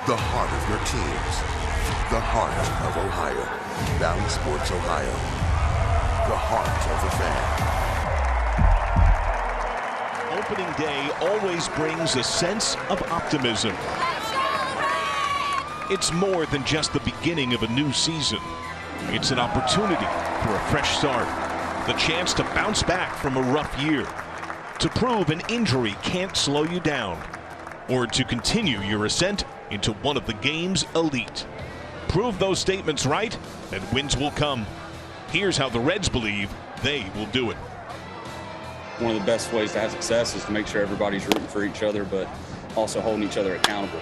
The heart of your teams. The heart of Ohio. Bally Sports Ohio. The heart of the fan. Opening day always brings a sense of optimism. It's more than just the beginning of a new season. It's an opportunity for a fresh start. The chance to bounce back from a rough year. To prove an injury can't slow you down. Or to continue your ascent into one of the game's elite. Prove those statements right, and wins will come. Here's how the Reds believe they will do it. One of the best ways to have success is to make sure everybody's rooting for each other, but also holding each other accountable.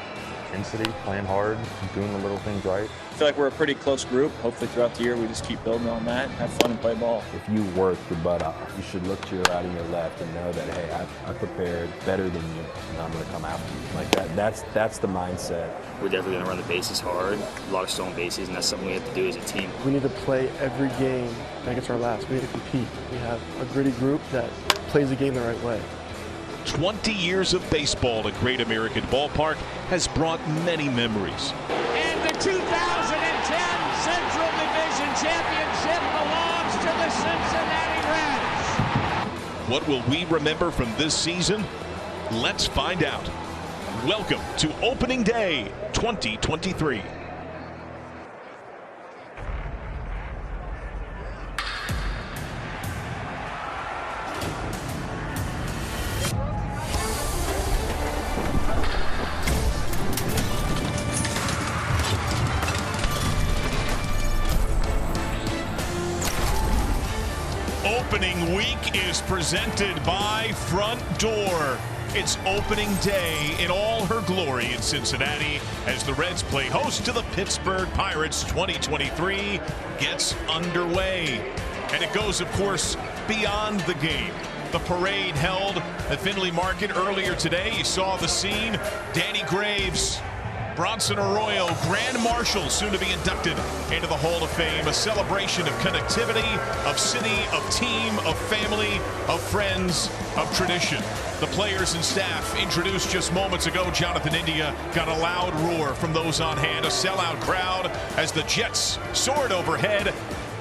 Intensity, playing hard, doing the little things right. I feel like we're a pretty close group. Hopefully throughout the year we just keep building on that, have fun and play ball. If you work your butt off, you should look to your right and your left and know that, hey, I prepared better than you, and I'm going to come after you. Like that's the mindset. We're definitely going to run the bases hard, a lot of stolen bases, and that's something we have to do as a team. We need to play every game like it's our last. We need to compete. We have a gritty group that plays the game the right way. 20 years of baseball at Great American Ballpark has brought many memories. And the 2010 Central Division Championship belongs to the Cincinnati Reds. What will we remember from this season? Let's find out. Welcome to Opening Day 2023. Opening week is presented by Front Door. It's opening day in all her glory in Cincinnati as the Reds play host to the Pittsburgh Pirates. 2023 gets underway. And it goes, of course, beyond the game. The parade held at Findlay Market earlier today. You saw the scene. Danny Graves, Bronson Arroyo, Grand Marshal, soon to be inducted into the Hall of Fame. A celebration of connectivity, of city, of team, of family, of friends, of tradition. The players and staff introduced just moments ago. Jonathan India got a loud roar from those on hand. A sellout crowd as the Jets soared overhead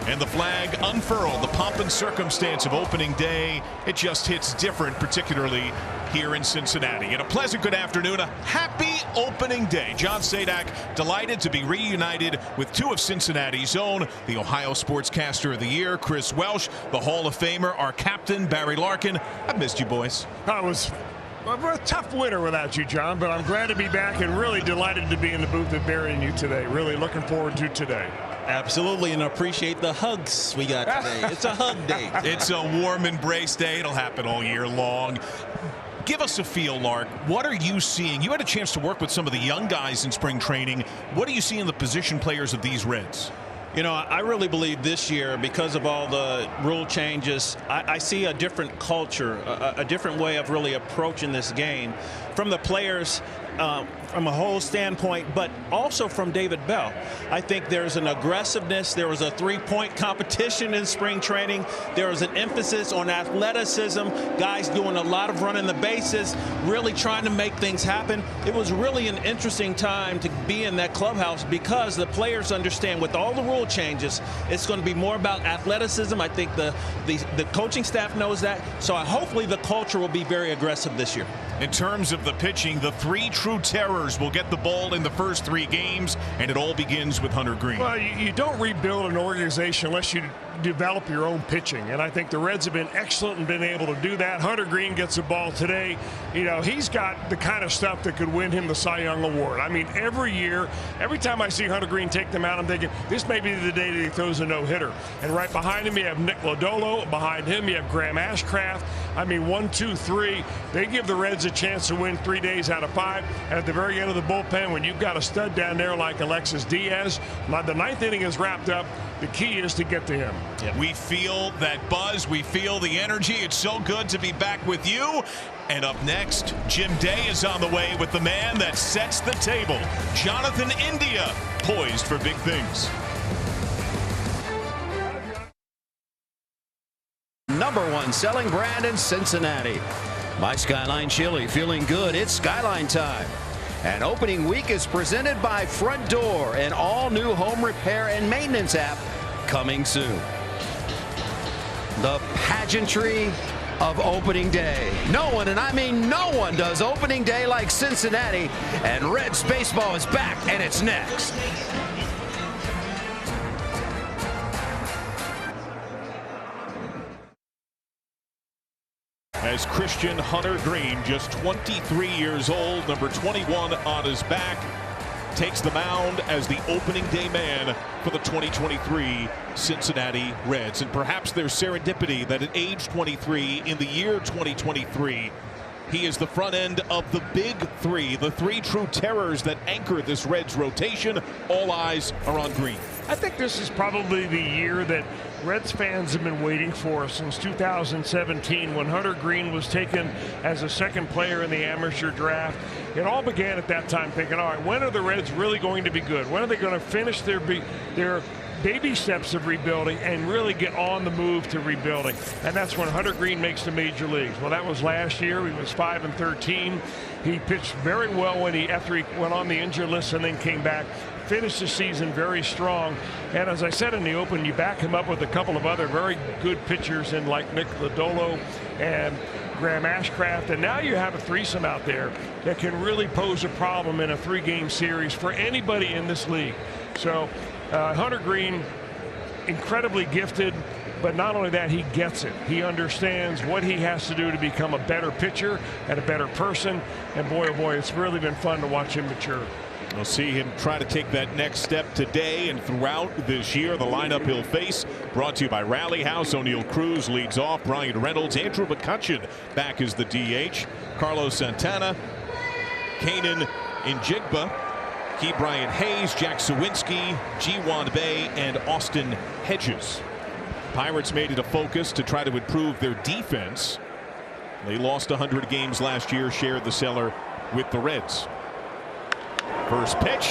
and the flag unfurled. The pomp and circumstance of opening day, it just hits different, particularly here in Cincinnati. And a pleasant good afternoon, a happy opening day. John Sadak delighted to be reunited with two of Cincinnati's own, the Ohio Sportscaster of the Year, Chris Welsh, the Hall of Famer, our captain, Barry Larkin. I've missed you, boys. I was a tough winter without you, John, but I'm glad to be back and really delighted to be in the booth with Barry and you today. Really looking forward to today. Absolutely, and appreciate the hugs we got today. It's a hug day. It's a warm embrace day. It'll happen all year long. Give us a feel, Lark. What are you seeing? You had a chance to work with some of the young guys in spring training. What do you see in the position players of these Reds? You know, I really believe this year, because of all the rule changes, I see a different culture, a different way of really approaching this game from the players, from a whole standpoint, but also from David Bell. I think there's an aggressiveness. There was a three-point competition in spring training. There was an emphasis on athleticism, guys doing a lot of running the bases, really trying to make things happen. It was really an interesting time to be in that clubhouse because the players understand with all the rule changes, it's going to be more about athleticism. I think the coaching staff knows that. So hopefully the culture will be very aggressive this year. In terms of the pitching, the three true terrors will get the ball in the first three games, and it all begins with Hunter Green. Well, you don't rebuild an organization unless you develop your own pitching, and I think the Reds have been excellent and been able to do that. Hunter Green gets the ball today. You know, he's got the kind of stuff that could win him the Cy Young Award. I mean, every year, every time I see Hunter Green take them out, I'm thinking, this may be the day that he throws a no-hitter. And right behind him, you have Nick Lodolo. Behind him, you have Graham Ashcraft. I mean, 1, 2, 3. They give the Reds a chance to win 3 days out of 5. And at the very end of the bullpen, when you've got a stud down there like Alexis Diaz, the ninth inning is wrapped up. The key is to get to him. Yeah. We feel that buzz. We feel the energy. It's so good to be back with you. And up next, Jim Day is on the way with the man that sets the table, Jonathan India, poised for big things. #1 selling brand in Cincinnati. My Skyline Chili feeling good. It's Skyline time. And opening week is presented by Front Door, an all-new home repair and maintenance app coming soon. The pageantry of opening day. No one, and I mean no one, does opening day like Cincinnati, and Reds baseball is back, and it's next. As Christian Hunter Green, just 23 years old, number 21 on his back, takes the mound as the opening day man for the 2023 Cincinnati Reds. And perhaps there's serendipity that at age 23 in the year 2023, he is the front end of the big three, the three true terrors that anchor this Reds rotation. All eyes are on Green. I think this is probably the year that Reds fans have been waiting for since 2017, when Hunter Green was taken as a second player in the amateur draft. It all began at that time thinking, all right, when are the Reds really going to be good? When are they going to finish their baby steps of rebuilding and really get on the move to rebuilding? And that's when Hunter Green makes the major leagues. Well, that was last year. He was 5-13. He pitched very well after he went on the injured list and then came back. Finished the season very strong, and as I said in the open, you back him up with a couple of other very good pitchers in like Nick Lodolo and Graham Ashcraft, and now you have a threesome out there that can really pose a problem in a 3-game series for anybody in this league. So Hunter Green, incredibly gifted, but not only that, he gets it. He understands what he has to do to become a better pitcher and a better person, and boy, oh boy, it's really been fun to watch him mature. We'll see him try to take that next step today and throughout this year. The lineup he'll face, brought to you by Rally House. O'Neill Cruz leads off. Brian Reynolds, Andrew McCutcheon back as the DH. Carlos Santana, Kanan Njigba, Key Bryant Hayes, Jack Sawinski, G1 Bay, and Austin Hedges. Pirates made it a focus to try to improve their defense. They lost 100 games last year, shared the cellar with the Reds. First pitch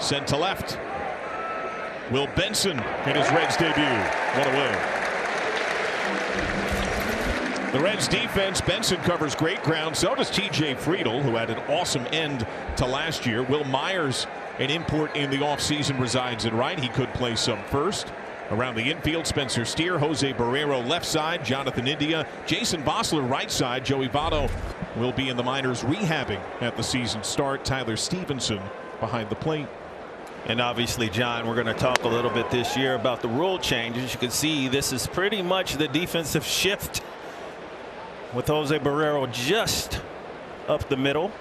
sent to left. Will Benson in his Reds debut. One away. The Reds defense, Benson covers great ground. So does TJ Friedl, who had an awesome end to last year. Will Myers, an import in the offseason, resides at right. He could play some first. Around the infield, Spencer Steer, Jose Barrero left side, Jonathan India, Jason Bossler right side. Joey Votto will be in the minors rehabbing at the season start. Tyler Stevenson behind the plate. And obviously, John, we're going to talk a little bit this year about the rule changes. You can see this is pretty much the defensive shift with Jose Barrero just up the middle.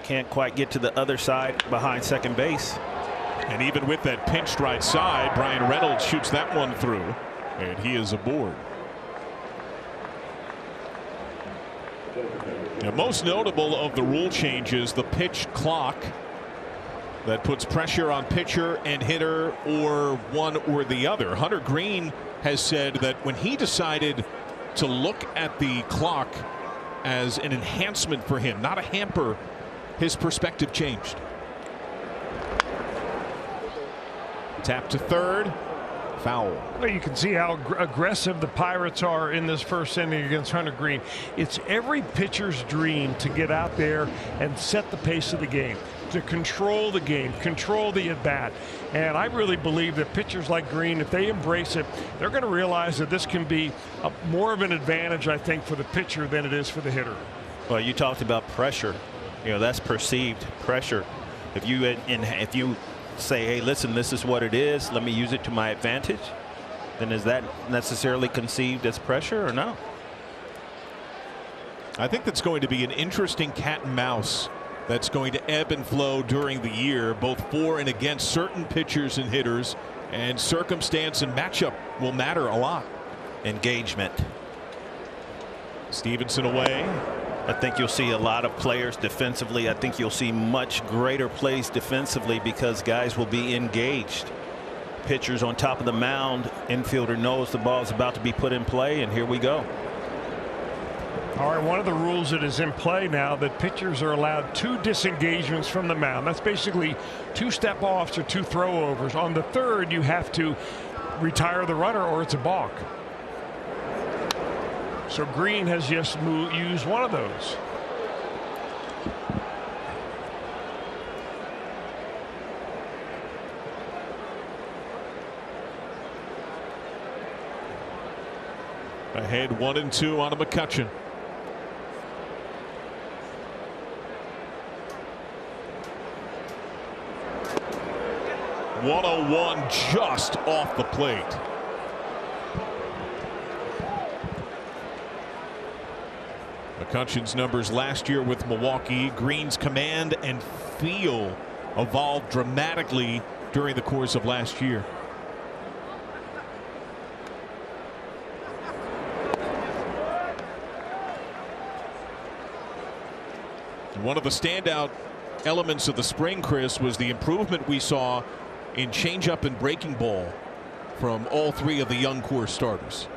Can't quite get to the other side behind second base. And even with that pinched right side, Brian Reynolds shoots that one through, and he is aboard. Now, most notable of the rule changes, the pitch clock that puts pressure on pitcher and hitter, or one or the other. Hunter Green has said that when he decided to look at the clock as an enhancement for him, not a hamper, his perspective changed. Tap to third. Foul. Well, you can see how aggressive the Pirates are in this first inning against Hunter Green. It's every pitcher's dream to get out there and set the pace of the game, to control the game, control the at-bat. And I really believe that pitchers like Green, if they embrace it, they're going to realize that this can be more of an advantage, I think, for the pitcher than it is for the hitter. Well, you talked about pressure. You know, that's perceived pressure. If you say, hey, listen, this is what it is, let me use it to my advantage, then is that necessarily conceived as pressure or no? I think that's going to be an interesting cat and mouse that's going to ebb and flow during the year, both for and against certain pitchers and hitters, and circumstance and matchup will matter a lot. Engagement. Stevenson away. I think you'll see a lot of players defensively. I think you'll see much greater plays defensively because guys will be engaged. Pitchers on top of the mound, infielder knows the ball is about to be put in play, and here we go. All right, one of the rules that is in play now, that pitchers are allowed 2 disengagements from the mound. That's basically 2 step-offs or 2 throw-overs. On the third, you have to retire the runner or it's a balk. So Green has just used one of those. Ahead 1-2 on a McCutchen. .101 just off the plate. McCutchen's numbers last year with Milwaukee. Green's command and feel evolved dramatically during the course of last year. One of the standout elements of the spring, Chris, was the improvement we saw in changeup and breaking ball from all three of the young core starters.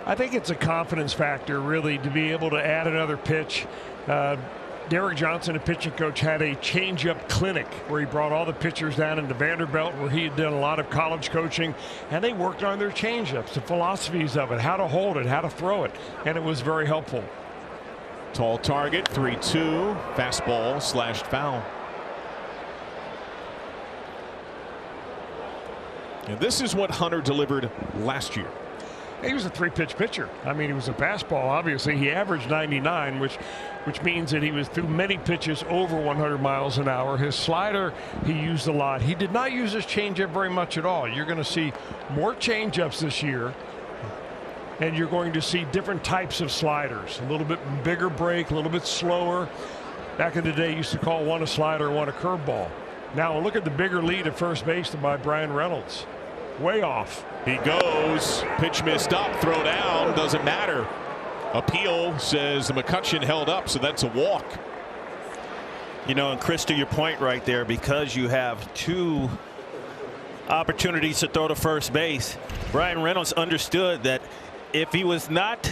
I think it's a confidence factor, really, to be able to add another pitch. Derek Johnson, a pitching coach, had a changeup clinic where he brought all the pitchers down into Vanderbilt, where he had done a lot of college coaching, and they worked on their changeups, the philosophies of it, how to hold it, how to throw it, and it was very helpful. Tall target, 3-2, fastball slashed foul. And this is what Hunter delivered last year. He was a three-pitch pitcher. I mean, he was a fastball, obviously. He averaged 99, which means that he was through many pitches over 100 miles an hour. His slider, he used a lot. He did not use his changeup very much at all. You're going to see more changeups this year, and you're going to see different types of sliders. A little bit bigger break, a little bit slower. Back in the day, used to call one a slider, one a curveball. Now look at the bigger lead at first base by Brian Reynolds. Way off. He goes. Pitch missed up. Throw down. Doesn't matter. Appeal says the McCutchen held up, so that's a walk. You know, and Chris, to your point right there, because you have two opportunities to throw to first base, Brian Reynolds understood that if he was not,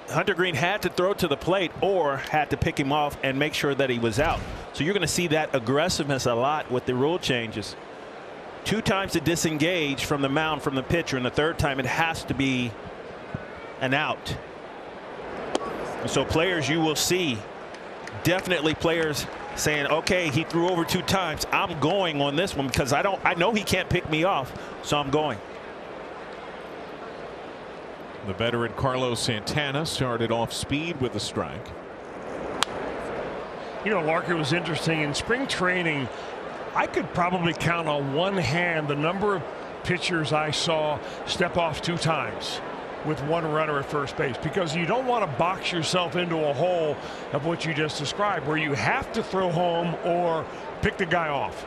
Hunter Green had to throw to the plate or had to pick him off and make sure that he was out. So you're going to see that aggressiveness a lot with the rule changes. 2 times to disengage from the mound from the pitcher, and the third time it has to be an out. And so players, you will see definitely players saying, okay, he threw over 2 times. I'm going on this one because I know he can't pick me off, so I'm going. The veteran Carlos Santana started off speed with a strike. You know, Lark, it was interesting in spring training. I could probably count on one hand the number of pitchers I saw step off 2 times with 1 runner at first base, because you don't want to box yourself into a hole of what you just described, where you have to throw home or pick the guy off.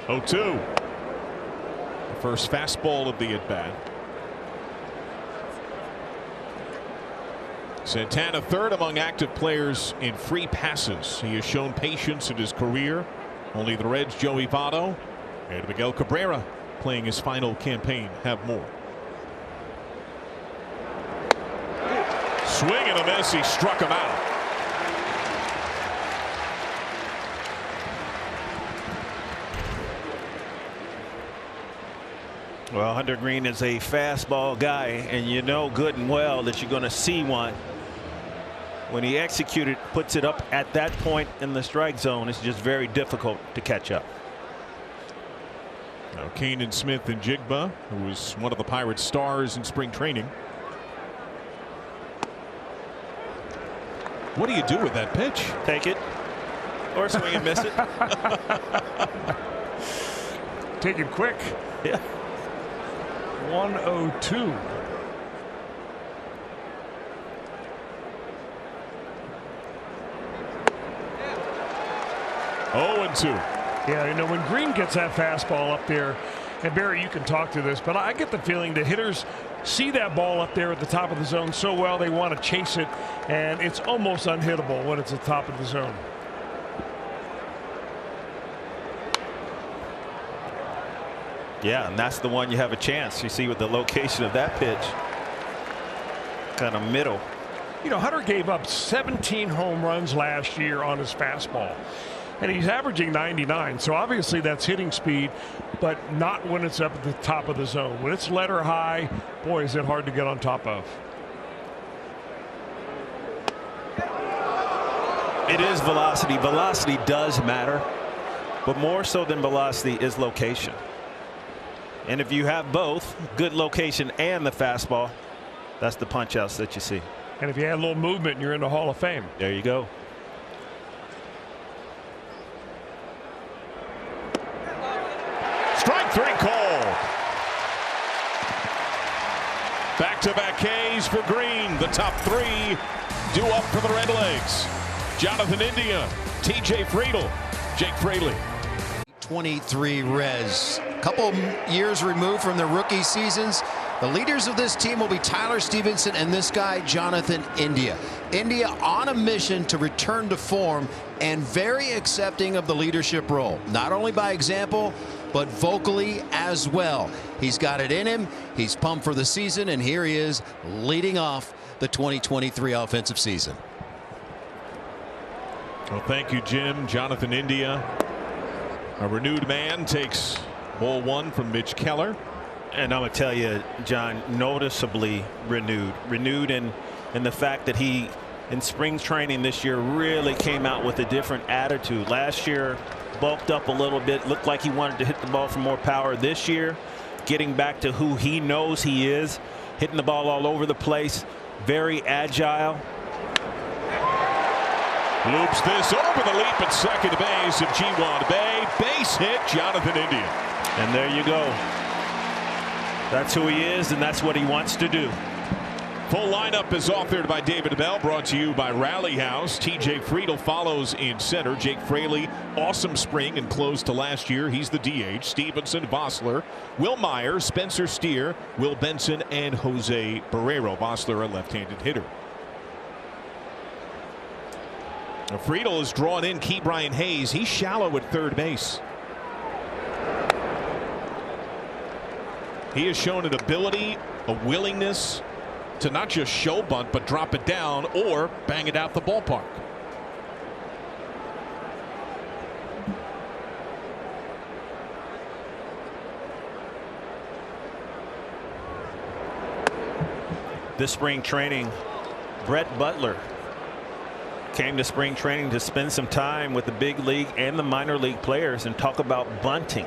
Oh, 2. The first fastball of the at-bat. Santana third among active players in free passes. He has shown patience in his career. Only the Reds' Joey Votto and Miguel Cabrera, playing his final campaign, have more. Swing and a miss. He struck him out. Well, Hunter Green is a fastball guy, and you know good and well that you're going to see one. When he executes, puts it up at that point in the strike zone, it's just very difficult to catch up. Now Kanan Smith and Jigba, who was one of the Pirates' stars in spring training. What do you do with that pitch? Take it or swing and miss it. Take it quick. Yeah. 102. Oh, 2. Yeah, you know, when Green gets that fastball up there, and Barry, you can talk to this, but I get the feeling the hitters see that ball up there at the top of the zone so well they want to chase it, and it's almost unhittable when it's at the top of the zone. Yeah, and that's the one you have a chance. You see with the location of that pitch, kind of middle. You know, Hunter gave up 17 home runs last year on his fastball, and he's averaging 99. So obviously that's hitting speed, but not when it's up at the top of the zone. When it's letter high, boy, is it hard to get on top of. It is velocity. Velocity does matter. but more so than velocity is location. And if you have both, good location and the fastball, that's the punch outs that you see. And if you add a little movement, you're in the Hall of Fame. There you go. Strike 3 called. Back-to-back Ks for Green. The top 3 due up for the Redlegs. Jonathan India, TJ Friedl, Jake Fraley. 23 Reds. Couple years removed from their rookie seasons. The leaders of this team will be Tyler Stevenson and this guy, Jonathan India. India on a mission to return to form and very accepting of the leadership role, not only by example, but vocally as well. He's got it in him. He's pumped for the season, and here he is leading off the 2023 offensive season. Well, thank you, Jim. Jonathan India, a renewed man, takes ball 1 from Mitch Keller. And I'm going to tell you, John, noticeably renewed in the fact that he, in spring training this year, really came out with a different attitude. Last year, bulked up a little bit, looked like he wanted to hit the ball for more power. This year, getting back to who he knows he is, hitting the ball all over the place, very agile. Loops this over the leap at second base of Ji-Hwan Bae. Base hit, Jonathan India. And there you go. That's who he is, and that's what he wants to do. Full lineup is authored by David Bell, brought to you by Rally House. TJ Friedl follows in center. Jake Fraley, awesome spring and close to last year. He's the DH. Stevenson, Vossler, Will Meyer, Spencer Steer, Will Benson, and Jose Barrero. Vossler, a left-handed hitter. Now Friedl has drawn in Key Brian Hayes. He's shallow at third base. He has shown an ability, a willingness to not just show bunt, but drop it down or bang it out the ballpark. This spring training, Brett Butler came to spring training to spend some time with the big league and the minor league players and talk about bunting,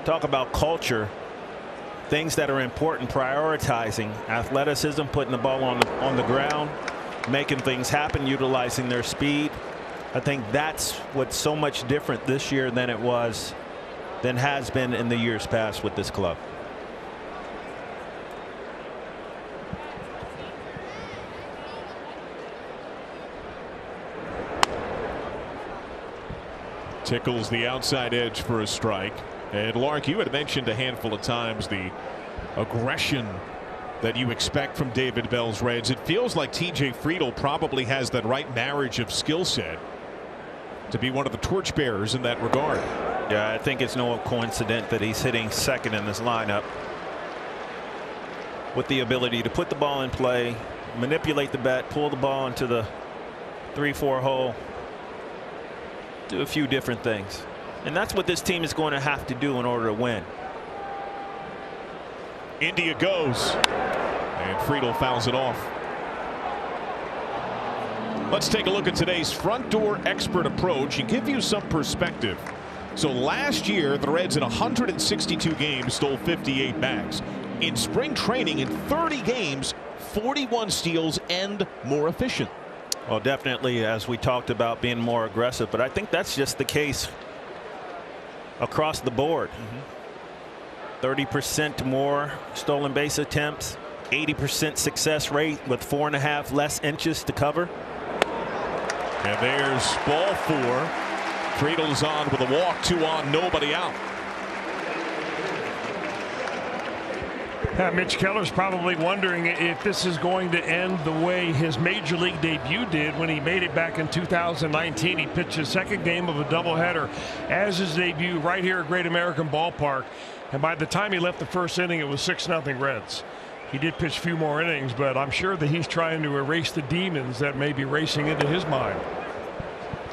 talk about culture. Things that are important, prioritizing athleticism, putting the ball on the ground, making things happen, utilizing their speed. I think that's what's so much different this year than has been in the years past with this club. Tickles the outside edge for a strike. And Lark, you had mentioned a handful of times the aggression that you expect from David Bell's Reds. It feels like TJ Friedl probably has that right marriage of skill set to be one of the torchbearers in that regard. Yeah, I think it's no coincidence that he's hitting second in this lineup with the ability to put the ball in play, manipulate the bat, pull the ball into the 3-4 hole, do a few different things. And that's what this team is going to have to do in order to win. India goes, and Friedl fouls it off. Let's take a look at today's front door expert approach and give you some perspective. So last year, the Reds in 162 games stole 58 bags. In spring training, in 30 games, 41 steals and more efficient. Well, definitely, as we talked about, being more aggressive, but I think that's just the case across the board. 30% more stolen base attempts, 80% success rate with 4.5 less inches to cover. And there's ball 4. Friedl's on with a walk, 2 on, nobody out. Mitch Keller's probably wondering if this is going to end the way his major league debut did when he made it back in 2019. He pitched his second game of a doubleheader as his debut right here at Great American Ballpark. And by the time he left the first inning, it was 6-0 Reds. He did pitch a few more innings, but I'm sure that he's trying to erase the demons that may be racing into his mind.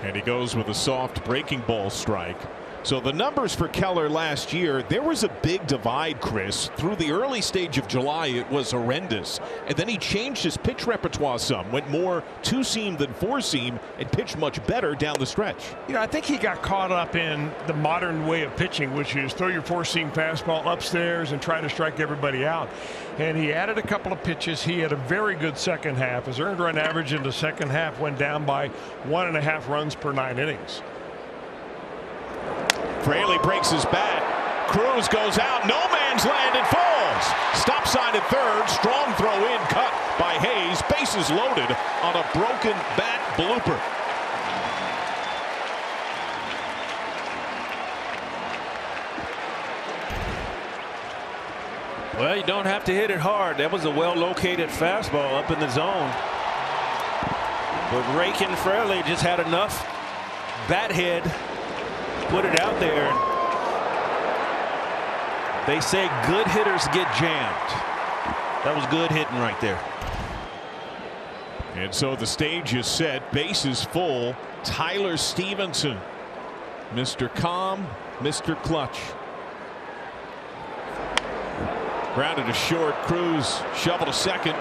And he goes with a soft breaking ball strike. So the numbers for Keller last year, there was a big divide, Chris. Through the early stage of July, it was horrendous. And then he changed his pitch repertoire some, went more two-seam than four-seam, and pitched much better down the stretch. You know, I think he got caught up in the modern way of pitching, which is throw your four-seam fastball upstairs and try to strike everybody out. And he added a couple of pitches. He had a very good second half. His earned run average in the second half went down by 1.5 runs per 9 innings. Fraley breaks his bat. Cruz goes out. No man's land and falls. Stop sign at third. Strong throw in. Cut by Hayes. Bases loaded on a broken bat blooper. Well, you don't have to hit it hard. That was a well-located fastball up in the zone. But Rakin Fraley just had enough bat head. Put it out there. They say good hitters get jammed. That was good hitting right there. And so the stage is set. Bases full. Tyler Stevenson, Mr. Calm, Mr. Clutch. Grounded to short. Cruz shovel to second.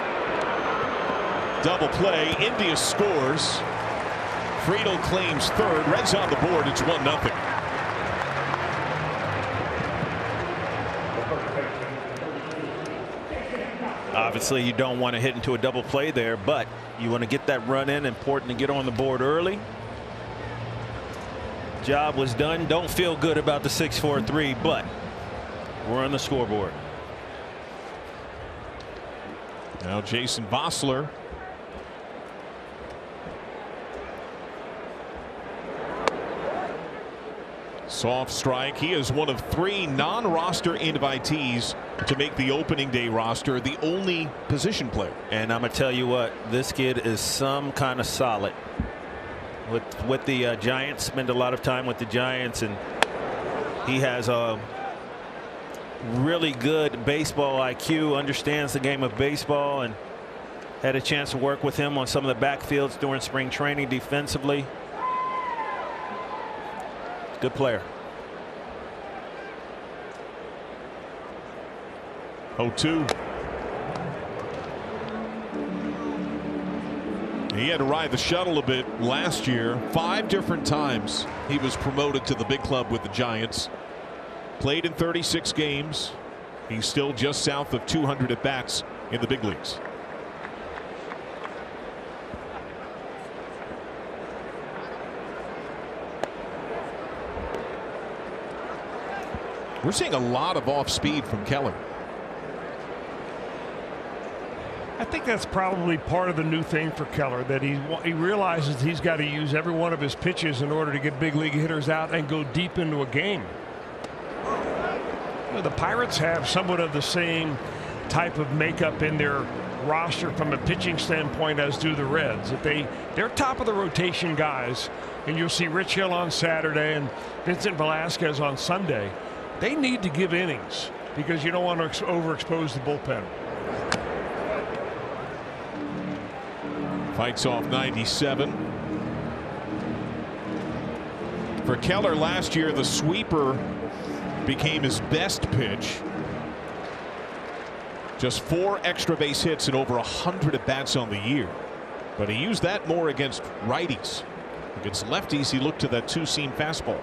Double play. India scores. Friedel claims third. Reds on the board. It's 1-0. Obviously, you don't want to hit into a double play there, but you want to get that run in. Important to get on the board early. Job was done. Don't feel good about the 6-4-3, but we're on the scoreboard. Now Jason Vossler. Soft strike. He is one of 3 non-roster invitees to make the opening day roster, the only position player. And I'm gonna tell you what, this kid is some kind of solid. With the Giants, spend a lot of time with the Giants, and he has a really good baseball IQ, understands the game of baseball, and had a chance to work with him on some of the backfields during spring training defensively. Good player. 0-2. He had to ride the shuttle a bit last year. 5 different times he was promoted to the big club with the Giants. Played in 36 games. He's still just south of 200 at bats in the big leagues. We're seeing a lot of off speed from Keller. I think that's probably part of the new thing for Keller, that he realizes he's got to use every one of his pitches in order to get big league hitters out and go deep into a game. You know, the Pirates have somewhat of the same type of makeup in their roster from a pitching standpoint as do the Reds. They're top of the rotation guys, and you'll see Rich Hill on Saturday and Vincent Velasquez on Sunday. They need to give innings because you don't want to overexpose the bullpen. Fights off 97. For Keller last year, the sweeper became his best pitch. Just 4 extra base hits and over 100 at bats on the year. But he used that more against righties. Against lefties, he looked to that 2-seam fastball.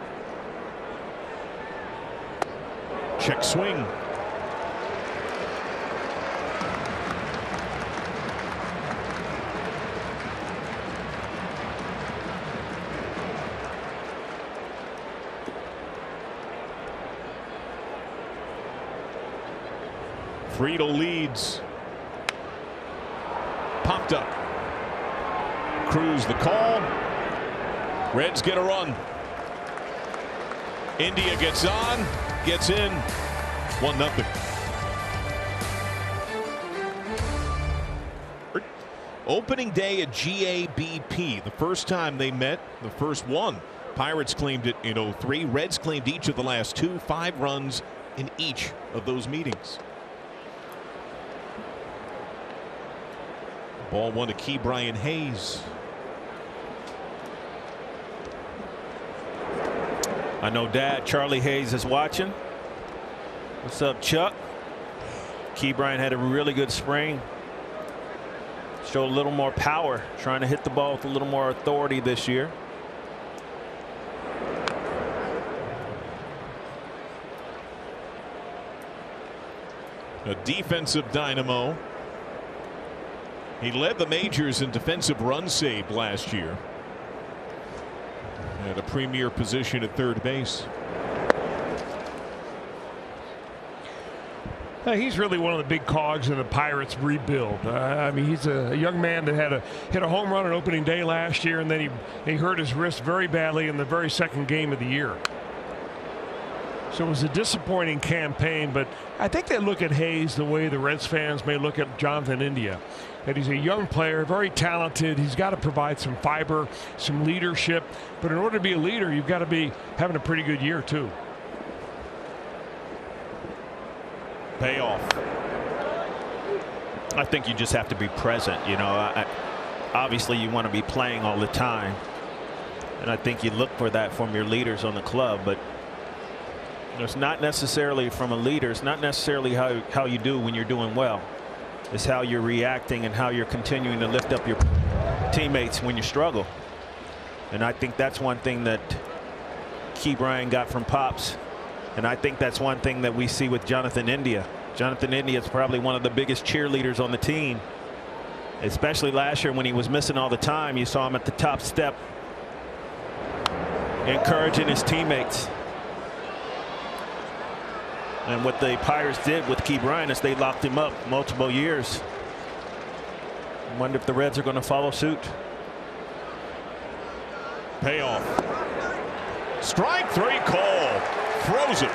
Check swing. Friedel leads. Popped up. Cruz the call. Reds get a run. India gets on, gets in. 1-0. Opening day at GABP. The first time they met, the first one. Pirates claimed it in 03. Reds claimed each of the last 2. 5 runs in each of those meetings. Ball 1 to Key Brian Hayes. I know Dad, Charlie Hayes, is watching. What's up, Chuck? Ke'Bryan had a really good spring. Showed a little more power, trying to hit the ball with a little more authority this year. A defensive dynamo. He led the majors in defensive run saved last year. At a premier position at third base. He's really one of the big cogs in the Pirates rebuild. I mean, he's a young man that hit a home run on opening day last year, and then he hurt his wrist very badly in the very second game of the year. So it was a disappointing campaign, but I think they look at Hayes the way the Reds fans may look at Jonathan India. That he's a young player, very talented. He's got to provide some fiber, some leadership. But in order to be a leader, you've got to be having a pretty good year, too. Payoff. I think you just have to be present. You know, obviously you want to be playing all the time. And I think you look for that from your leaders on the club. But it's not necessarily from a leader. It's not necessarily how you do when you're doing well. It's how you're reacting and how you're continuing to lift up your teammates when you struggle. And I think that's one thing that Ke'Bryan got from Pops. And I think that's one thing that we see with Jonathan India. Jonathan India is probably one of the biggest cheerleaders on the team. Especially last year when he was missing all the time. You saw him at the top step encouraging his teammates. And what the Pirates did with Ke'Bryan is they locked him up multiple years. I wonder if the Reds are going to follow suit. Payoff. Strike three call. Throws it.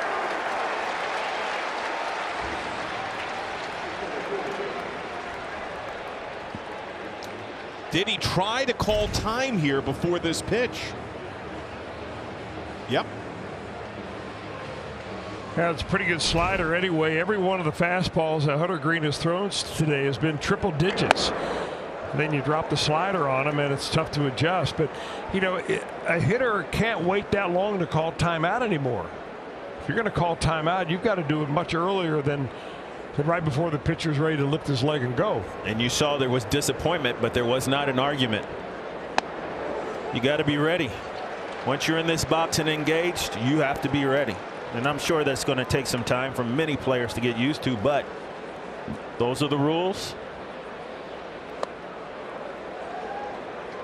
Did he try to call time here before this pitch? Yep. Yeah, it's a pretty good slider anyway. Every one of the fastballs that Hunter Green has thrown today has been triple digits. And then you drop the slider on him and it's tough to adjust. But, you know, a hitter can't wait that long to call timeout anymore. If you're going to call timeout, you've got to do it much earlier than right before the pitcher's ready to lift his leg and go. And you saw there was disappointment, but there was not an argument. You got to be ready. Once you're in this box and engaged, you have to be ready. And I'm sure that's going to take some time for many players to get used to, but those are the rules.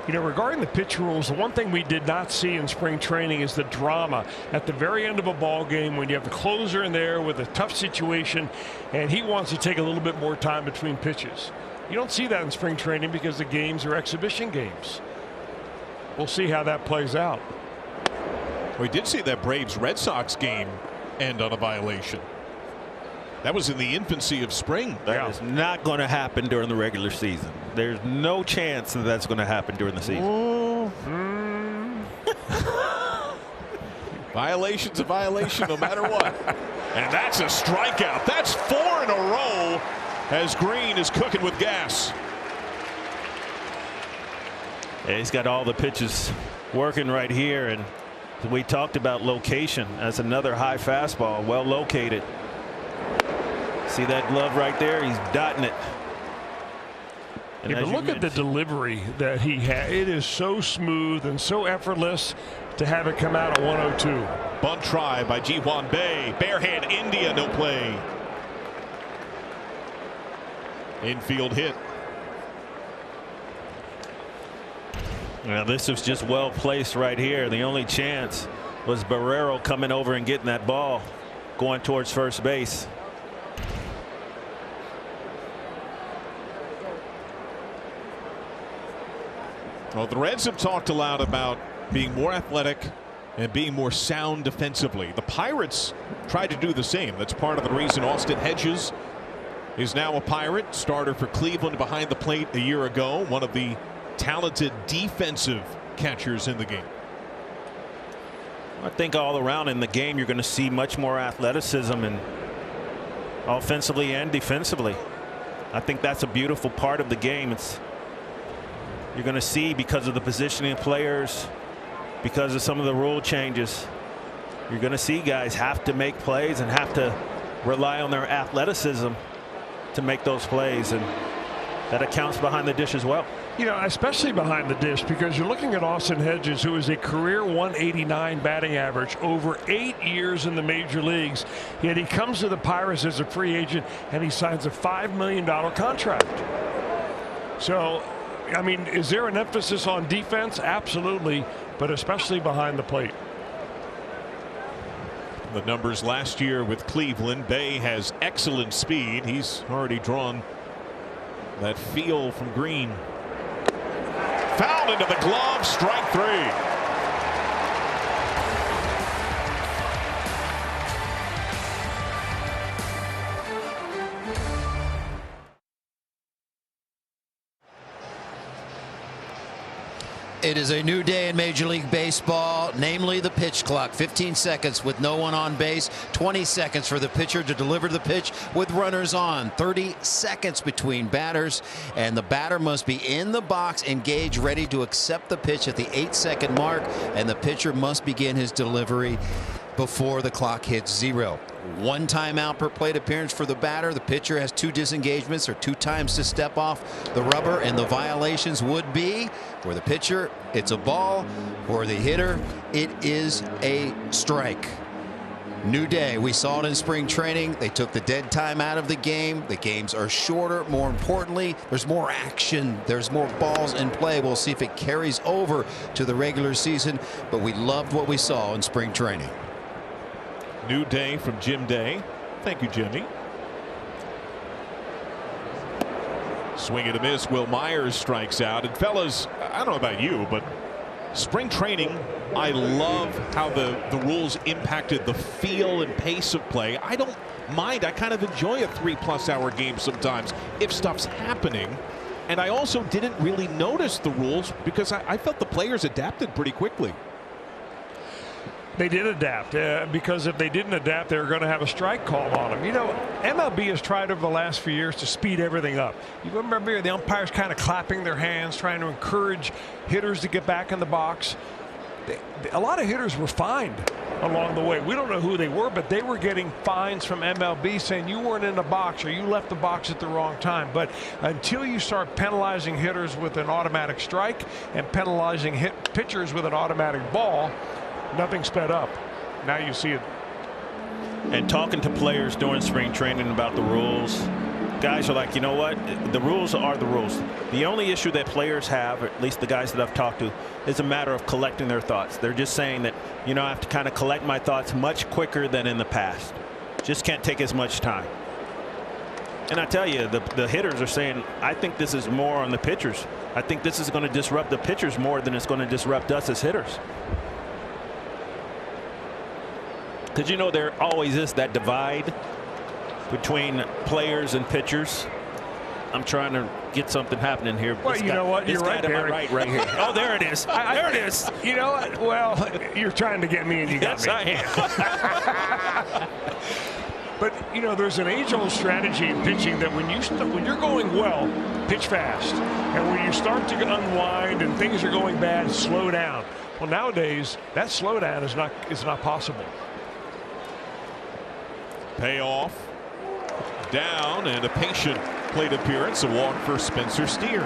You know, regarding the pitch rules, the one thing we did not see in spring training is the drama at the very end of a ball game when you have the closer in there with a tough situation and he wants to take a little bit more time between pitches. You don't see that in spring training because the games are exhibition games. We'll see how that plays out. We did see that Braves-Red Sox game end on a violation. That was in the infancy of spring. That is not going to happen during the regular season. There's no chance that that's going to happen during the season. Violation's a violation no matter what. And that's a strikeout. That's 4 in a row as Green is cooking with gas. Yeah, he's got all the pitches working right here, and we talked about location. That's another high fastball, well located. See that glove right there? He's dotting it. And yeah, but look at the delivery that he had. It is so smooth and so effortless to have it come out at 102. Bunt try by Ji-hwan Bae. Barehand India, no play. Infield hit. Now this was just well placed right here. The only chance was Barrero coming over and getting that ball going towards first base. Well, the Reds have talked a lot about being more athletic and being more sound defensively. The Pirates tried to do the same. That's part of the reason Austin Hedges is now a Pirate, starter for Cleveland behind the plate a year ago, one of the talented defensive catchers in the game. I think all around in the game you're going to see much more athleticism, and offensively and defensively. I think that's a beautiful part of the game. You're going to see, because of the positioning of players, because of some of the rule changes, you're going to see guys have to make plays and have to rely on their athleticism to make those plays, and that accounts behind the dish as well. You know, especially behind the dish, because you're looking at Austin Hedges, who is a career 189 batting average over 8 years in the major leagues. Yet he comes to the Pirates as a free agent and he signs a $5 million contract. So, I mean, is there an emphasis on defense? Absolutely, but especially behind the plate. The numbers last year with Cleveland. Bay has excellent speed. He's already drawn that feel from Green. Fouled into the glove, strike 3. It is a new day in Major League Baseball, namely the pitch clock. 15 seconds with no one on base, 20 seconds for the pitcher to deliver the pitch with runners on, 30 seconds between batters, and the batter must be in the box, engaged, ready to accept the pitch at the 8-second mark, and the pitcher must begin his delivery before the clock hits 0. 1 timeout per plate appearance for the batter. The pitcher has 2 disengagements or 2 times to step off the rubber, and the violations would be for the pitcher, it's a ball. For the hitter, it is a strike. New day. We saw it in spring training. They took the dead time out of the game. The games are shorter. More importantly, there's more action. There's more balls in play. We'll see if it carries over to the regular season, but we loved what we saw in spring training. New day from Jim Day. Thank you, Jimmy. Swing and a miss. Will Myers strikes out. And fellas, I don't know about you, but spring training, I love how the rules impacted the feel and pace of play. I don't mind. I kind of enjoy a 3+ hour game sometimes if stuff's happening. And I also didn't really notice the rules because I felt the players adapted pretty quickly. They did adapt because if they didn't adapt, they were going to have a strike called on them. You know, MLB has tried over the last few years to speed everything up. You remember the umpires kind of clapping their hands, trying to encourage hitters to get back in the box. A lot of hitters were fined along the way. We don't know who they were, but they were getting fines from MLB saying you weren't in the box or you left the box at the wrong time. But until you start penalizing hitters with an automatic strike and penalizing pitchers with an automatic ball, nothing sped up. Now you see it. And talking to players during spring training about the rules, guys are like, you know what, the rules are the rules. The only issue that players have, or at least the guys that I've talked to, is a matter of collecting their thoughts. They're just saying that, you know, I have to kind of collect my thoughts much quicker than in the past. Just can't take as much time. And I tell you, the hitters are saying, I think this is more on the pitchers. I think this is going to disrupt the pitchers more than it's going to disrupt us as hitters. Because, you know, there always is that divide between players and pitchers. I'm trying to get something happening here. Well, you know what? You're right, Barry. Right here. Oh, there it is. There it is. You know what? Well, you're trying to get me, and you got me. Yes, I am. But, you know, there's an age-old strategy in pitching that when you're going well, pitch fast. And when you start to unwind and things are going bad, slow down. Well, nowadays, that slowdown is not possible. Payoff. Down, and a patient plate appearance. A walk for Spencer Steer.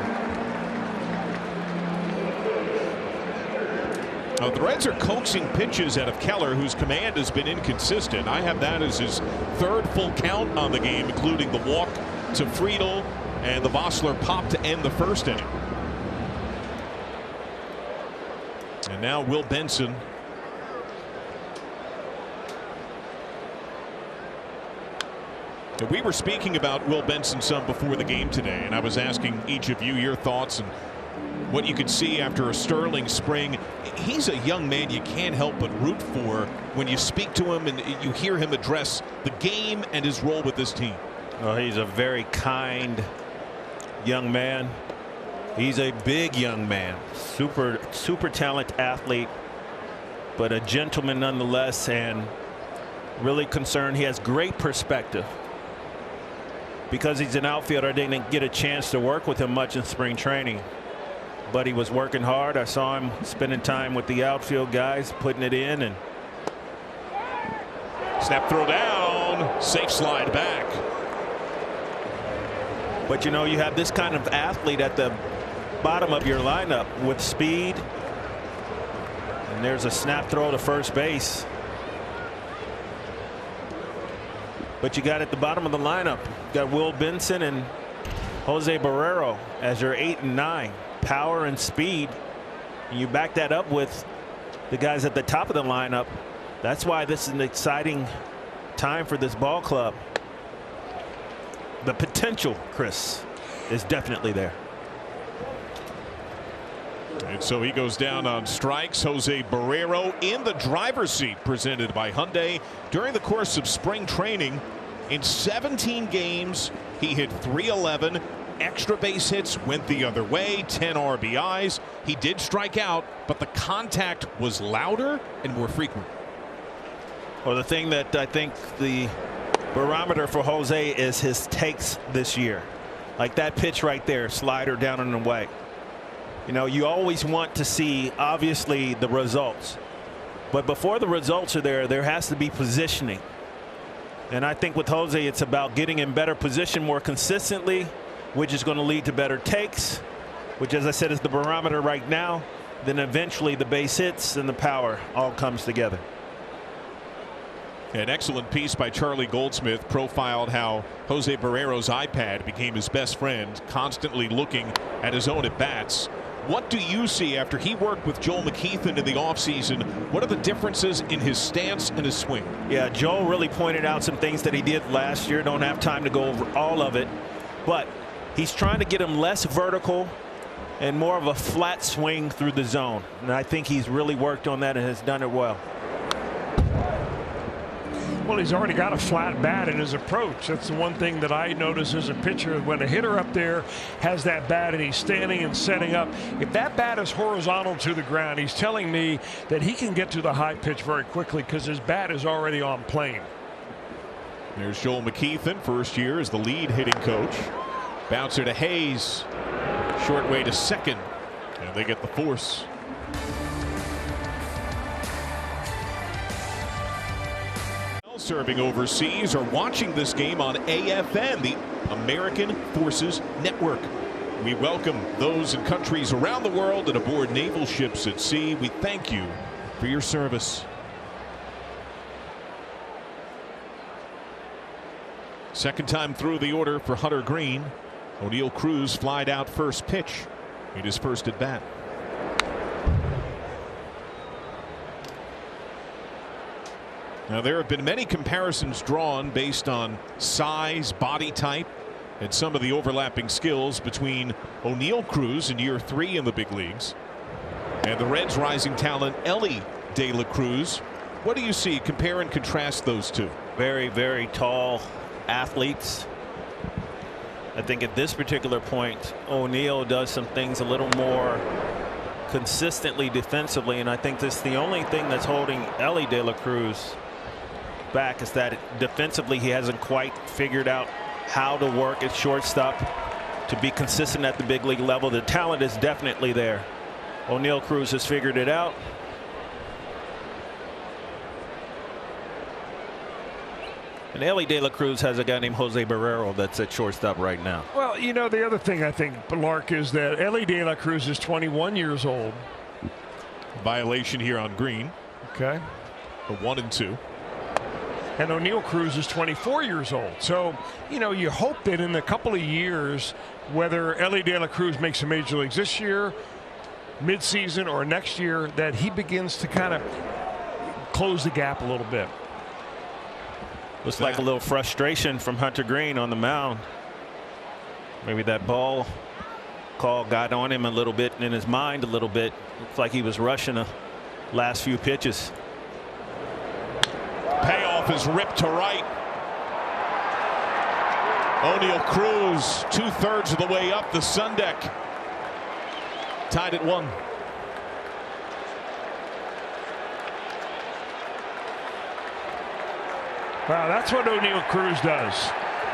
The Reds are coaxing pitches out of Keller, whose command has been inconsistent. I have that as his 3rd full count on the game, including the walk to Friedel and the Vossler pop to end the 1st inning. And now Will Benson. We were speaking about Will Benson some before the game today, and I was asking each of you your thoughts and what you could see after a sterling spring. He's a young man you can't help but root for when you speak to him and you hear him address the game and his role with this team. Well, he's a very kind young man. He's a big young man, super talented athlete, but a gentleman nonetheless, and really concerned. He has great perspective. Because he's an outfielder, I didn't get a chance to work with him much in spring training, but he was working hard. I saw him spending time with the outfield guys, putting it in, and Snap throw down. Safe slide back. But you know, you have this kind of athlete at the bottom of your lineup with speed. And there's a snap throw to first base. But you got at the bottom of the lineup, you got Will Benson and Jose Barrero as your 8 and 9. Power and speed. And you back that up with the guys at the top of the lineup. That's why this is an exciting time for this ball club. The potential, Chris, is definitely there. And so he goes down on strikes. Jose Barrero in the driver's seat, presented by Hyundai. During the course of spring training, in 17 games, he hit .311. Extra base hits went the other way, 10 RBIs. He did strike out, but the contact was louder and more frequent. Well, the thing that I think the barometer for Jose is his takes this year. Like that pitch right there, slider down and away. You know, you always want to see, obviously, the results. But before the results are there, there has to be positioning. And I think with Jose, it's about getting in better position more consistently, which is going to lead to better takes, which, as I said, is the barometer right now. Then eventually the base hits and the power all comes together. An excellent piece by Charlie Goldsmith profiled how Jose Barrero's iPad became his best friend, constantly looking at his own at-bats. What do you see after he worked with Joel McKeithen in the offseason? What are the differences in his stance and his swing? Yeah, Joel really pointed out some things that he did last year. Don't have time to go over all of it, but he's trying to get him less vertical and more of a flat swing through the zone. And I think he's really worked on that and has done it well. Well, he's already got a flat bat in his approach. That's the one thing that I notice as a pitcher. When a hitter up there has that bat and he's standing and setting up, if that bat is horizontal to the ground, he's telling me that he can get to the high pitch very quickly because his bat is already on plane. There's Joel McKeithen, first year as the lead hitting coach. Bouncer to Hayes. Short way to second. And they get the force. Serving overseas are watching this game on AFN, the American Forces Network. We welcome those in countries around the world and aboard naval ships at sea. We thank you for your service. Second time through the order for Hunter Green. O'Neill Cruz flied out first pitch in his first at bat. Now, there have been many comparisons drawn based on size, body type, and some of the overlapping skills between O'Neill Cruz in year 3 in the big leagues and the Reds' rising talent Elly De La Cruz. What do you see? Compare and contrast those two. Very, very tall athletes. I think at this particular point, O'Neill does some things a little more consistently defensively, and I think this is the only thing that's holding Elly De La Cruz back, is that defensively he hasn't quite figured out how to work at shortstop to be consistent at the big league level. The talent is definitely there. O'Neill Cruz has figured it out. And Elly De La Cruz has a guy named Jose Barrero that's at shortstop right now. Well, you know, the other thing I think, Lark, is that Elly De La Cruz is 21 years old. Violation here on Green. Okay. A 1-2. And O'Neill Cruz is 24 years old. So, you know, you hope that in a couple of years, whether Elly De La Cruz makes a major leagues this year, midseason, or next year, that he begins to kind of close the gap a little bit. Looks like a little frustration from Hunter Green on the mound. Maybe that ball call got on him a little bit, in his mind a little bit. Looks like he was rushing the last few pitches. Payoff is ripped to right. O'Neill Cruz 2/3 of the way up the sun deck. Tied at 1. Wow, that's what O'Neill Cruz does.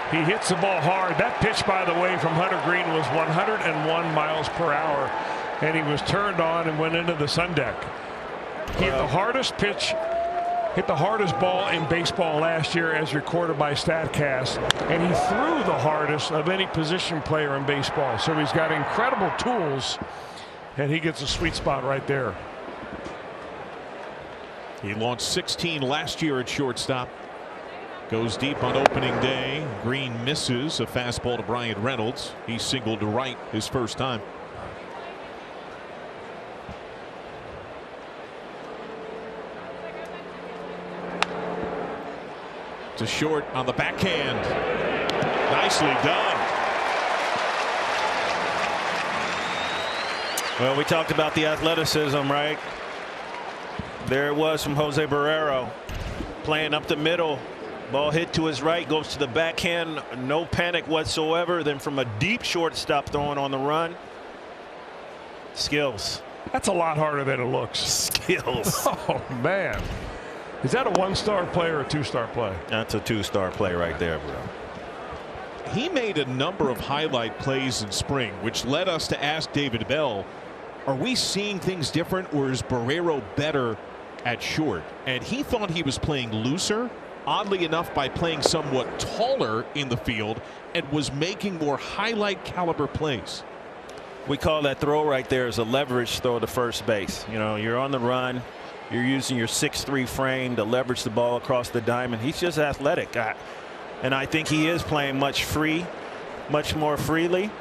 He hits the ball hard. That pitch, by the way, from Hunter Green was 101 miles per hour, and he was turned on and went into the sun deck. He hit the hardest pitch hit the hardest ball in baseball last year as recorded by StatCast, and he threw the hardest of any position player in baseball. So he's got incredible tools, and he gets a sweet spot right there. He launched 16 last year at shortstop. Goes deep on opening day. Green misses a fastball to Brian Reynolds. He singled to right his first time. To short on the backhand. Nicely done. Well, we talked about the athleticism, right? There it was from Jose Barrero, playing up the middle. Ball hit to his right, goes to the backhand, no panic whatsoever. Then from a deep shortstop throwing on the run. Skills. That's a lot harder than it looks. Skills. Oh, man. Is that a one-star play or a two-star play? That's a two-star play right there, bro. He made a number of highlight plays in spring, which led us to ask David Bell, are we seeing things different, or is Barrero better at short? And he thought he was playing looser, oddly enough, by playing somewhat taller in the field, and was making more highlight caliber plays. We call that throw right there as a leverage throw to first base. You know, you're on the run, you're using your 6'3" frame to leverage the ball across the diamond. He's just athletic, and I think he is playing much more freely.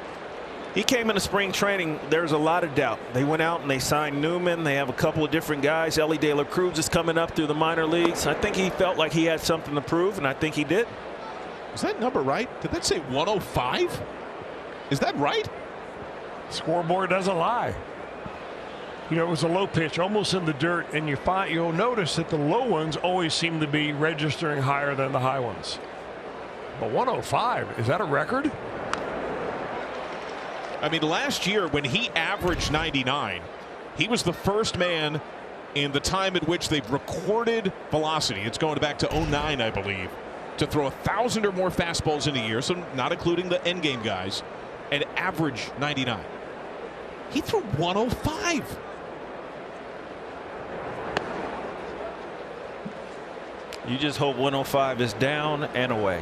He came into spring training. There's a lot of doubt. They went out and they signed Newman. They have a couple of different guys. Ellie De La Cruz is coming up through the minor leagues. I think he felt like he had something to prove, and I think he did. Is that number right? Did that say 105? Is that right? Scoreboard doesn't lie. You know, it was a low pitch, almost in the dirt, and you'll notice that the low ones always seem to be registering higher than the high ones. But 105, is that a record? I mean, last year when he averaged 99, he was the first man in the time at which they've recorded velocity. It's going back to 09, I believe, to throw 1,000 or more fastballs in a year, so not including the end game guys, and average 99. He threw 105. You just hope 105 is down and away.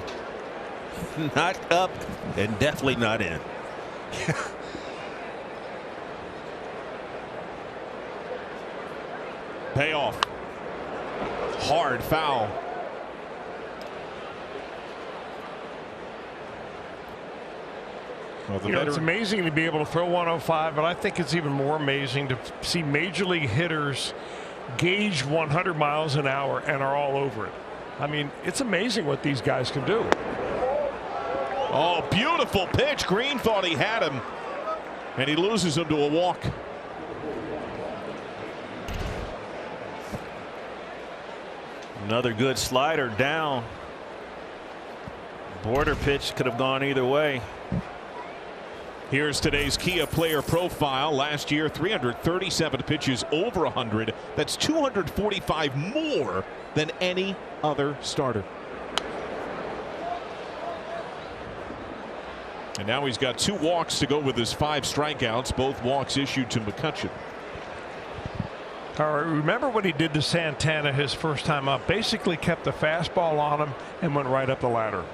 Not up and definitely not in. Payoff. Hard foul. Well, you know, it's amazing to be able to throw 105, but I think it's even more amazing to see major league hitters gauge 100 miles an hour and are all over it. I mean, it's amazing what these guys can do. Oh, beautiful pitch. Green thought he had him, and he loses him to a walk. Another good slider down. Border pitch could have gone either way. Here's today's Kia player profile. Last year, 337 pitches over 100. That's 245 more than any other starter. And now he's got 2 walks to go with his 5 strikeouts, both walks issued to McCutchen. All right, remember what he did to Santana his first time up. Basically kept the fastball on him and went right up the ladder.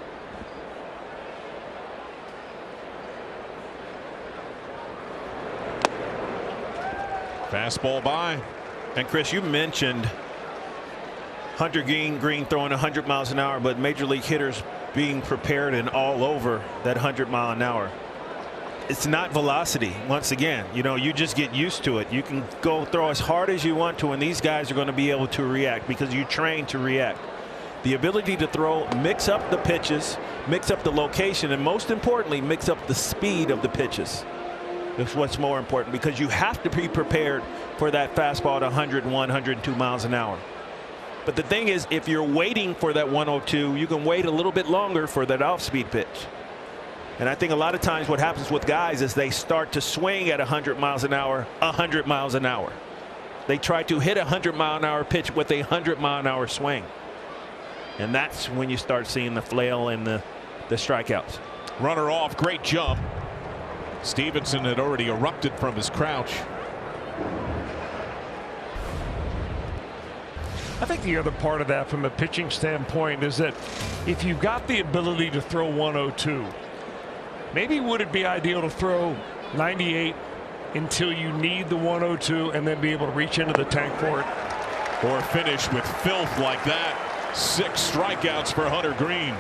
Fastball by. And Chris, you mentioned Hunter Green throwing 100 miles an hour, but major league hitters being prepared and all over that 100 mile an hour. It's not velocity. Once again, you know, you just get used to it. You can go throw as hard as you want to, and these guys are going to be able to react because you train to react. The ability to throw, mix up the pitches, mix up the location, and most importantly, mix up the speed of the pitches. That's what's more important, because you have to be prepared for that fastball at 101, 102 miles an hour. But the thing is, if you're waiting for that 102, you can wait a little bit longer for that off-speed pitch. And I think a lot of times what happens with guys is they start to swing at 100 miles an hour, 100 miles an hour. They try to hit a 100 mile an hour pitch with a 100 mile an hour swing. And that's when you start seeing the flail and the strikeouts. Runner off, great jump. Stevenson had already erupted from his crouch. I think the other part of that from a pitching standpoint is that if you've got the ability to throw 102, maybe would it be ideal to throw 98 until you need the 102 and then be able to reach into the tank for it? Or finish with filth like that. 6 strikeouts for Hunter Greene.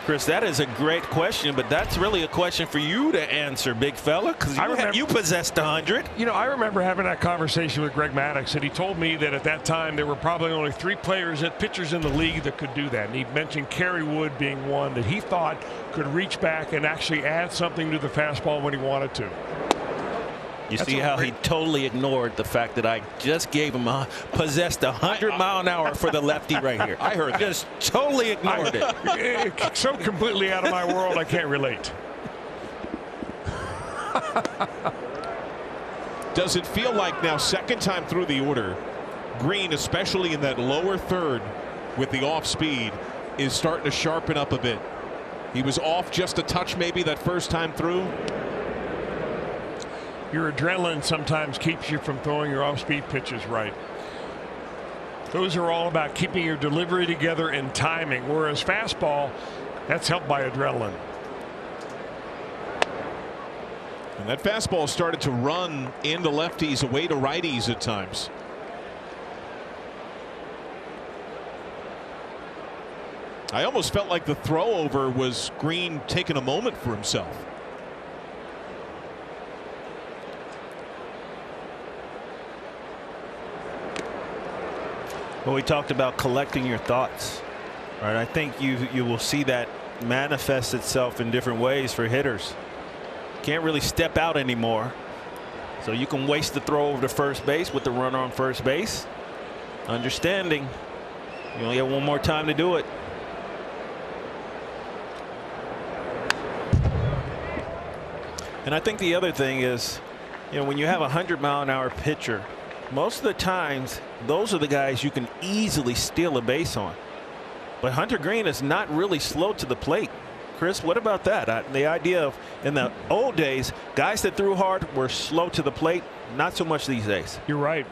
Chris, that is a great question, but that's really a question for you to answer, big fella, because you possessed 100. You know, I remember having that conversation with Greg Maddux, and he told me that at that time there were probably only 3 pitchers in the league that could do that. And he mentioned Kerry Wood being one that he thought could reach back and actually add something to the fastball when he wanted to. You see how he totally ignored the fact that I just gave him possessed 100 mile an hour for the lefty right here. I heard just totally ignored it. So completely out of my world, I can't relate. Does it feel like now, second time through the order, Greene, especially in that lower third with the off speed, is starting to sharpen up a bit? He was off just a touch maybe that first time through. Your adrenaline sometimes keeps you from throwing your off-speed pitches right. Those are all about keeping your delivery together and timing, whereas fastball, that's helped by adrenaline. And that fastball started to run into lefties, away to righties at times. I almost felt like the throw over was Greene taking a moment for himself. Well, we talked about collecting your thoughts, right? I think you will see that manifest itself in different ways for hitters. Can't really step out anymore, so you can waste the throw over to first base with the runner on first base. Understanding you only have one more time to do it. And I think the other thing is, you know, when you have a 100 mile an hour pitcher, most of the times those are the guys you can easily steal a base on. But Hunter Greene is not really slow to the plate. Chris, what about that? The idea of in the old days, guys that threw hard were slow to the plate. Not so much these days. You're right.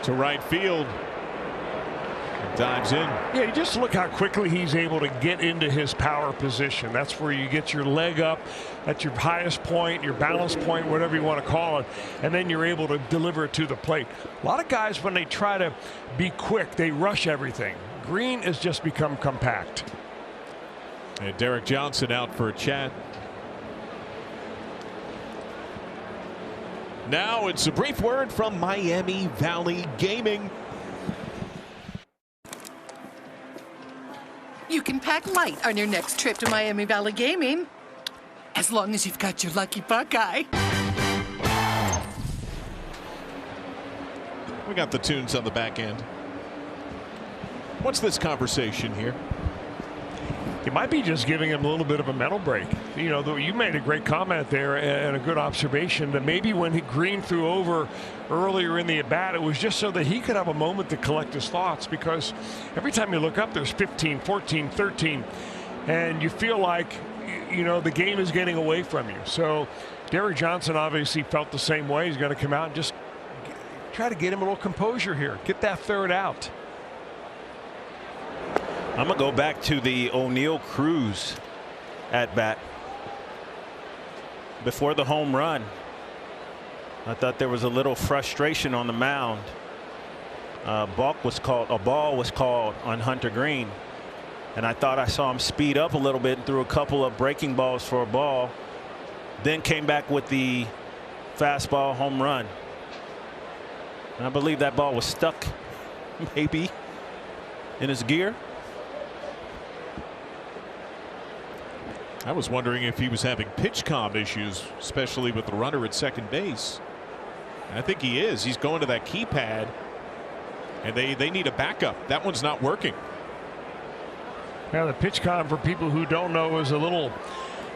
To right field. Dives in. Yeah, you just look how quickly he's able to get into his power position. That's where you get your leg up at your highest point, your balance point, whatever you want to call it, and then you're able to deliver it to the plate. A lot of guys, when they try to be quick, they rush everything. Greene has just become compact. And Derek Johnson out for a chat. Now it's a brief word from Miami Valley Gaming. You can pack light on your next trip to Miami Valley Gaming, as long as you've got your lucky Buckeye. We got the tunes on the back end. What's this conversation here? You might be just giving him a little bit of a mental break. You know, you made a great comment there and a good observation that maybe when Greene threw over earlier in the at bat, it was just so that he could have a moment to collect his thoughts, because every time you look up, there's 15, 14, 13, and you feel like, you know, the game is getting away from you. So Derek Johnson obviously felt the same way. He's going to come out and just try to get him a little composure here, get that third out. I'm going to go back to the O'Neill Cruz at bat. Before the home run, I thought there was a little frustration on the mound. A ball was called on Hunter Greene, and I thought I saw him speed up a little bit and threw a couple of breaking balls for a ball, then came back with the fastball home run. And I believe that ball was stuck maybe in his gear. I was wondering if he was having pitch comm issues, especially with the runner at second base. And I think he is. He's going to that keypad, and they need a backup. That one's not working. Now, the pitch comm, for people who don't know, is a little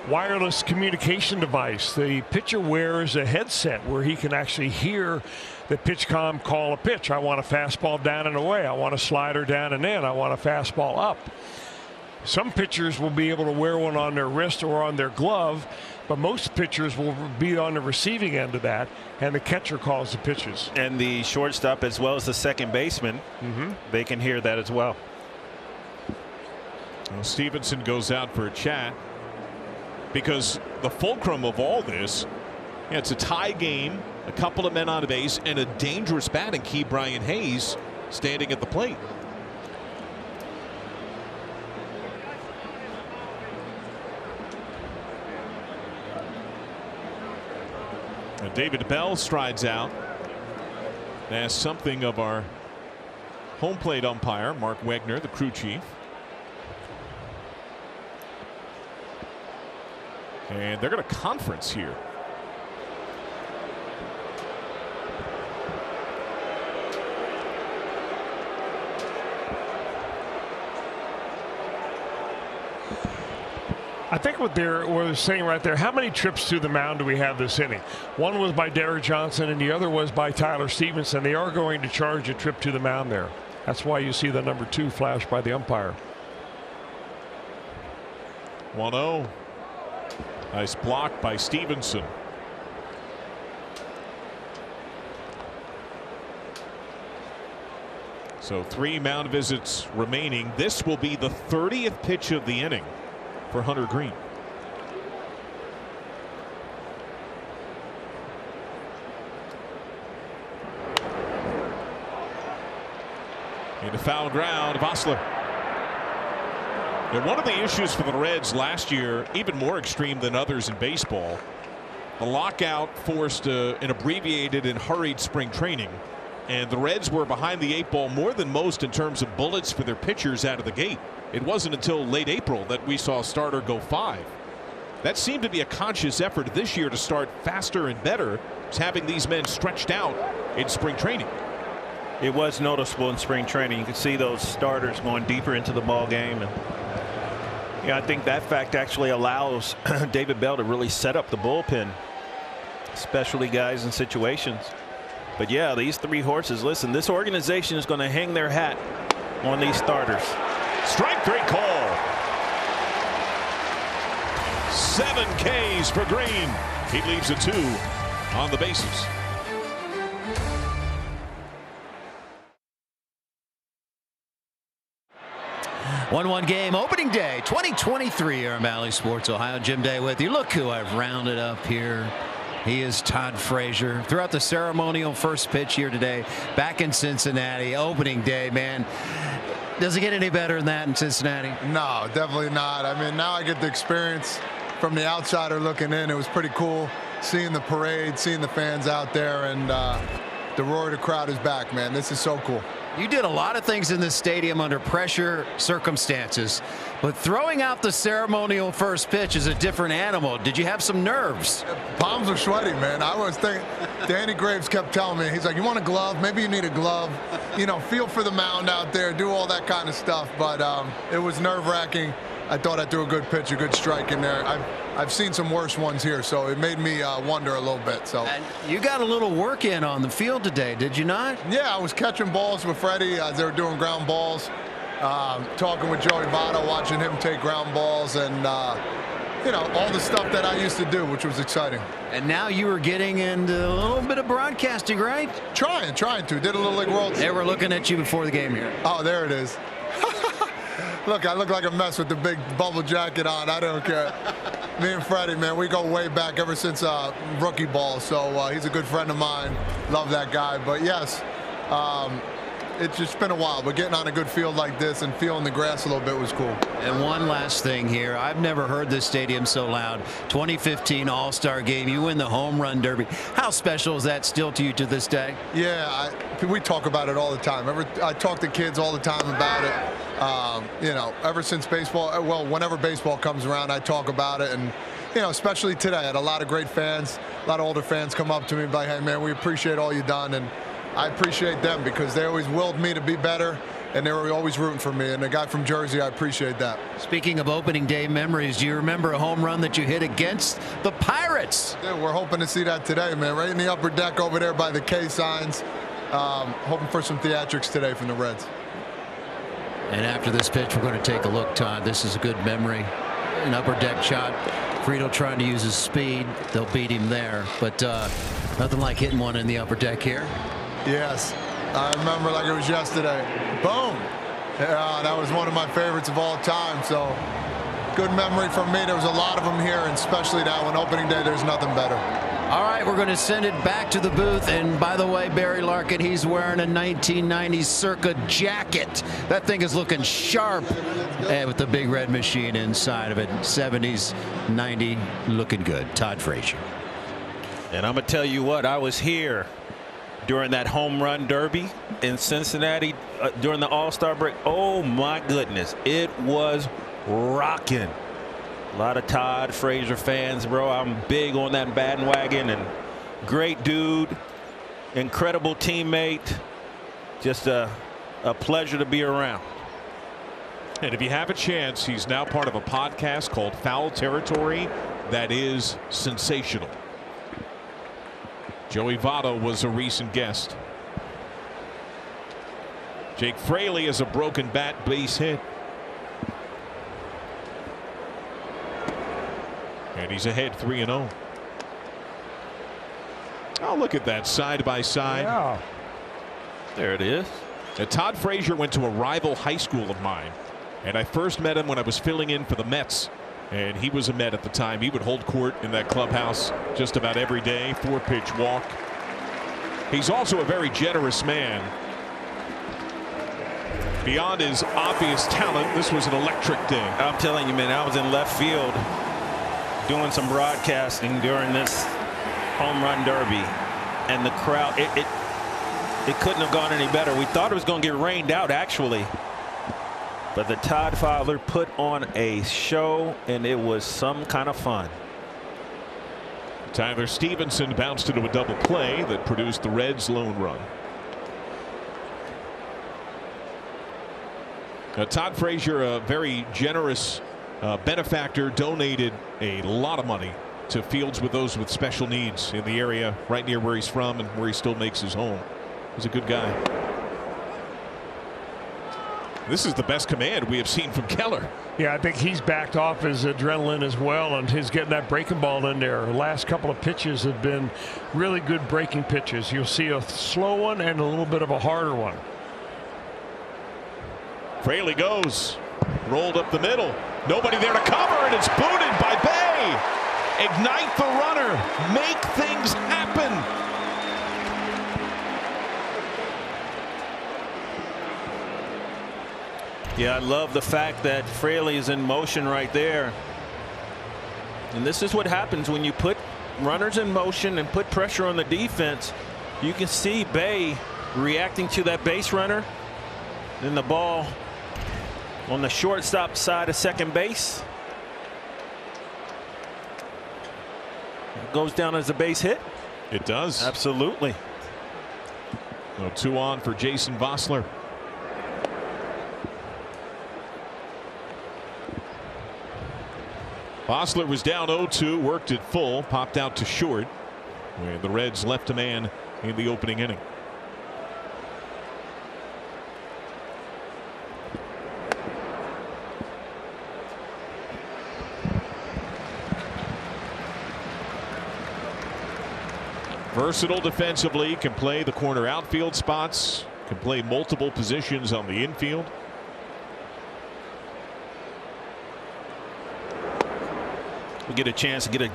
wireless communication device. The pitcher wears a headset where he can actually hear the pitch comm call a pitch. I want a fastball down and away. I want a slider down and in. I want a fastball up. Some pitchers will be able to wear one on their wrist or on their glove. but most pitchers will be on the receiving end of that, and the catcher calls the pitches. And the shortstop as well as the second baseman, they can hear that as well. Well, Stevenson goes out for a chat because the fulcrum of all this, it's a tie game, a couple of men on base, and a dangerous batting key, Brian Hayes, standing at the plate. And David Bell strides out. That's something of our home plate umpire, Mark Wegner, the crew chief. And they're going to conference here. I think what they're saying right there, how many trips to the mound do we have this inning? One was by Derek Johnson and the other was by Tyler Stevenson. They are going to charge a trip to the mound there. That's why you see the number 2 flash by the umpire. 1-0. Nice block by Stevenson. So 3 mound visits remaining. This will be the 30th pitch of the inning for Hunter Greene. Into foul ground, Vossler. And one of the issues for the Reds last year, even more extreme than others in baseball, the lockout forced an abbreviated and hurried spring training, and the Reds were behind the 8 ball more than most in terms of bullets for their pitchers out of the gate. It wasn't until late April that we saw a starter go 5. That seemed to be a conscious effort this year to start faster and better, having these men stretched out in spring training. It was noticeable in spring training. You could see those starters going deeper into the ball game, and yeah, I think that fact actually allows David Bell to really set up the bullpen, especially guys in situations. But yeah, these 3 horses, listen, this organization is going to hang their hat on these starters. Strike 3 call. 7 Ks for Greene. He leaves a 2 on the bases. 1-1 game, opening day 2023 here on Valley Sports Ohio. Jim Day with you. Look who I've rounded up here. He is Todd Frazier. Throughout the ceremonial first pitch here today, back in Cincinnati, opening day, man. Does it get any better than that in Cincinnati? No, definitely not. I mean, now I get the experience from the outsider looking in. It was pretty cool seeing the parade, seeing the fans out there, and the roar of the crowd is back, man. This is so cool. You did a lot of things in this stadium under pressure circumstances, but throwing out the ceremonial first pitch is a different animal. Did you have some nerves? Palms were sweaty, man. I was thinking, Danny Graves kept telling me, he's like, you want a glove? Maybe you need a glove. You know, feel for the mound out there, do all that kind of stuff. But it was nerve-wracking. I thought I threw a good pitch, a good strike in there. I've seen some worse ones here, so it made me wonder a little bit. So and you got a little work in on the field today, did you not? Yeah, I was catching balls with Freddie as they were doing ground balls, talking with Joey Votto, watching him take ground balls, and you know, all the stuff that I used to do, which was exciting. And now you were getting into a little bit of broadcasting, right? Trying to. Did a Little League World. They were looking at you before the game here. Oh, there it is. Look, I look like a mess with the big bubble jacket on. I don't care. Me and Freddie, man, we go way back ever since rookie ball. So he's a good friend of mine. Love that guy. But yes, it's just been a while. But getting on a good field like this and feeling the grass a little bit was cool. And one last thing here. I've never heard this stadium so loud. 2015 All-Star Game. You win the Home Run Derby. How special is that still to you to this day? Yeah, we talk about it all the time. I talk to kids all the time about it. You know, ever since baseball, well, whenever baseball comes around, I talk about it. And, you know, especially today, I had a lot of great fans, a lot of older fans come up to me and be like, hey, man, we appreciate all you've done. And I appreciate them because they always willed me to be better, and they were always rooting for me. And the guy from Jersey, I appreciate that. Speaking of opening day memories, do you remember a home run that you hit against the Pirates? Yeah, we're hoping to see that today, man, right in the upper deck over there by the K signs. Hoping for some theatrics today from the Reds. And after this pitch, we're going to take a look, Todd. This is a good memory. An upper deck shot. Friedel trying to use his speed. They'll beat him there, but nothing like hitting one in the upper deck here. Yes, I remember like it was yesterday. Boom. Yeah, that was one of my favorites of all time. So good memory from me. There was a lot of them here, and especially that one, opening day. There's nothing better. All right, we're going to send it back to the booth. And by the way, Barry Larkin, he's wearing a 1990s circa jacket. That thing is looking sharp, and with the big red machine inside of it. 70s, 90, looking good. Todd Frazier. And I'm going to tell you what, I was here during that home run derby in Cincinnati during the All-Star break. Oh, my goodness. It was rocking. A lot of Todd Frazier fans, bro. I'm big on that bandwagon, and great dude, incredible teammate, just a pleasure to be around. And if you have a chance, he's now part of a podcast called Foul Territory that is sensational. Joey Votto was a recent guest. Jake Fraley has a broken bat, base hit. And he's ahead 3-0. Oh, look at that side by side. Yeah. There it is. And Todd Frazier went to a rival high school of mine, and I first met him when I was filling in for the Mets, and he was a Met at the time. He would hold court in that clubhouse just about every day. 4-pitch walk. He's also a very generous man. Beyond his obvious talent, this was an electric day. I'm telling you, man, I was in left field doing some broadcasting during this home run derby, and the crowd, it couldn't have gone any better. We thought it was going to get rained out, actually, but the Todd Fowler put on a show, and it was some kind of fun. Tyler Stevenson bounced into a double play that produced the Reds' lone run. Todd Frazier, a very generous benefactor, donated a lot of money to fields with those with special needs in the area right near where he's from and where he still makes his home. He's a good guy. This is the best command we have seen from Keller. Yeah, I think he's backed off his adrenaline as well, and he's getting that breaking ball in there. The last couple of pitches have been really good breaking pitches. You'll see a slow one and a little bit of a harder one. Fraley goes, rolled up the middle. Nobody there to cover, and it's booted by Bay. Ignite the runner. Make things happen. Yeah, I love the fact that Fraley is in motion right there. And this is what happens when you put runners in motion and put pressure on the defense. You can see Bay reacting to that base runner. Then the ball on the shortstop side of second base. It goes down as a base hit. It does. Absolutely. So 2 on for Jason Vossler. Vossler was down 0-2, worked it full, popped out to short, where the Reds left a man in the opening inning. Versatile defensively, can play the corner outfield spots, can play multiple positions on the infield. We get a chance to get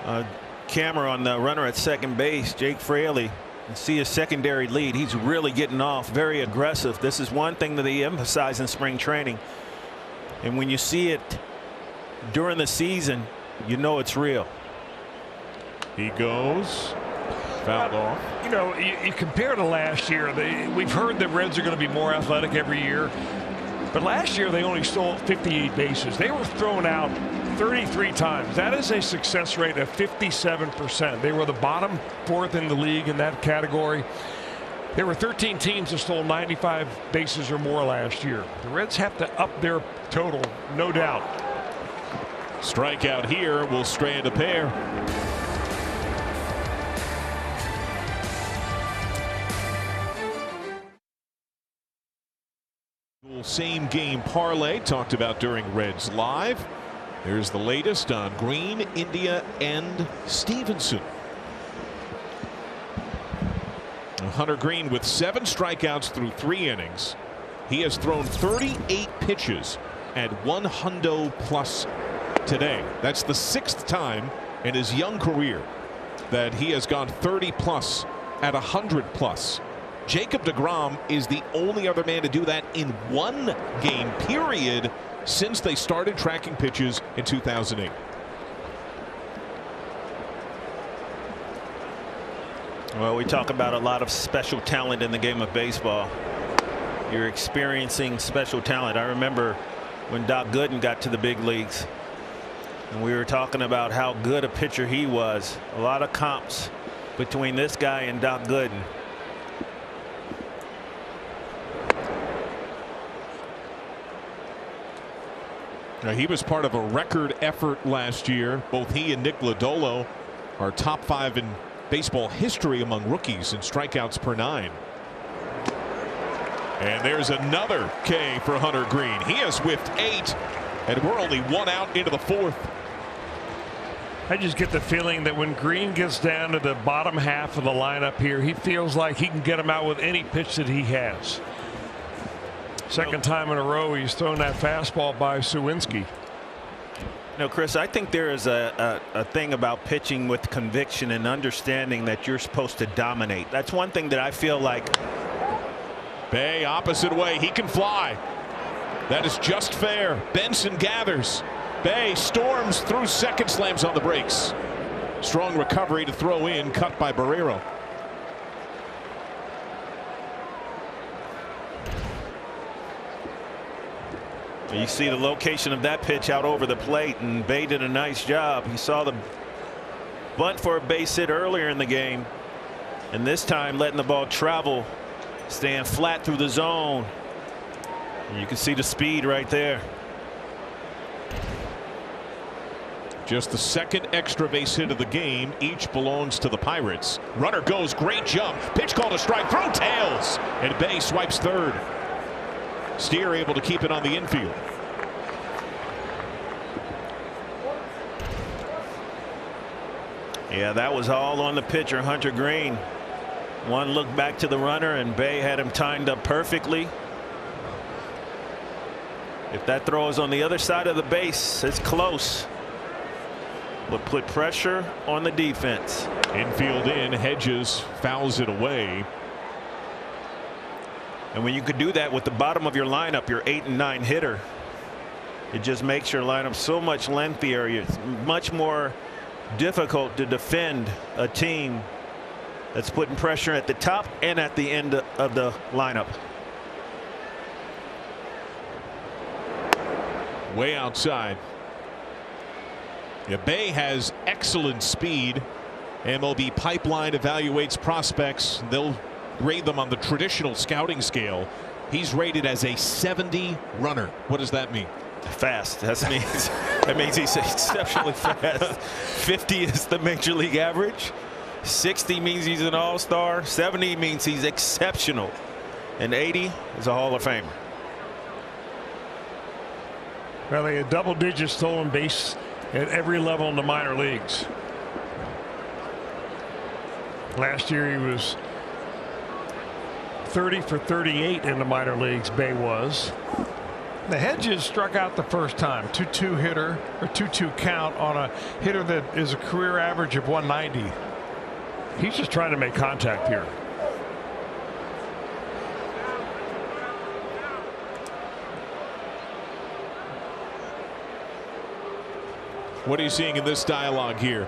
a camera on the runner at second base, Jake Fraley, and see his secondary lead. He's really getting off, very aggressive. This is one thing that they emphasize in spring training, and when you see it during the season, you know it's real. He goes, fouled off. You know, you compare to last year. We've heard the Reds are going to be more athletic every year. But last year they only stole 58 bases. They were thrown out 33 times. That is a success rate of 57%. They were the bottom 4th in the league in that category. There were 13 teams that stole 95 bases or more last year. The Reds have to up their total, no doubt. Strikeout here will strand a pair. Same game parlay talked about during Reds Live. Here's the latest on Green, India, and Stevenson. Hunter Green with 7 strikeouts through 3 innings. He has thrown 38 pitches at 100 plus today. That's the 6th time in his young career that he has gone 30 plus at 100 plus. Jacob deGrom is the only other man to do that in 1 game period since they started tracking pitches in 2008. Well, we talk about a lot of special talent in the game of baseball. You're experiencing special talent. I remember when Doc Gooden got to the big leagues, and we were talking about how good a pitcher he was. A lot of comps between this guy and Doc Gooden. Now, he was part of a record effort last year. Both he and Nick Lodolo are top 5 in baseball history among rookies in strikeouts per 9. And there's another K for Hunter Green. He has whiffed 8, and we're only 1 out into the 4th. I just get the feeling that when Green gets down to the bottom half of the lineup here, he feels like he can get him out with any pitch that he has. Second time in a row he's thrown that fastball by Suwinski. No, Chris, I think there is a thing about pitching with conviction and understanding that you're supposed to dominate. That's one thing that I feel like. Bay opposite way. He can fly. That is just fair. Benson gathers. Bay storms through second, slams on the brakes. Strong recovery to throw in, cut by Barrero. You see the location of that pitch out over the plate, and Bay did a nice job. He saw the bunt for a base hit earlier in the game, and this time letting the ball travel, staying flat through the zone. And you can see the speed right there. Just the 2nd extra base hit of the game. Each belongs to the Pirates. Runner goes, great jump. Pitch called a strike, throw tails, and Bay swipes 3rd. Steer able to keep it on the infield. Yeah, that was all on the pitcher, Hunter Green. One look back to the runner, and Bay had him timed up perfectly. If that throw is on the other side of the base, it's close. But put pressure on the defense. Infield in, Hedges fouls it away. And when you could do that with the bottom of your lineup, your 8 and 9 hitter, it just makes your lineup so much lengthier. It's much more difficult to defend a team that's putting pressure at the top and at the end of the lineup. Way outside. Yeah, Bay has excellent speed. MLB Pipeline evaluates prospects. They'll grade them on the traditional scouting scale. He's rated as a 70 runner. What does that mean? Fast. That means he's exceptionally fast. 50 is the major league average. 60 means he's an all-star. 70 means he's exceptional. And 80 is a Hall of Famer. Well, they had double-digit stolen base at every level in the minor leagues. Last year he was 30 for 38 in the minor leagues. Bay was. The Hedges struck out the first time. 2-2 hitter, or 2-2 count on a hitter that is a career average of 190. He's just trying to make contact here. What are you seeing in this dialogue here?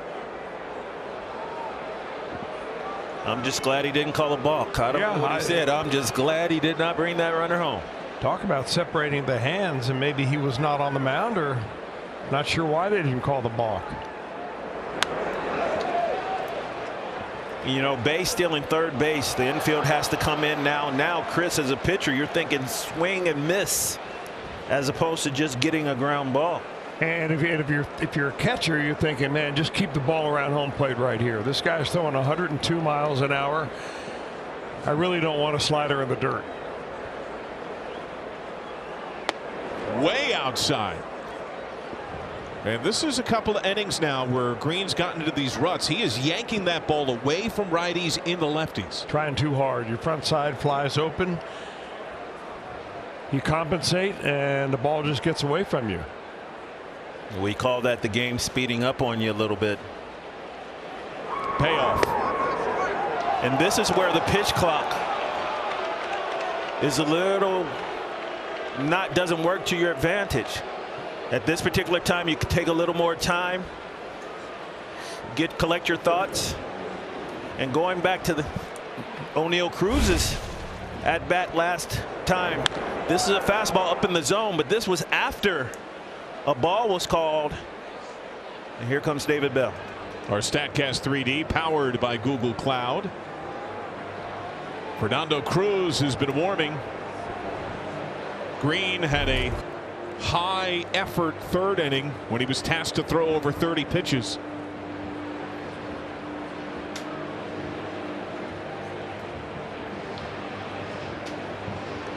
I'm just glad he didn't call a balk. I don't know what he said. I'm just glad he did not bring that runner home. Talk about separating the hands, and maybe he was not on the mound, or not sure why they didn't call the balk. You know, Bay stealing 3rd base. The infield has to come in now. Now, Chris, as a pitcher, you're thinking swing and miss as opposed to just getting a ground ball. And if you're a catcher, you're thinking, man, just keep the ball around home plate right here. This guy's throwing 102 miles an hour. I really don't want a slider in the dirt. Way outside. And this is a couple of innings now where Green's gotten into these ruts. He is yanking that ball away from righties into lefties. Trying too hard. Your front side flies open. You compensate, and the ball just gets away from you. We call that the game speeding up on you a little bit. Payoff. And this is where the pitch clock is a little doesn't work to your advantage. At this particular time, you can take a little more time, collect your thoughts, and going back to the O'Neill Cruz's at bat last time. This is a fastball up in the zone, but this was after a ball was called. And here comes David Bell. Our StatCast 3D powered by Google Cloud. Fernando Cruz has been warming. Green had a high effort third inning when he was tasked to throw over 30 pitches.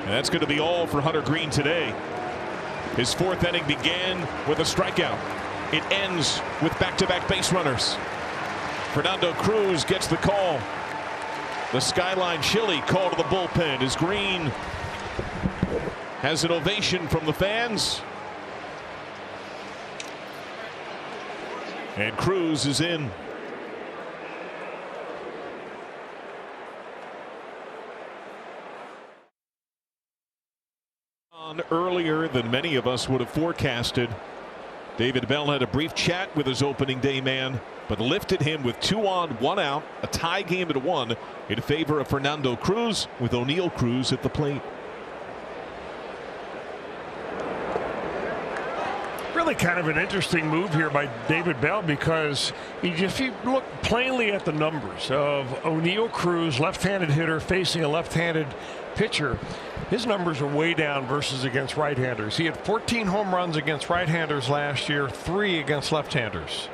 And that's going to be all for Hunter Green today. His fourth inning began with a strikeout. It ends with back-to-back base runners. Fernando Cruz gets the call. The Skyline Chili call to the bullpen as Green has an ovation from the fans. And Cruz is in. Earlier than many of us would have forecasted. David Bell had a brief chat with his opening day man, but lifted him with 2 on, 1 out, a tie game at 1 in favor of Fernando Cruz, with O'Neill Cruz at the plate. Really kind of an interesting move here by David Bell, because if you look plainly at the numbers of O'Neill Cruz, left-handed hitter facing a left-handed pitcher, his numbers are way down versus against right-handers. He had 14 home runs against right-handers last year, 3 against left-handers.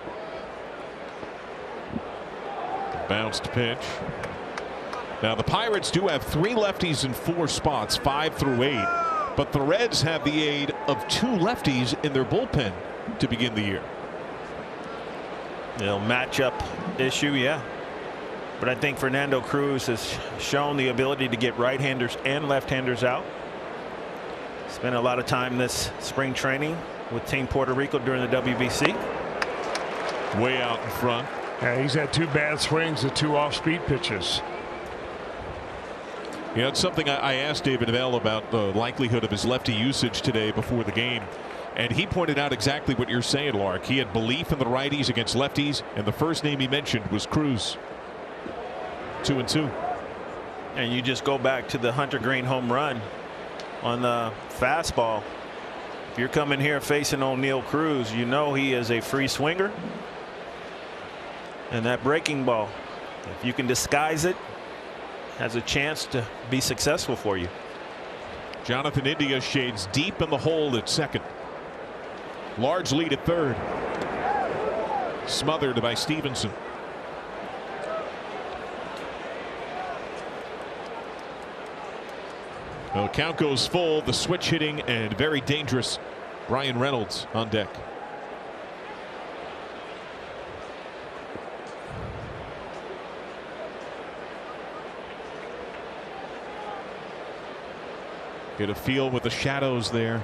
Bounced pitch. Now the Pirates do have 3 lefties in 4 spots, 5 through 8. But the Reds have the aid of 2 lefties in their bullpen to begin the year. Matchup issue, yeah. But I think Fernando Cruz has shown the ability to get right-handers and left-handers out. Spent a lot of time this spring training with Team Puerto Rico during the WBC. Way out in front. Yeah, he's had 2 bad swings and 2 off-speed pitches. You know, it's something I asked David Bell about the likelihood of his lefty usage today before the game. And he pointed out exactly what you're saying, Lark. He had belief in the righties against lefties, and the first name he mentioned was Cruz. 2-2. And you just go back to the Hunter Green home run on the fastball. If you're coming here facing O'Neill Cruz, you know he is a free swinger. And that breaking ball, if you can disguise it, has a chance to be successful for you. Jonathan India shades deep in the hole at second. Large lead at third. Smothered by Stevenson. Well, count goes full. The switch hitting and very dangerous Brian Reynolds on deck. Get a feel with the shadows there.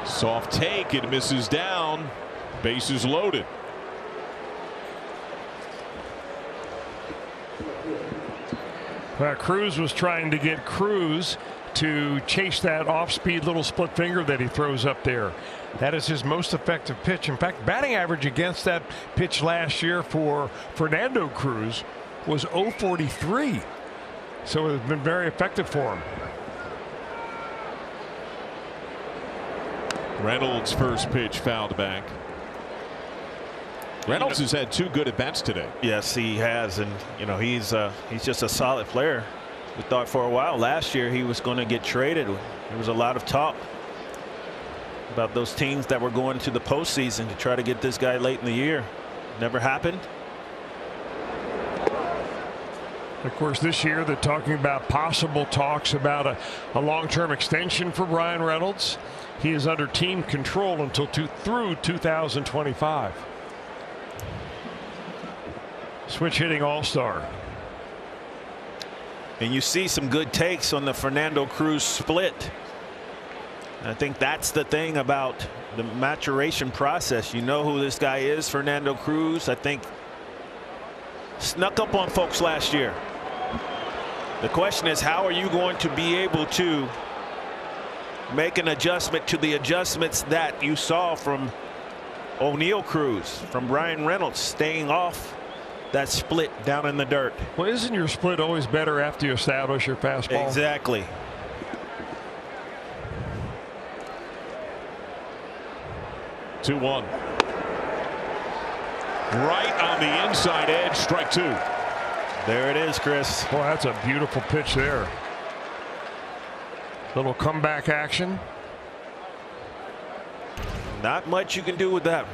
Soft take. It misses down. Bases loaded. Cruz was trying to get Cruz to chase that off-speed little split finger that he throws up there. That is his most effective pitch. In fact, batting average against that pitch last year for Fernando Cruz was .043. So it's been very effective for him. Reynolds' first pitch fouled back. Reynolds has had 2 good at-bats today. Yes, he has, and you know he's just a solid player. We thought for a while last year he was going to get traded. There was a lot of talk about those teams that were going to the postseason to try to get this guy late in the year. Never happened. Of course, this year they're talking about possible talks about a long-term extension for Bryan Reynolds. He is under team control until through 2025. Switch hitting all-star. And you see some good takes on the Fernando Cruz split. I think that's the thing about the maturation process. You know who this guy is, Fernando Cruz. I think snuck up on folks last year. The question is, how are you going to be able to make an adjustment to the adjustments that you saw from O'Neal Cruz, from Bryan Reynolds, staying off that split down in the dirt? Well, isn't your split always better after you establish your fastball? Exactly. Two one. Right on the inside edge, strike two. There it is, Chris. Well, that's a beautiful pitch there. Little comeback action. Not much you can do with that.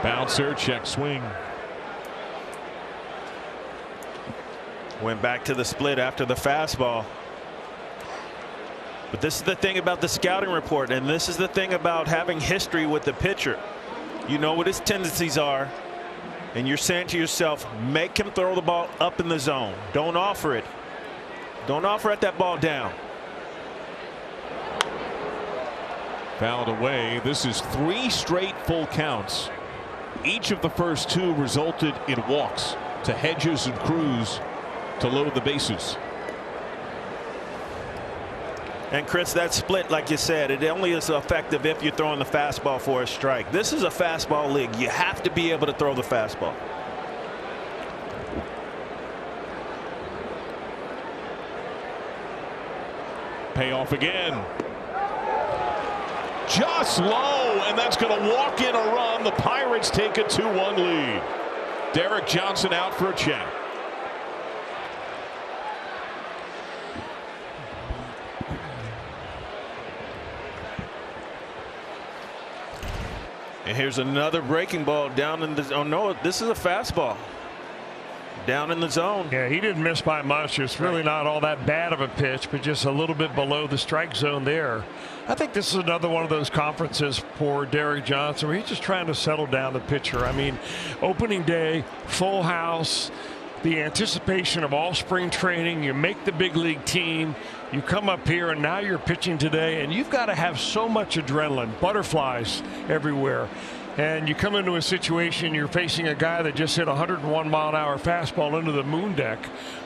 Bouncer, check swing. Went back to the split after the fastball. But this is the thing about the scouting report, and this is the thing about having history with the pitcher. You know what his tendencies are, and you're saying to yourself, make him throw the ball up in the zone. Don't offer it. Don't offer at that ball down. Fouled away. This is 3 straight full counts. Each of the first 2 resulted in walks to Hedges and Cruz to load the bases. And Chris, that split, like you said, it only is effective if you're throwing the fastball for a strike. This is a fastball league. You have to be able to throw the fastball. Payoff again. Just low, and that's going to walk in a run. The Pirates take a 2-1 lead. Derek Johnson out for a check. And here's another breaking ball down in the, oh no, this is a fastball down in the zone. Yeah, he didn't miss by much. It's really not all that bad of a pitch, but just a little bit below the strike zone there. I think this is another one of those conferences for Derek Johnson where he's just trying to settle down the pitcher. I mean, opening day, full house, the anticipation of all spring training, you make the big league team, you come up here and now you're pitching today, and you've got to have so much adrenaline, butterflies everywhere. And you come into a situation, you're facing a guy that just hit a 101-mile-an-hour fastball into the moon deck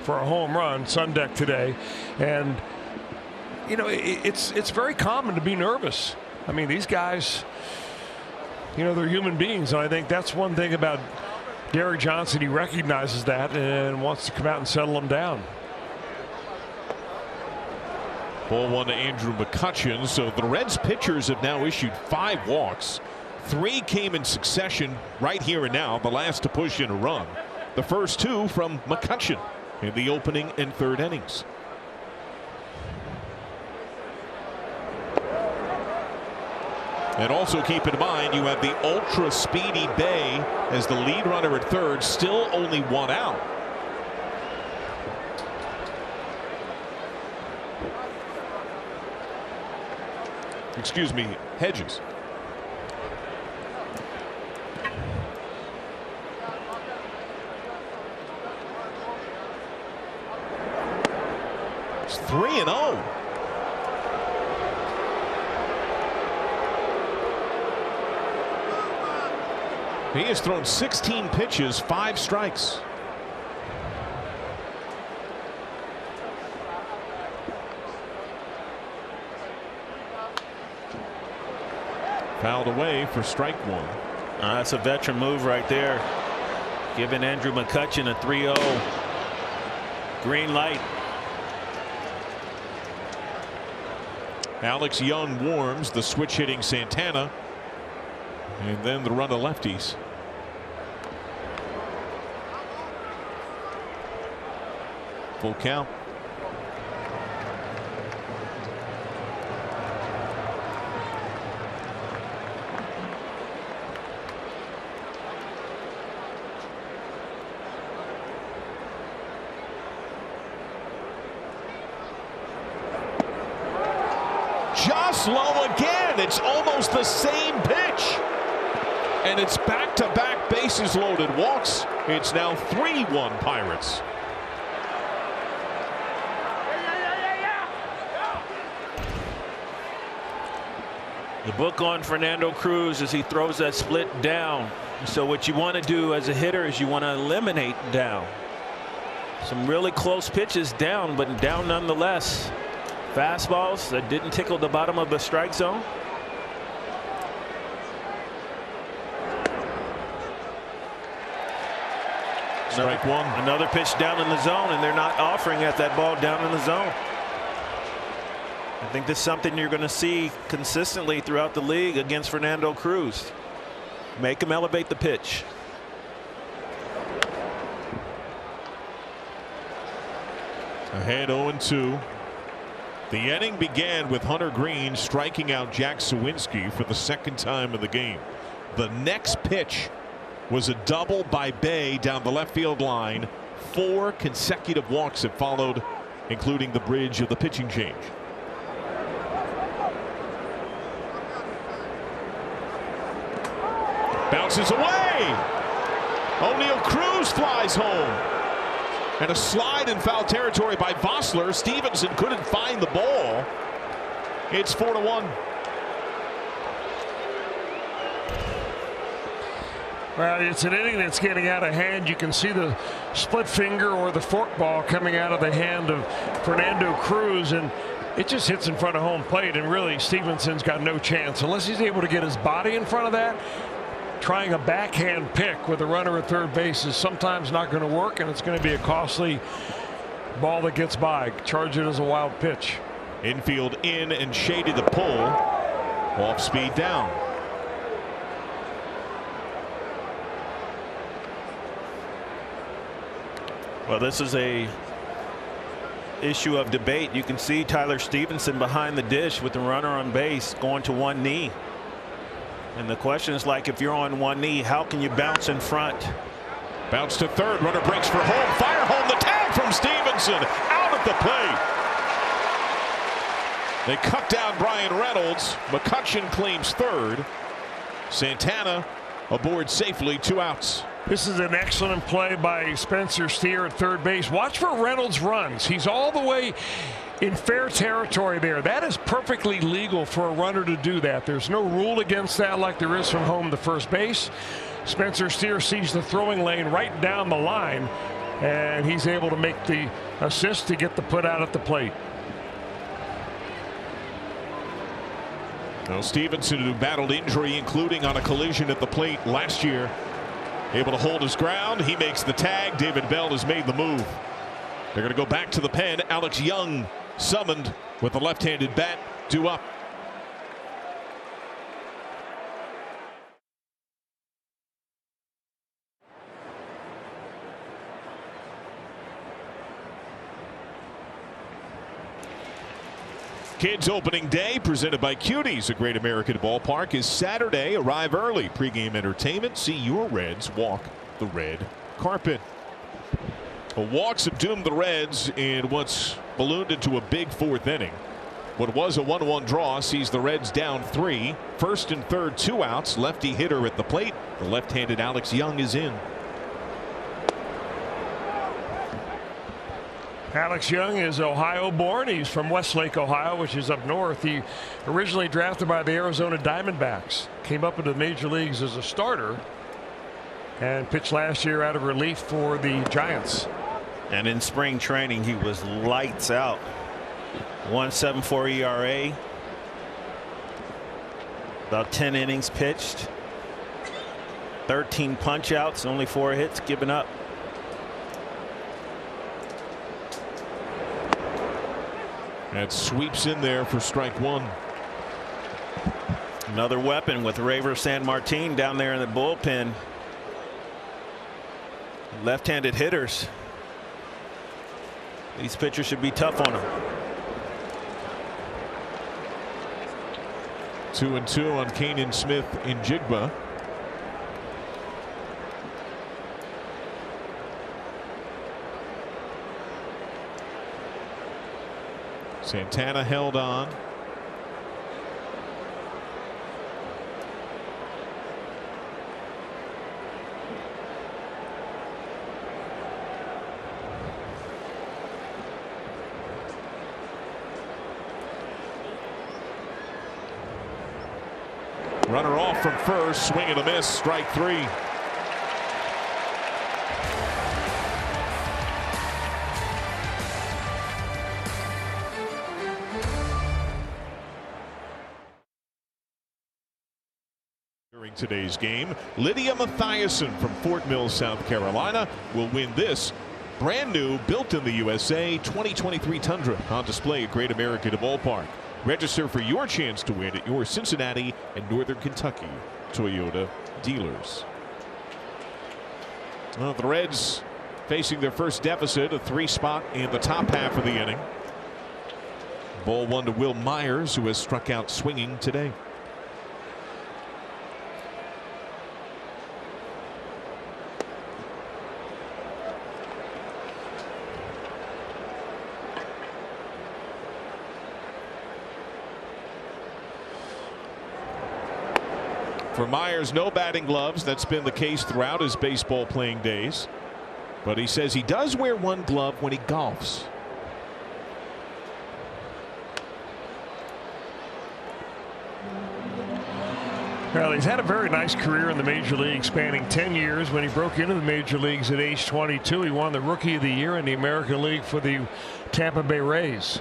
for a home run, sun deck today. And, you know, it's very common to be nervous. I mean, these guys, you know, they're human beings. And I think that's one thing about Derek Johnson. He recognizes that and wants to come out and settle them down. Ball one to Andrew McCutchen. So the Reds pitchers have now issued 5 walks. 3 came in succession right here and now, the last to push in a run. The first 2 from McCutchen in the opening and 3rd innings. And also keep in mind, you have the ultra speedy Bay as the lead runner at 3rd, still only 1 out. Excuse me, Hedges. It's 3-0. He has thrown 16 pitches, 5 strikes. Fouled away for strike 1. That's a veteran move right there. Giving Andrew McCutchen a 3-0 green light. Alex Young warms the switch hitting Santana. And then the run to lefties. Full count. slow again. It's almost the same pitch. And it's back-to-back bases loaded walks. It's now 3-1 Pirates. The book on Fernando Cruz as he throws that split down. So what you want to do as a hitter is you want to eliminate down. Some really close pitches down, but down nonetheless. Fastballs that didn't tickle the bottom of the strike zone. Strike one. Another pitch down in the zone, and they're not offering at that ball down in the zone. I think this is something you're going to see consistently throughout the league against Fernando Cruz. Make him elevate the pitch. Ahead 0-2. The inning began with Hunter Green striking out Jack Sawinski for the second time of the game. The next pitch was a double by Bay down the left field line. 4 consecutive walks that followed, including the bridge of the pitching change. Bounces away. O'Neal Cruz flies home. And a slide in foul territory by Vossler. Stevenson couldn't find the ball. It's 4-1. Well, it's an inning that's getting out of hand. You can see the split finger or the forkball coming out of the hand of Fernando Cruz, and it just hits in front of home plate, and really Stevenson's got no chance unless he's able to get his body in front of that. Trying a backhand pick with a runner at third base is sometimes not going to work, and it's going to be a costly ball that gets by. Charge it as a wild pitch. Infield in and shaded the pull. Off speed down. Well, this is a issue of debate. You can see Tyler Stevenson behind the dish with the runner on base going to one knee. And the question is, like, if you're on one knee, how can you bounce in front? Bounce to third. Runner breaks for home. Fire home. The tag from Stevenson. Out at the plate. They cut down Brian Reynolds. McCutchen claims third. Santana aboard safely. 2 outs. This is an excellent play by Spencer Steer at third base. Watch where Reynolds runs. He's all the way in fair territory there. That is perfectly legal for a runner to do that. There's no rule against that like there is from home to first base. Spencer Steer sees the throwing lane right down the line, and he's able to make the assist to get the put out at the plate. Well, Stevenson, who battled injury, including on a collision at the plate last year, able to hold his ground. He makes the tag. David Bell has made the move. They're going to go back to the pen. Alex Young summoned with the left-handed bat, due up. Kids opening day presented by Cuties. A Great American Ballpark is Saturday. Arrive early. Pre-game entertainment. See your Reds walk the red carpet. Well, walks have doomed the Reds in what's ballooned into a big 4th inning. What was a 1-1 draw sees the Reds down 3. First and third, 2 outs. Lefty hitter at the plate. The left-handed Alex Young is in. Alex Young is Ohio born. He's from Westlake, Ohio, which is up north. He originally drafted by the Arizona Diamondbacks. Came up into the major leagues as a starter and pitched last year out of relief for the Giants. And in spring training, he was lights out. 1.74 ERA. About 10 innings pitched. 13 punch outs, only 4 hits given up. That sweeps in there for strike 1. Another weapon with Raver San Martin down there in the bullpen. Left-handed hitters. These pitchers should be tough on them. 2-2 on Kanan Smith in Jigba. Santana held on. Runner off from first, swing and a miss, strike 3. During today's game, Lydia Mathiasen from Fort Mill, South Carolina will win this brand new, built in the USA 2023 Tundra on display at Great American Ballpark. Register for your chance to win at your Cincinnati and Northern Kentucky Toyota dealers. Well, the Reds facing their first deficit, a 3-spot in the top half of the inning. Ball 1 to Will Myers, who has struck out swinging today. For Myers, no batting gloves. That's been the case throughout his baseball playing days. But he says he does wear one glove when he golfs. Well, he's had a very nice career in the major leagues, spanning 10 years. When he broke into the major leagues at age 22, he won the Rookie of the Year in the American League for the Tampa Bay Rays.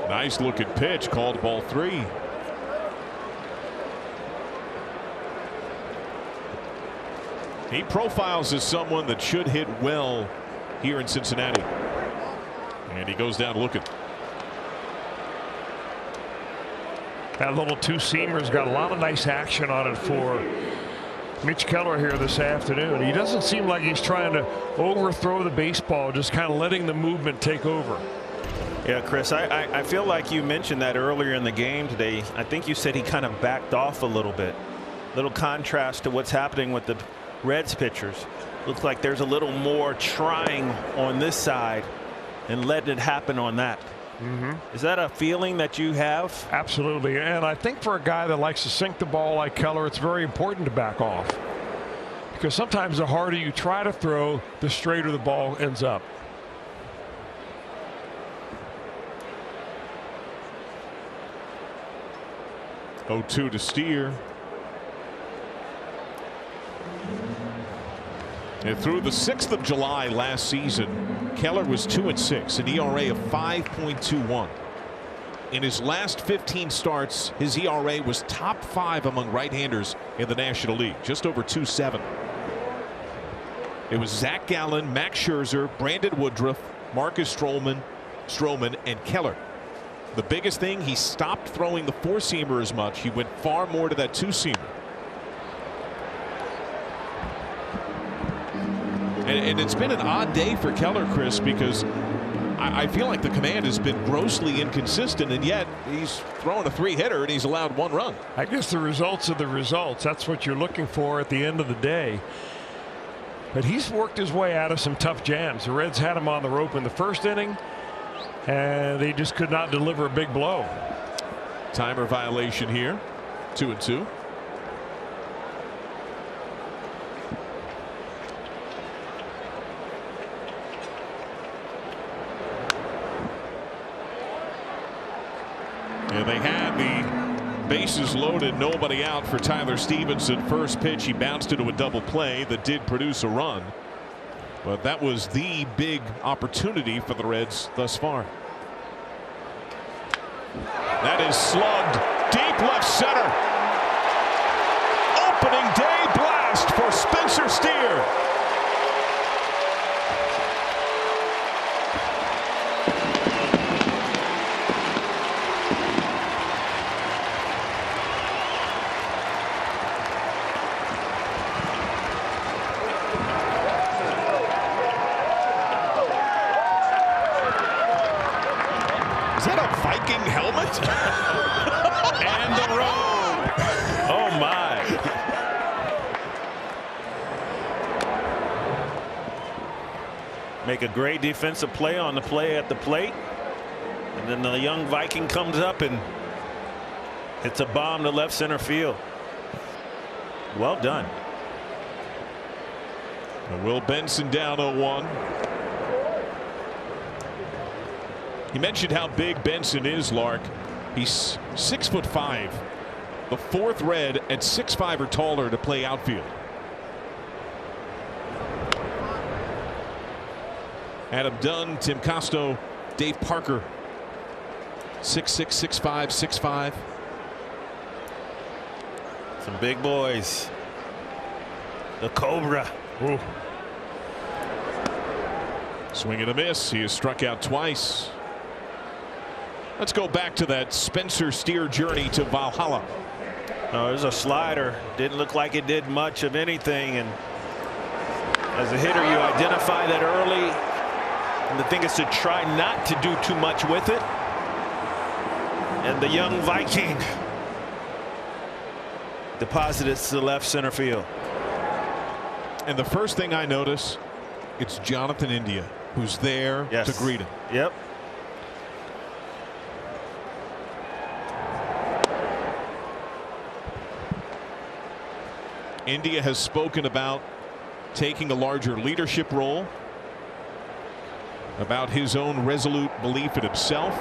Nice looking pitch, called ball 3. He profiles as someone that should hit well here in Cincinnati. And he goes down looking. That little two-seamer's got a lot of nice action on it for Mitch Keller here this afternoon. He doesn't seem like he's trying to overthrow the baseball, just kind of letting the movement take over. Yeah, Chris, I feel like you mentioned that earlier in the game today. I think you said he kind of backed off a little bit. Little contrast to what's happening with the Reds pitchers. Looks like there's a little more trying on this side and letting it happen on that. Is that a feeling that you have? Absolutely. And I think for a guy that likes to sink the ball like Keller, it's very important to back off. Because sometimes the harder you try to throw, the straighter the ball ends up. Oh, 2 to Steer. And through the 6th of July last season, Keller was 2-6, an ERA of 5.21. In his last 15 starts, his ERA was top 5 among right-handers in the National League, just over 2.7. It was Zach Gallen, Max Scherzer, Brandon Woodruff, Marcus Stroman, and Keller. The biggest thing, he stopped throwing the 4-seamer as much. He went far more to that 2-seamer. And it's been an odd day for Keller, Chris, because I feel like the command has been grossly inconsistent, and yet he's throwing a 3-hitter and he's allowed 1 run. I guess the results are the results. That's what you're looking for at the end of the day. But he's worked his way out of some tough jams. The Reds had him on the rope in the first inning, and they just could not deliver a big blow. Timer violation here. 2-2. And they had the bases loaded, nobody out for Tyler Stevenson. First pitch, he bounced into a double play that did produce a run. But that was the big opportunity for the Reds thus far. That is slugged deep left center. Opening day blast for Spencer Steer. Is that a Viking helmet? And the roll. Oh my. Make a great defensive play on the play at the plate. And then the young Viking comes up and hits a bomb to left center field. Well done. And Will Benson down 0-1. He mentioned how big Benson is, Lark. He's 6'5", the fourth Red at 6'5" or taller to play outfield. Adam Dunn, Tim Costo, Dave Parker. 6'6", 6'5", 6'5". Some big boys. The Cobra. Ooh. Swing and a miss. He has struck out twice. Let's go back to that Spencer Steer journey to Valhalla. Oh, there's a slider. Didn't look like it did much of anything. And as a hitter, you identify that early. And the thing is to try not to do too much with it. And the young Viking deposited to the left center field. And the first thing I notice, it's Jonathan India who's there to greet him. Yep. India has spoken about taking a larger leadership role, about his own resolute belief in himself.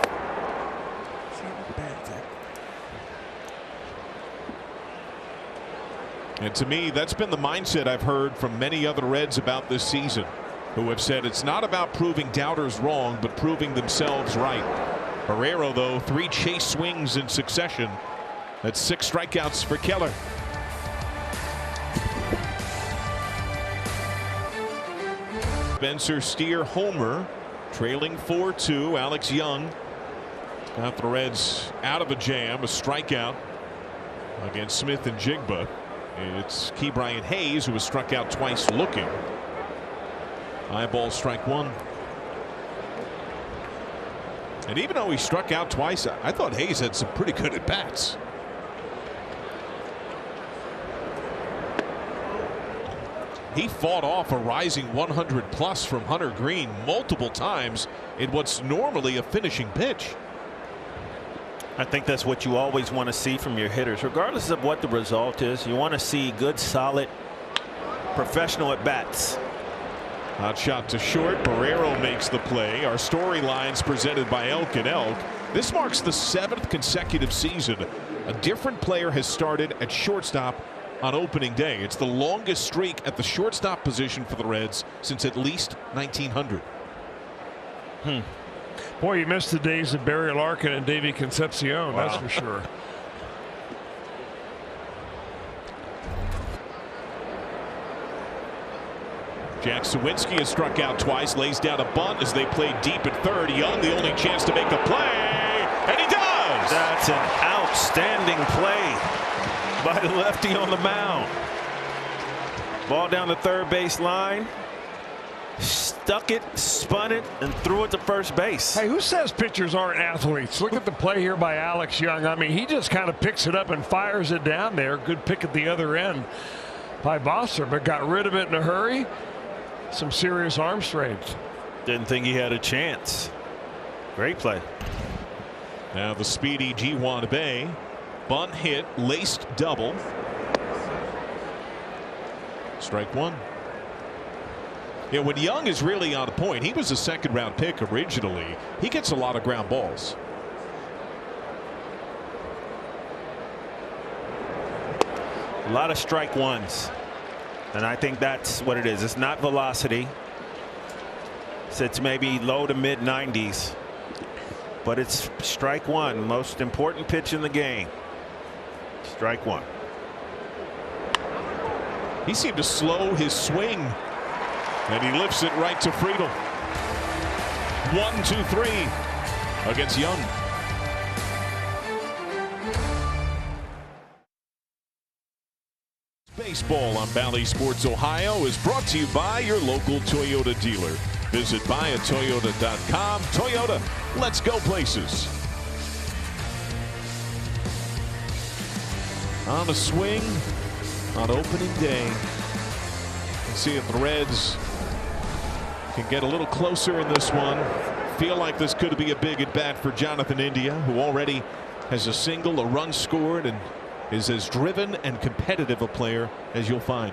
And to me, that's been the mindset I've heard from many other Reds about this season, who have said it's not about proving doubters wrong, but proving themselves right. Barrero, though, 3 chase swings in succession. That's 6 strikeouts for Keller. Spencer Steer homer, trailing 4-2. Alex Young got the Reds out of a jam, a strikeout against Smith and Jigba. It's Key Bryant Hayes who was struck out twice looking. High ball, strike 1. And even though he struck out twice, I thought Hayes had some pretty good at bats. He fought off a rising 100 plus from Hunter Green multiple times in what's normally a finishing pitch. I think that's what you always want to see from your hitters, regardless of what the result is. You want to see good, solid, professional at bats. Hot shot to short. Barrero makes the play. Our storylines presented by Elk and Elk. This marks the 7th consecutive season a different player has started at shortstop on opening day. It's the longest streak at the shortstop position for the Reds since at least 1900. Boy, you missed the days of Barry Larkin and Davey Concepcion. Wow. That's for sure. Jack Sawinski has struck out twice, lays down a bunt as they play deep at third. Young, the only chance to make a play, and he does! That's an outstanding play by the lefty on the mound. Ball down the third base line. Stuck it, spun it, and threw it to first base. Hey, who says pitchers aren't athletes? Look at the play here by Alex Young. I mean, he just kind of picks it up and fires it down there. Good pick at the other end by Bosser, but got rid of it in a hurry. Some serious arm strength. Didn't think he had a chance. Great play. Now the speedy G1 Abe. Bunt hit, laced double. Strike 1. Yeah, when Young is really on point, he was a second-round pick originally. He gets a lot of ground balls. A lot of strike 1s. And I think that's what it is. It's not velocity. It's maybe low to mid 90s. But it's strike 1. Most important pitch in the game. Strike 1. He seemed to slow his swing. And he lifts it right to Friedel. 1-2-3 against Young. Baseball on Bally Sports Ohio is brought to you by your local Toyota dealer. Visit buyatoyota.com. Toyota, let's go places. On a swing on opening day. See if the Reds can get a little closer in this one. Feel like this could be a big at bat for Jonathan India, who already has a single, a run scored, and is as driven and competitive a player as you'll find.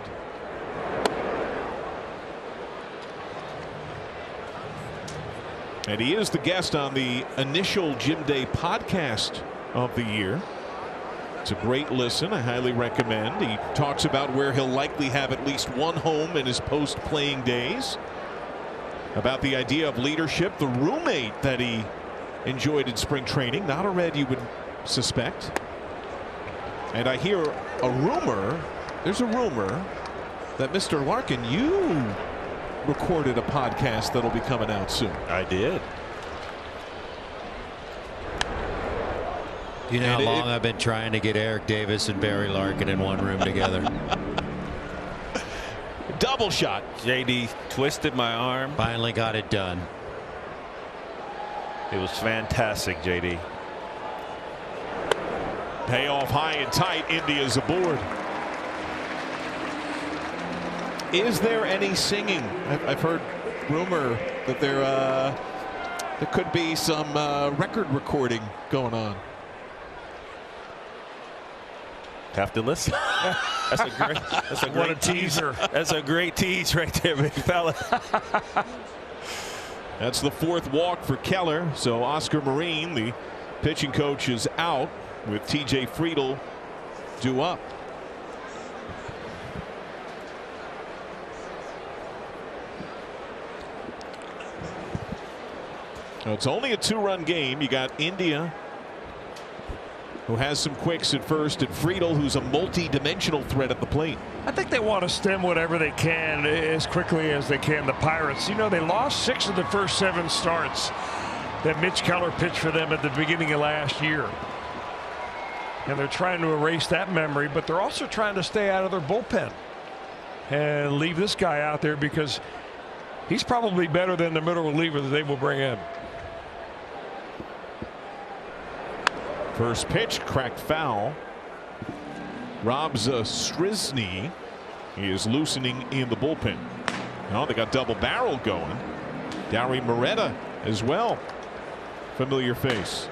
And he is the guest on the initial Gym Day podcast of the year. It's a great listen. I highly recommend. He talks about where he'll likely have at least one home in his post-playing days, about the idea of leadership, the roommate that he enjoyed in spring training, not a Red you would suspect. And I hear a rumor, there's a rumor that Mr. Larkin, you recorded a podcast that'll be coming out soon. I did. You know how long I've been trying to get Eric Davis and Barry Larkin in one room together. Double shot. JD twisted my arm. Finally got it done. It was fantastic, JD. Payoff high and tight. India's aboard. Is there any singing? I've heard rumor that there could be some record recording going on. Have to listen. That's a great teaser. That's a great tease right there, big fella. That's the fourth walk for Keller. So Oscar Marine, the pitching coach, is out with TJ Friedl due up. Now, it's only a 2-run game. You got India, who has some quicks at first, and Friedl, who's a multi-dimensional threat at the plate. I think they want to stem whatever they can as quickly as they can. The Pirates, you know, they lost 6 of the first 7 starts that Mitch Keller pitched for them at the beginning of last year. And they're trying to erase that memory, but they're also trying to stay out of their bullpen and leave this guy out there because he's probably better than the middle reliever that they will bring in. First pitch cracked foul. Rob Strisny, he is loosening in the bullpen. Now they got double barrel going. Dowry Moretta as well. Familiar face.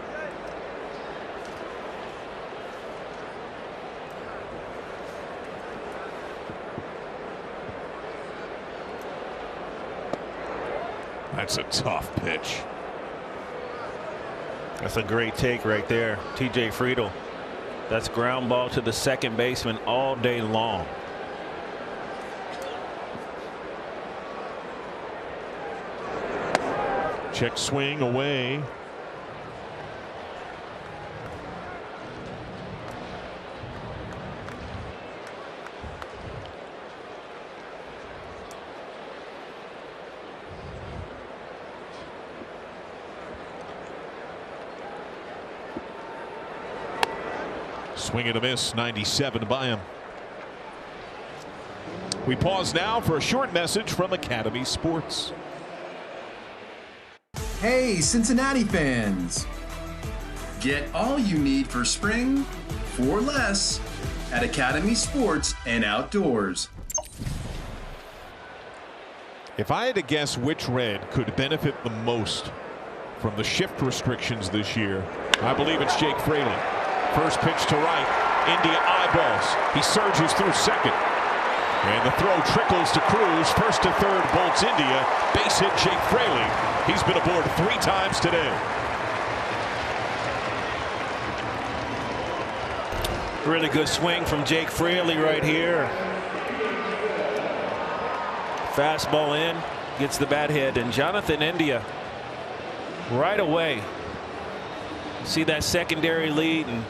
That's a tough pitch. That's a great take right there. TJ Friedl. That's ground ball to the second baseman all day long. Check swing away. Swing and a miss, 97 by him. We pause now for a short message from Academy Sports. Hey, Cincinnati fans! Get all you need for spring for less at Academy Sports and Outdoors. If I had to guess which Red could benefit the most from the shift restrictions this year, I believe it's Jake Fraley. First pitch to right. India eyeballs. He surges through second. And the throw trickles to Cruz. First to third bolts India. Base hit Jake Fraley. He's been aboard 3 times today. Really good swing from Jake Fraley right here. Fastball in. Gets the bat hit. And Jonathan India right away. See that secondary lead, and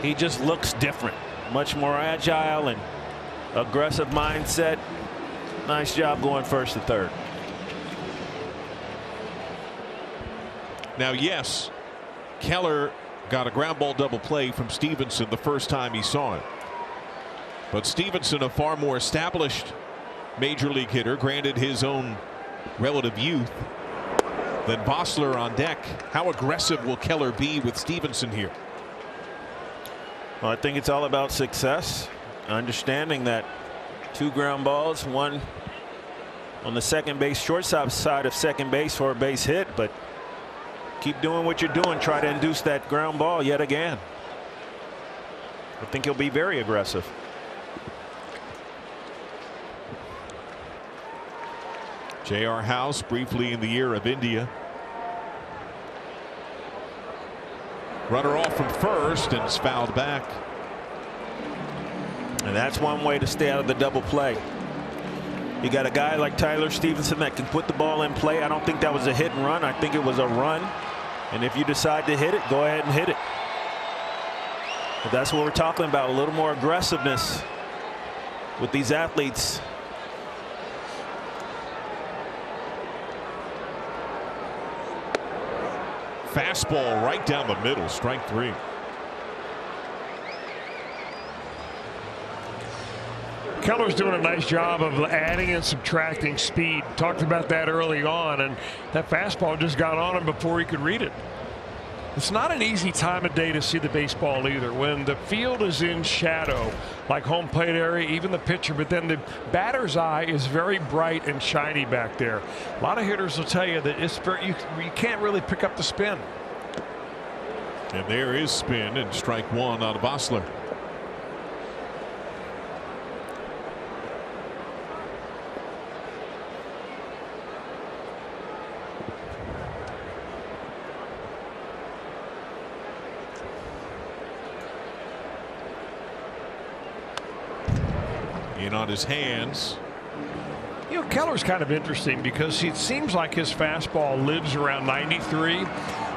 he just looks different. Much more agile and aggressive mindset. Nice job going first to third. Now, yes, Keller got a ground ball double play from Stevenson the first time he saw it. But Stevenson, a far more established major league hitter, granted his own relative youth, than Vossler on deck. How aggressive will Keller be with Stevenson here? Well, I think it's all about success. Understanding that 2 ground balls, 1 on the second base shortstop side of second base for a base hit, but keep doing what you're doing. Try to induce that ground ball yet again. I think he'll be very aggressive. J.R. House briefly in the year of India. Runner off from first and it's fouled back. And that's one way to stay out of the double play. You got a guy like Tyler Stevenson that can put the ball in play. I don't think that was a hit and run. I think it was a run. And if you decide to hit it, go ahead and hit it. But that's what we're talking about, a little more aggressiveness with these athletes. Fastball right down the middle, strike 3. Keller's doing a nice job of adding and subtracting speed. Talked about that early on, and that fastball just got on him before he could read it. It's not an easy time of day to see the baseball either. When the field is in shadow, like home plate area, even the pitcher, but then the batter's eye is very bright and shiny back there. A lot of hitters will tell you that it's very, you can't really pick up the spin. And there is spin, and strike 1 out of Bosler. In on his hands. You know, Keller's kind of interesting because it seems like his fastball lives around 93,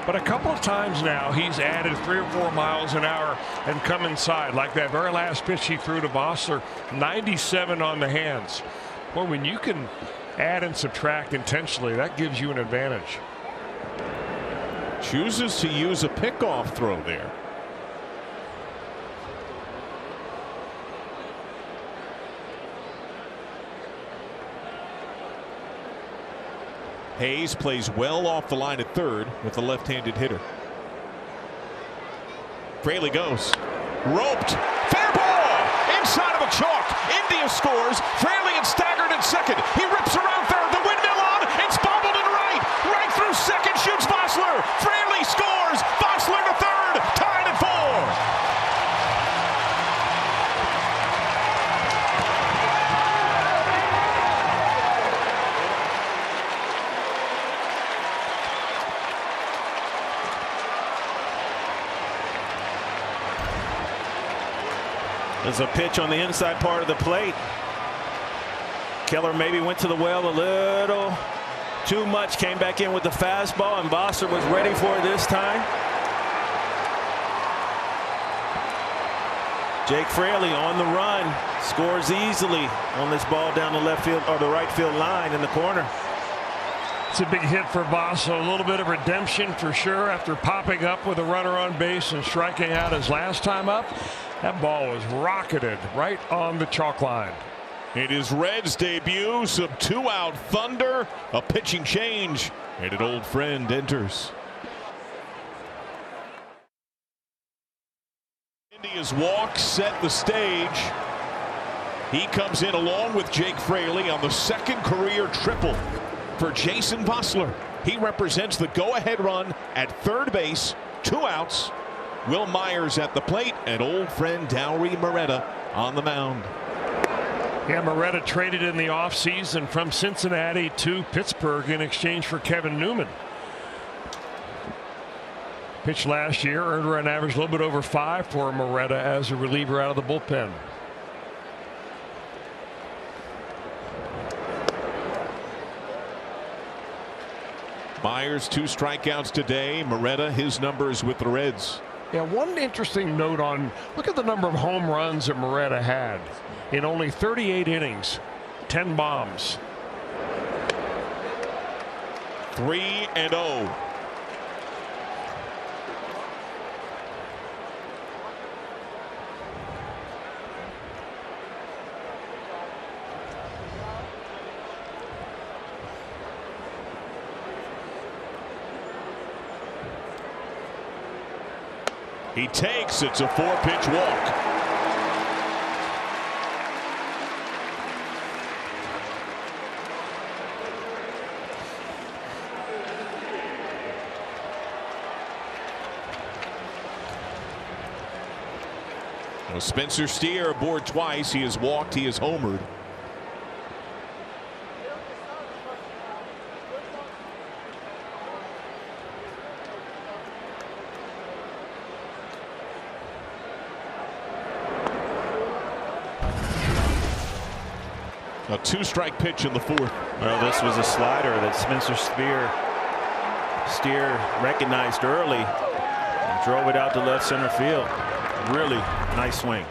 but a couple of times now he's added 3 or 4 miles an hour and come inside, like that very last pitch he threw to Bosler, 97 on the hands. Well, when you can add and subtract intentionally, that gives you an advantage. Chooses to use a pickoff throw there. Hayes plays well off the line at third with the left-handed hitter. Fraley goes. Roped. Fair ball! Inside of a chalk. India scores. Fraley and staggered at second. He rips around third. The windmill on. It's bobbled in right. Right through second. Shoots Bosler. Fraley scores. Bosler to third. Tied at 4. There's a pitch on the inside part of the plate. Keller maybe went to the well a little too much, came back in with the fastball, and Bosler was ready for it this time. Jake Fraley on the run, scores easily on this ball down the left field or the right field line in the corner. It's a big hit for Bosler, a little bit of redemption for sure after popping up with a runner on base and striking out his last time up. That ball was rocketed right on the chalk line. It is Reds' debut, some 2-out thunder, a pitching change, and an old friend enters. India's walk set the stage. He comes in along with Jake Fraley on the second career triple for Jason Bosler. He represents the go-ahead run at third base, 2 outs. Will Myers at the plate, and old friend Dowry Moretta on the mound. Yeah, Moretta traded in the offseason from Cincinnati to Pittsburgh in exchange for Kevin Newman. Pitched last year, earned run average a little bit over 5 for Moretta as a reliever out of the bullpen. Myers 2 strikeouts today. Moretta, his numbers with the Reds. Yeah, one interesting note on, look at the number of home runs that Moretta had in only 38 innings, 10 bombs. 3-0. He takes, it's a 4-pitch walk. Well, Spencer Steer aboard twice. He has walked, he has homered. A 2-strike pitch in the 4th. Well, this was a slider that Spencer Steer recognized early and drove it out to left center field. Really nice swing.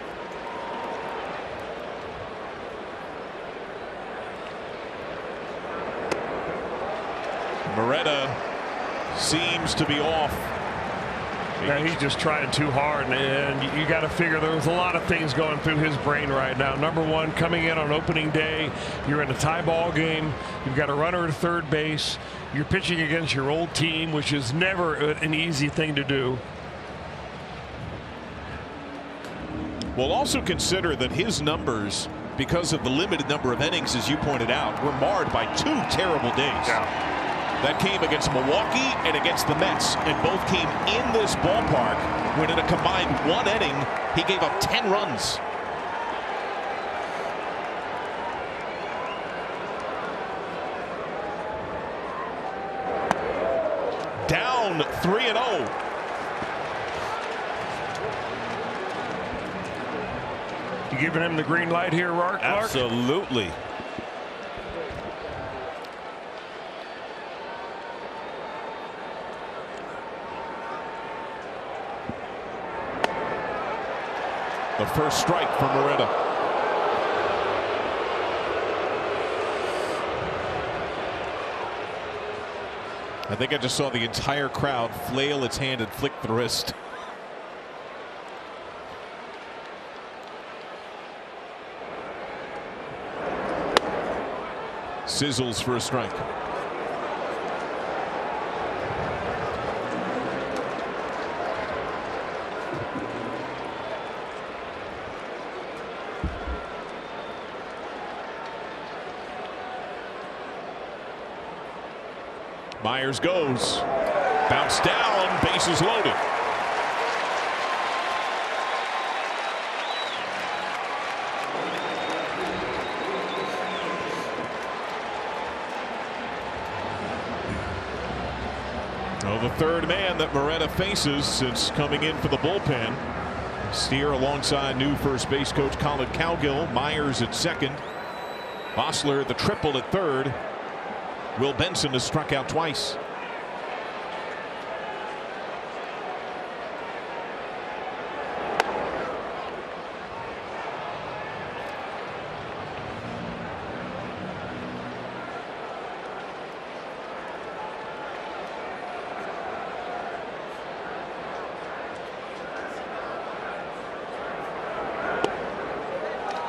Moretta seems to be off. Yeah, he's just trying too hard, and you got to figure there's a lot of things going through his brain right now. Number one, coming in on opening day, you're in a tie ball game. You've got a runner at third base. You're pitching against your old team, which is never an easy thing to do. We'll also consider that his numbers, because of the limited number of innings, as you pointed out, were marred by 2 terrible days. Yeah. That came against Milwaukee and against the Mets, and both came in this ballpark when in a combined 1 inning, he gave up 10 runs. Down 3-0. You giving him the green light here, Clark? Absolutely. The first strike for Moretta. I think I just saw the entire crowd flail its hand and flick the wrist. Sizzles for a strike. Myers goes. Bounce down. Bases loaded. Well, the third man that Moretta faces since coming in for the bullpen. Steer alongside new first base coach Colin Cowgill. Myers at second. Bosler the triple at third. Will Benson has struck out twice.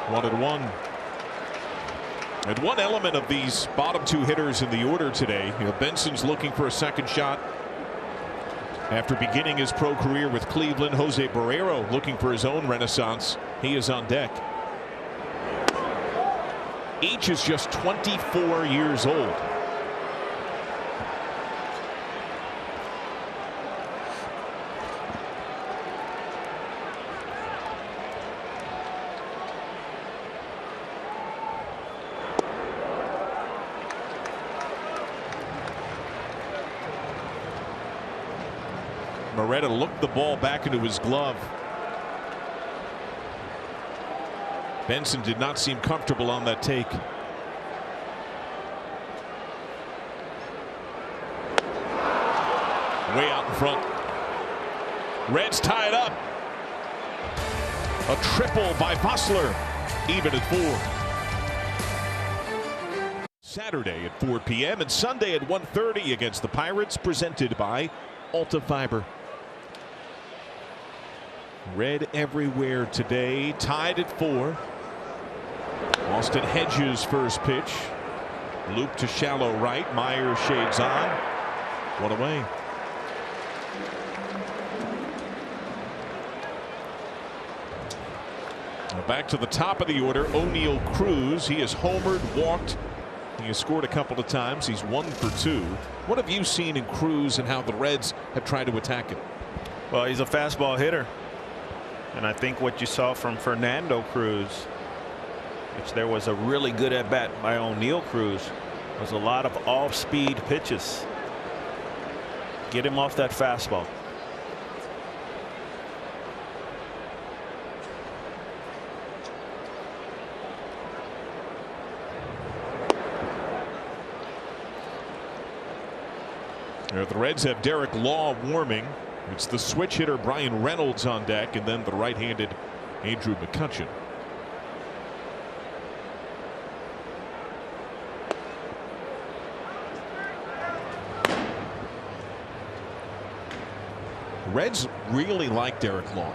One and one. And one element of these bottom 2 hitters in the order today, Benson's looking for a second shot after beginning his pro career with Cleveland. Jose Barrero looking for his own renaissance. He is on deck. Each is just 24 years old. Moretta looked the ball back into his glove. Benson did not seem comfortable on that take. Way out in front. Reds tie it up. A triple by Bosler. Even at 4. Saturday at 4 p.m. and Sunday at 1:30 against the Pirates, presented by Alta Fiber. Red everywhere today. Tied at 4. Austin Hedges first pitch. Loop to shallow right. Myers shades on. 1 away. Now back to the top of the order. O'Neal Cruz. He has homered, walked. He has scored a couple of times. He's 1 for 2. What have you seen in Cruz and how the Reds have tried to attack him? Well, he's a fastball hitter. And I think what you saw from Fernando Cruz, which there was a really good at bat by O'Neal Cruz, was a lot of off speed pitches. Get him off that fastball. The Reds have Derek Law warming. It's the switch hitter Brian Reynolds on deck, and then the right-handed Andrew McCutchen. Reds really like Derek Law.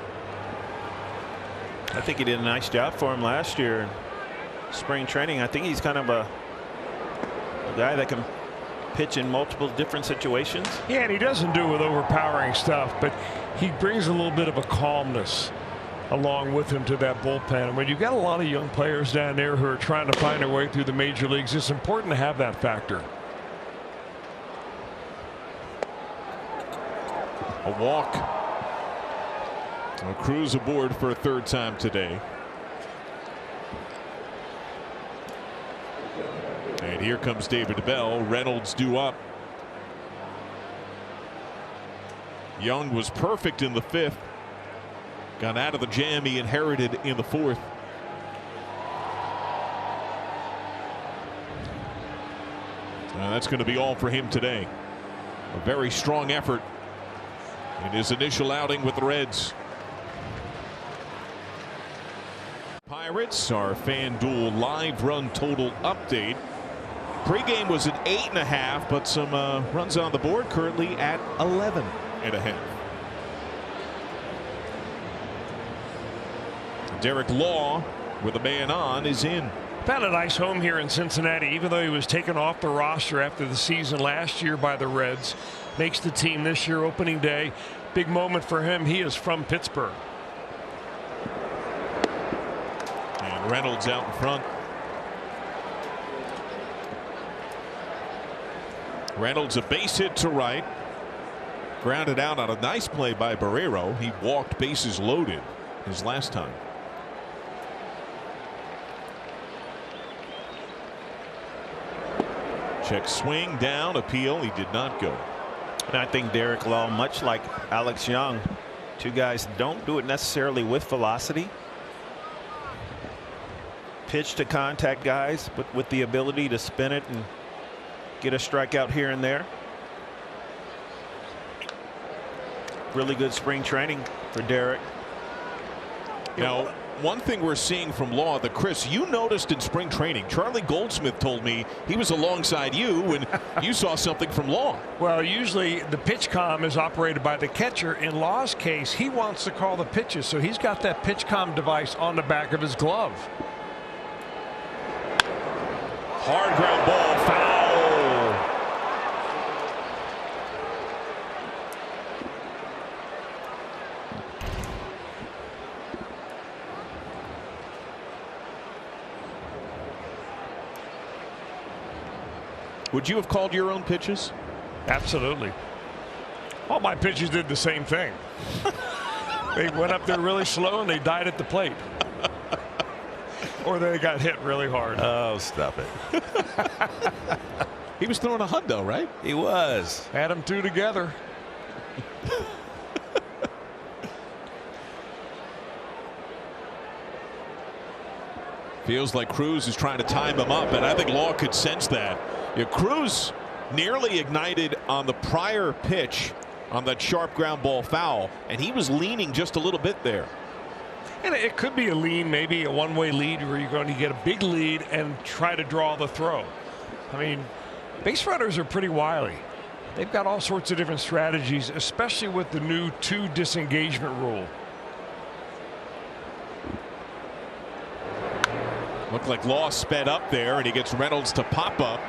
I think he did a nice job for him last year in spring training. I think he's kind of a guy that can pitch in multiple different situations. Yeah, and he doesn't do it with overpowering stuff, but he brings a little bit of a calmness along with him to that bullpen. And when you've got a lot of young players down there who are trying to find their way through the major leagues, it's important to have that factor. A walk. Cruz aboard for a third time today. And here comes David Bell. Reynolds due up. Young was perfect in the 5th. Got out of the jam he inherited in the 4th. That's going to be all for him today. A very strong effort in his initial outing with the Reds. Pirates, our FanDuel live run total update. Pre-game was at 8.5, but some runs on the board, currently at 11.5. Derek Law, with a man on, is in. Found a nice home here in Cincinnati, even though he was taken off the roster after the season last year by the Reds. Makes the team this year, opening day. Big moment for him. He is from Pittsburgh. And Reynolds out in front. Reynolds a base hit to right. Grounded out on a nice play by Barrero. He walked bases loaded his last time. Check swing down, appeal. He did not go. And I think Derek Law, much like Alex Young, two guys don't do it necessarily with velocity. Pitch to contact guys, but with the ability to spin it and get a strikeout here and there. Really good spring training for Derek. Now, one thing we're seeing from Law that, Chris, you noticed in spring training, Charlie Goldsmith told me he was alongside you and you saw something from Law. Well, usually the pitch comm is operated by the catcher. In Law's case, he wants to call the pitches, so he's got that pitch comm device on the back of his glove. Hard ground ball, foul. Would you have called your own pitches? Absolutely. All my pitchers did the same thing. They went up there really slow and they died at the plate. Or they got hit really hard. Oh, stop it. He was throwing a hundo, right? He was. Add them two together. Feels like Cruz is trying to time him up, and I think Law could sense that. Yeah, Cruz nearly ignited on the prior pitch on that sharp ground ball foul, and he was leaning just a little bit there. And it could be a lean, maybe a one-way lead where you're going to get a big lead and try to draw the throw. I mean, base runners are pretty wily. They've got all sorts of different strategies, especially with the new 2 disengagement rule. Looked like Law sped up there, and he gets Reynolds to pop up.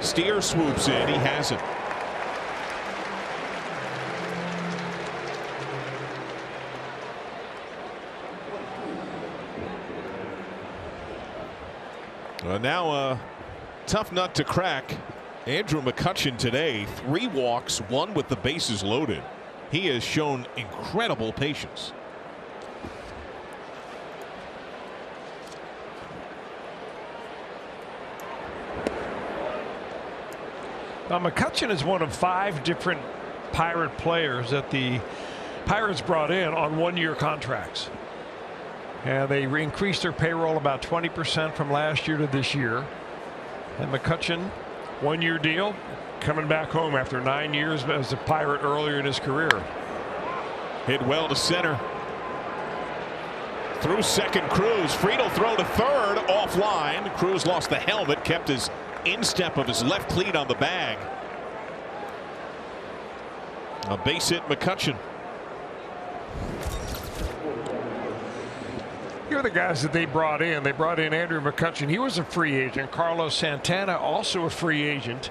Steer swoops in. He hasn't. Now a tough nut to crack. Andrew McCutchen today, 3 walks, 1 with the bases loaded. He has shown incredible patience. Now, McCutchen is one of 5 different Pirate players that the Pirates brought in on 1-year contracts. And they increased their payroll about 20% from last year to this year. And McCutchen 1-year deal, coming back home after 9 years as a Pirate earlier in his career. Hit well to center. Through second, Cruz. Friedel throw to third, offline. Cruz lost the helmet, kept his instep of his left cleat on the bag. A base hit, McCutchen. Here are the guys that they brought in. They brought in Andrew McCutchen. He was a free agent. Carlos Santana, also a free agent.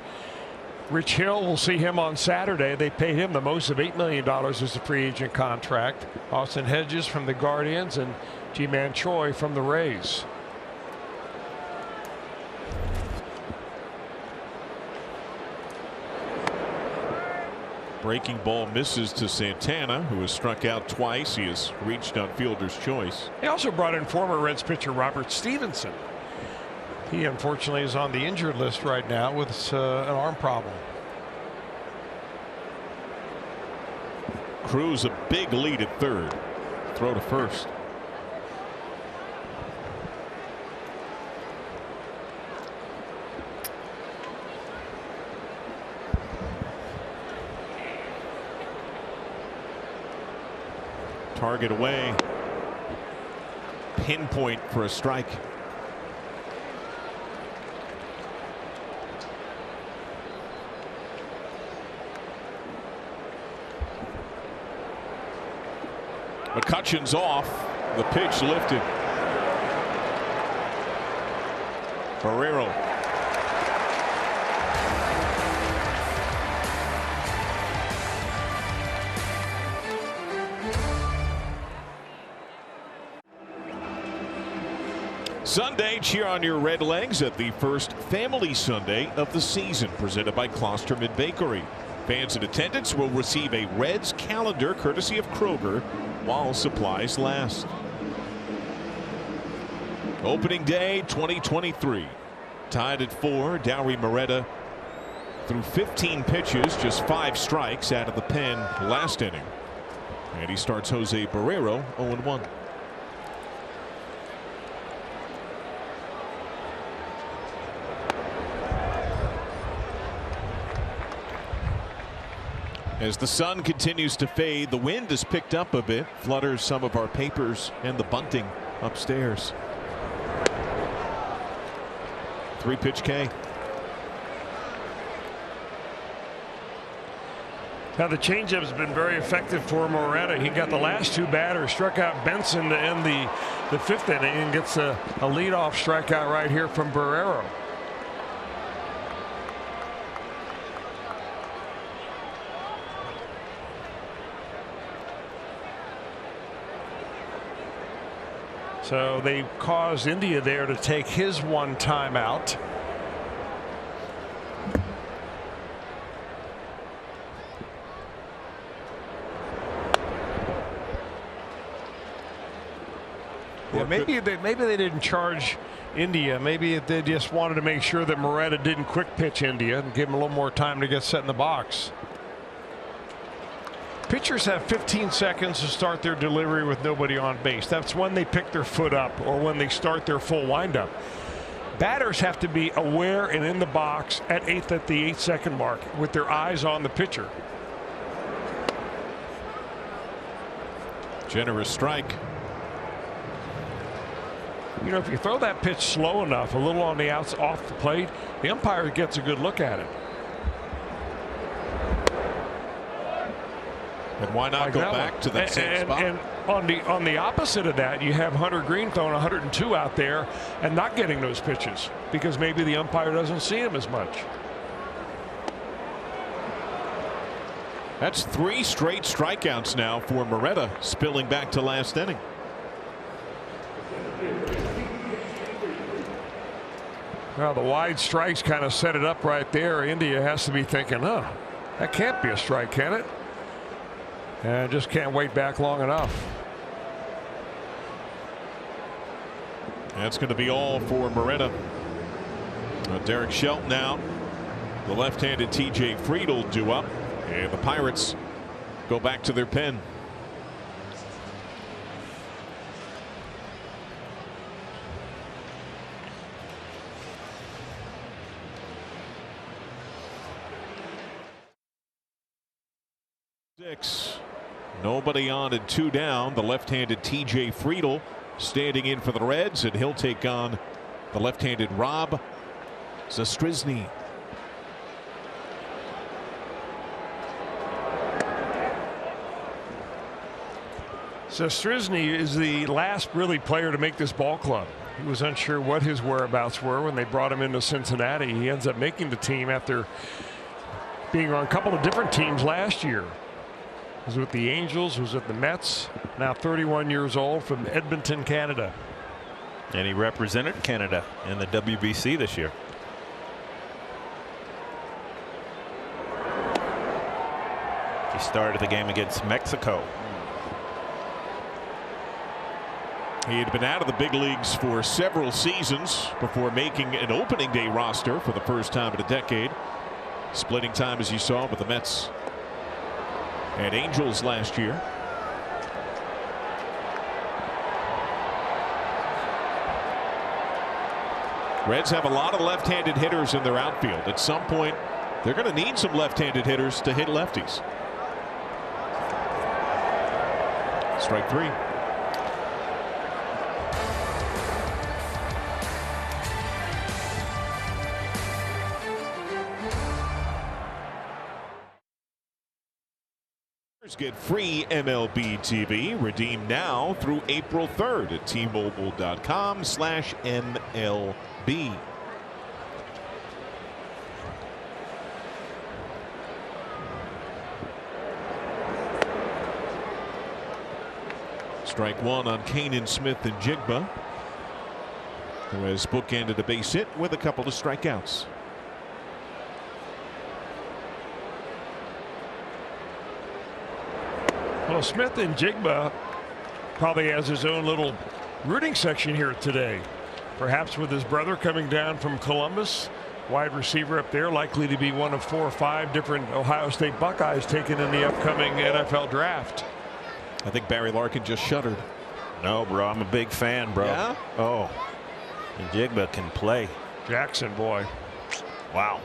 Rich Hill, we'll see him on Saturday. They paid him the most of $8 million as a free agent contract. Austin Hedges from the Guardians and Ji-Man Choi from the Rays. Breaking ball misses to Santana, who has struck out twice. He has reached on fielder's choice. They also brought in former Reds pitcher Robert Stevenson. He unfortunately is on the injured list right now with an arm problem. Cruz a big lead at third. Throw to first. Target away. Pinpoint for a strike. McCutchen's off. The pitch lifted. Barrero. Sunday, cheer on your Red Legs at the first Family Sunday of the season, presented by Klosterman Bakery. Fans in attendance will receive a Reds calendar courtesy of Kroger while supplies last. Opening day 2023. Tied at 4, Dowry Moretta threw 15 pitches, just 5 strikes out of the pen last inning. And he starts Jose Barrero 0-1. As the sun continues to fade, the wind has picked up a bit, flutters some of our papers and the bunting upstairs. 3-pitch K. Now the changeup has been very effective for Moretta. He got the last 2 batters, struck out Benson to end the 5th inning, and gets a leadoff strikeout right here from Barrero. So they caused India there to take his 1 timeout. Yeah, maybe they didn't charge India. Maybe they just wanted to make sure that Moretta didn't quick pitch India and give him a little more time to get set in the box. Pitchers have 15 seconds to start their delivery with nobody on base. That's when they pick their foot up or when they start their full windup. Batters have to be aware and in the box at the 8-second mark with their eyes on the pitcher. Generous strike. You know, if you throw that pitch slow enough, a little on the outs off the plate, the umpire gets a good look at it. And why not go back to that same spot? And on the opposite of that, you have Hunter Green throwing 102 out there and not getting those pitches because maybe the umpire doesn't see him as much. That's 3 straight strikeouts now for Moretta, spilling back to last inning. Well, the wide strikes kind of set it up right there. India has to be thinking, huh, that can't be a strike, can it? And just can't wait back long enough. That's going to be all for Moretta. Derek Shelton out. The left-handed TJ Friedel due up. And the Pirates go back to their pen. 6. Nobody on and 2 down. The left-handed TJ Friedel standing in for the Reds, and he'll take on the left-handed Rob Zastryzny. Zastryzny is the last really player to make this ball club. He was unsure what his whereabouts were when they brought him into Cincinnati. He ends up making the team after being on a couple of different teams last year. He was with the Angels, was with the Mets, now 31 years old, from Edmonton, Canada. And he represented Canada in the WBC this year. He started the game against Mexico. He had been out of the big leagues for several seasons before making an opening day roster for the first time in a decade. Splitting time, as you saw, with the Mets and Angels last year. Reds have a lot of left-handed hitters in their outfield. At some point, they're going to need some left-handed hitters to hit lefties. Strike 3. Get free MLB TV. Redeem now through April 3rd at T-Mobile.com/MLB. Strike 1 on Kanan Smith and Jigba, who has bookended a base hit with a couple of strikeouts. Well, Smith and Jigba probably has his own little rooting section here today. Perhaps with his brother coming down from Columbus, wide receiver up there, likely to be one of 4 or 5 different Ohio State Buckeyes taken in the upcoming NFL draft. I think Barry Larkin just shuddered. No, bro, I'm a big fan, bro. Yeah? Oh, and Jigba can play. Jackson, boy. Wow.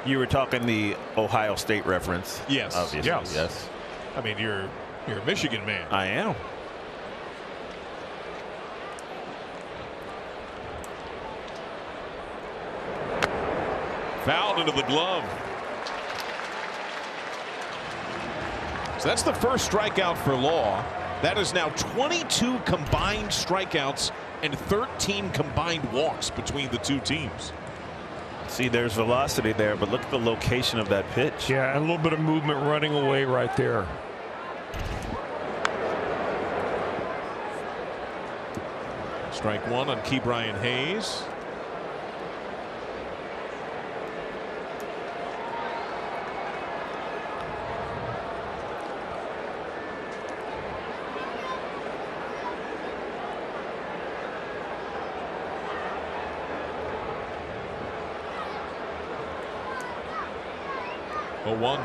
You were talking the Ohio State reference. Yes. Obviously. Yes. I mean, you're a Michigan man. I am. Fouled into the glove. So that's the first strikeout for Law. That is now 22 combined strikeouts and 13 combined walks between the two teams. See, there's velocity there, but look at the location of that pitch. Yeah, and a little bit of movement running away right there. Strike 1 on Ke'Bryan Hayes. Oh, 1.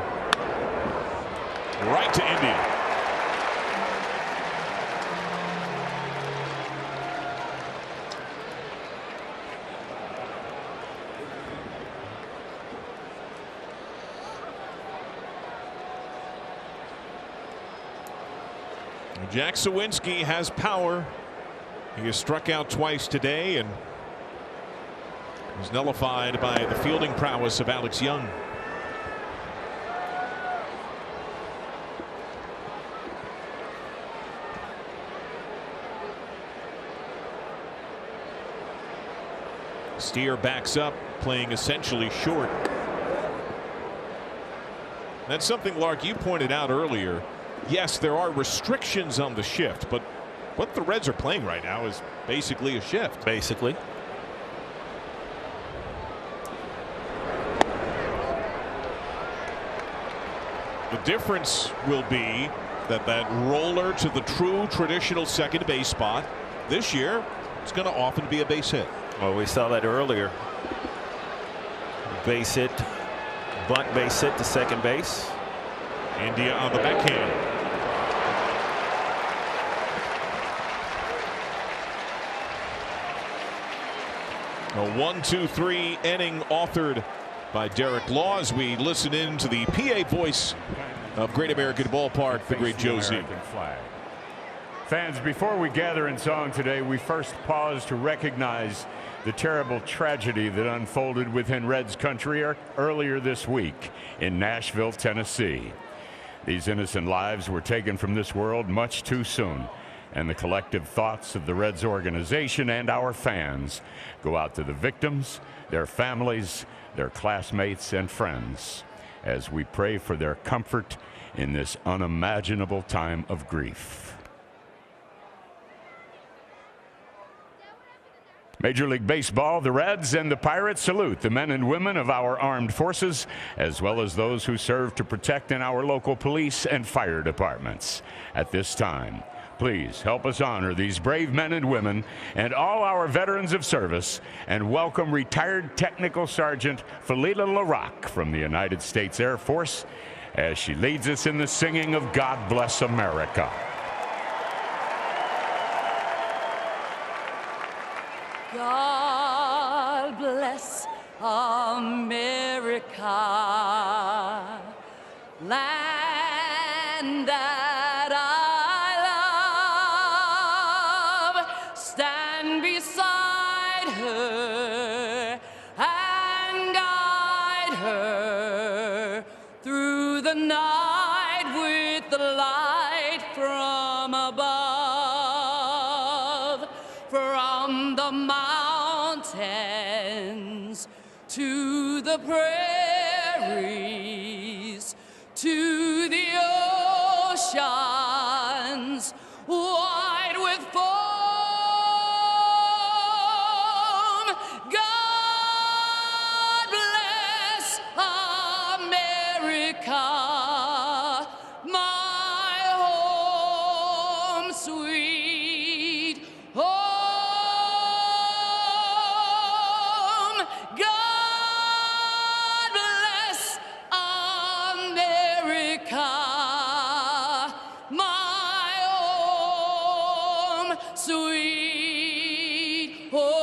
Right to India. Jack Sawinski has power. He has struck out twice today and was nullified by the fielding prowess of Alex Young. Steer backs up, playing essentially short. That's something, Lark, you pointed out earlier. Yes, there are restrictions on the shift, but what the Reds are playing right now is basically a shift. Basically. The difference will be that roller to the true traditional second base spot this year is going to often be a base hit. Well, we saw that earlier. Base hit, bunt base hit to second base. India on the backhand. A 1-2-3 inning authored by Derek Law as we listen in to the PA voice of Great American Ballpark, the great Josie. Fans, before we gather in song today, we first pause to recognize the terrible tragedy that unfolded within Reds country earlier this week in Nashville, Tennessee. These innocent lives were taken from this world much too soon, and the collective thoughts of the Reds organization and our fans go out to the victims, their families, their classmates and friends, as we pray for their comfort in this unimaginable time of grief. Major League Baseball, the Reds and the Pirates salute the men and women of our armed forces, as well as those who serve to protect in our local police and fire departments. At this time, please help us honor these brave men and women and all our veterans of service, and welcome retired Technical Sergeant Felita LaRock from the United States Air Force as she leads us in the singing of God Bless America. God bless America, land that I love. Stand beside her and guide her through the night with the light from above, from the mountains to the prairies, to the oceans wide with foam. God bless America, my home, sweet home. God bless America, my home, sweet home.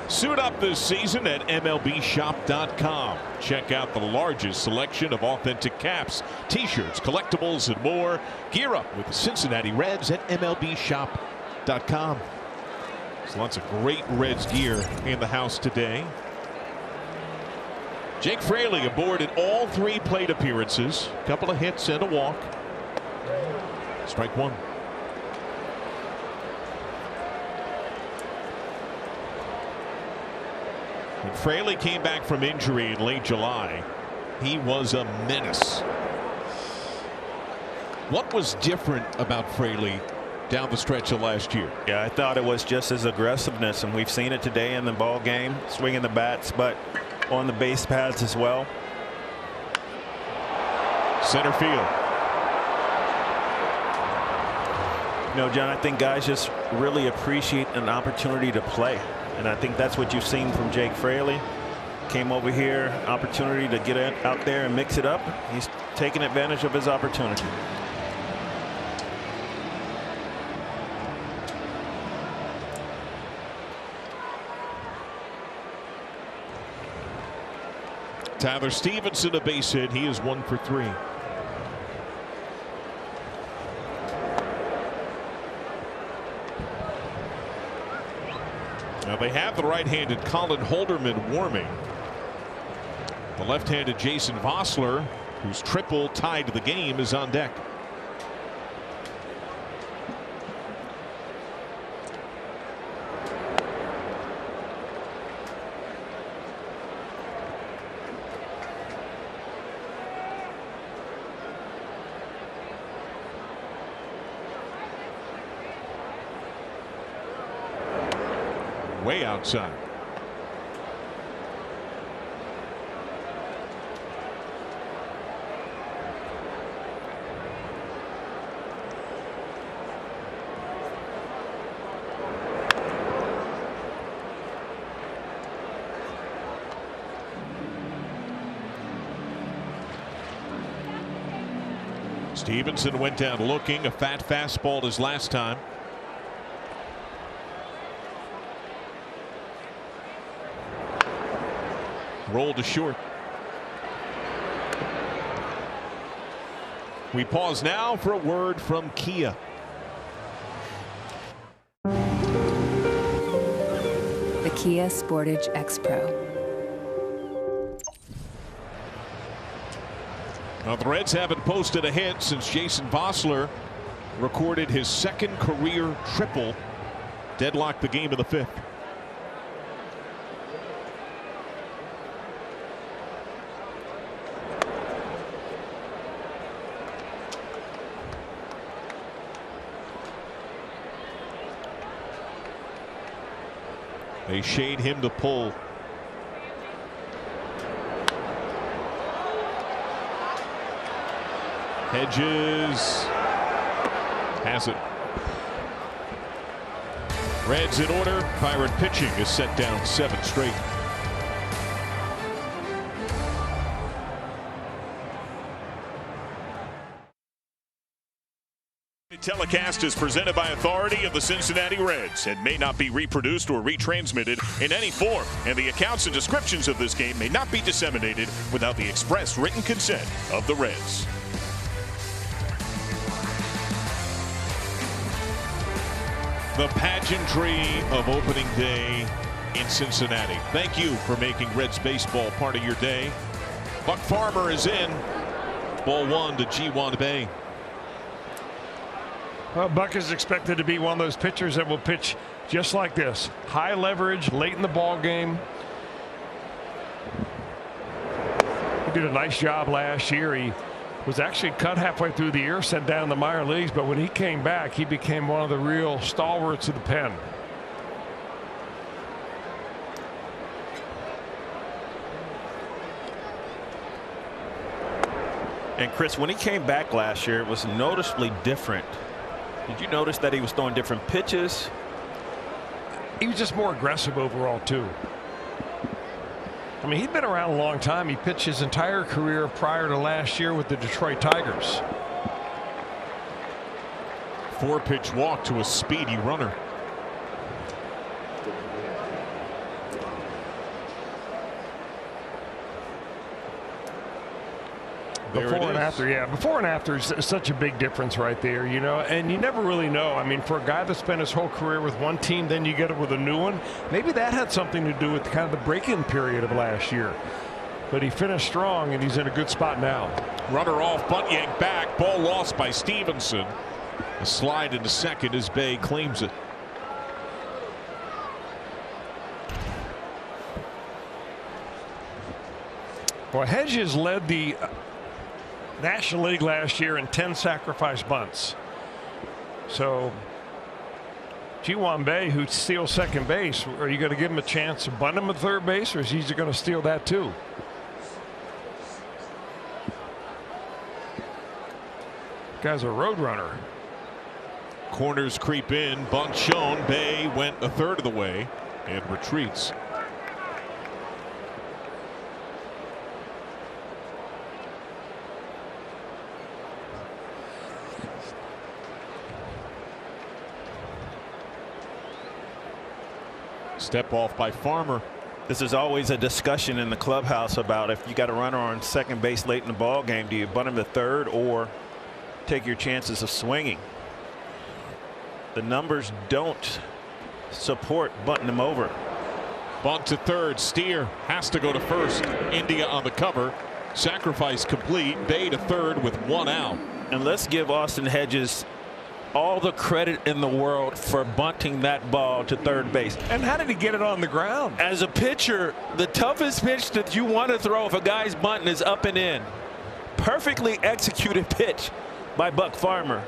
Suit up this season at MLBshop.com. Check out the largest selection of authentic caps, t-shirts, collectibles, and more. Gear up with the Cincinnati Reds at MLBshop.com. There's lots of great Reds gear in the house today. Jake Fraley aboard in all 3 plate appearances. A couple of hits and a walk. Strike 1. When Fraley came back from injury in late July, he was a menace. What was different about Fraley down the stretch of last year? Yeah, I thought it was just his aggressiveness, and we've seen it today in the ball game, swinging the bats, but on the base paths as well. Center field. You know, John, I think guys just really appreciate an opportunity to play, and I think that's what you've seen from Jake Fraley. Came over here, opportunity to get out there and mix it up. He's taking advantage of his opportunity. Tyler Stevenson, a base hit. He is 1 for 3. Now they have the right-handed Colin Holderman warming. The left-handed Jason Vossler, whose triple tied the game, is on deck. Way outside. Stevenson went down looking. A fat fastball his last time. Rolled to short. We pause now for a word from Kia. The Kia Sportage X Pro. Now, the Reds haven't posted a hit since Jason Vossler recorded his second career triple, deadlocked the game in the 5th. They shade him to pull. Hedges has it. Reds in order. Pirate pitching is set down 7 straight. The telecast is presented by authority of the Cincinnati Reds and may not be reproduced or retransmitted in any form, and the accounts and descriptions of this game may not be disseminated without the express written consent of the Reds. The pageantry of opening day in Cincinnati. Thank you for making Reds baseball part of your day. Buck Farmer is in. Ball 1 to G1 Bay. Well, Buck is expected to be one of those pitchers that will pitch just like this. High leverage late in the ball game. He did a nice job last year. He was actually cut halfway through the year, sent down in the minor leagues, but when he came back, he became one of the real stalwarts of the pen. And Chris, when he came back last year, it was noticeably different. Did you notice that he was throwing different pitches? He was just more aggressive overall, too. I mean, he'd been around a long time. He pitched his entire career prior to last year with the Detroit Tigers. 4-pitch walk to a speedy runner. Before and after, yeah. Before and after is such a big difference right there, you know, and you never really know. I mean, for a guy that spent his whole career with one team, then you get it with a new one, maybe that had something to do with kind of the break-in period of last year. But he finished strong, and he's in a good spot now. Runner off, bunt yank back, ball lost by Stevenson. A slide into second as Bay claims it. Well, Hedges led the National League last year in 10 sacrifice bunts. So Ji-hwan Bae, who steals second base, are you going to give him a chance to bunt him at third base, or is he going to steal that too? Guy's a road runner. Corners creep in. Bunt shown. Bae went a third of the way and retreats. Step off by Farmer. This is always a discussion in the clubhouse about if you got a runner on second base late in the ball game, do you bunt him to third or take your chances of swinging? The numbers don't support bunting him over. Bunt to third. Steer has to go to first. India on the cover. Sacrifice complete. Bae to third with 1 out. And let's give Austin Hedges all the credit in the world for bunting that ball to third base. And how did he get it on the ground? As a pitcher, the toughest pitch that you want to throw if a guy's bunting is up and in. Perfectly executed pitch by Buck Farmer.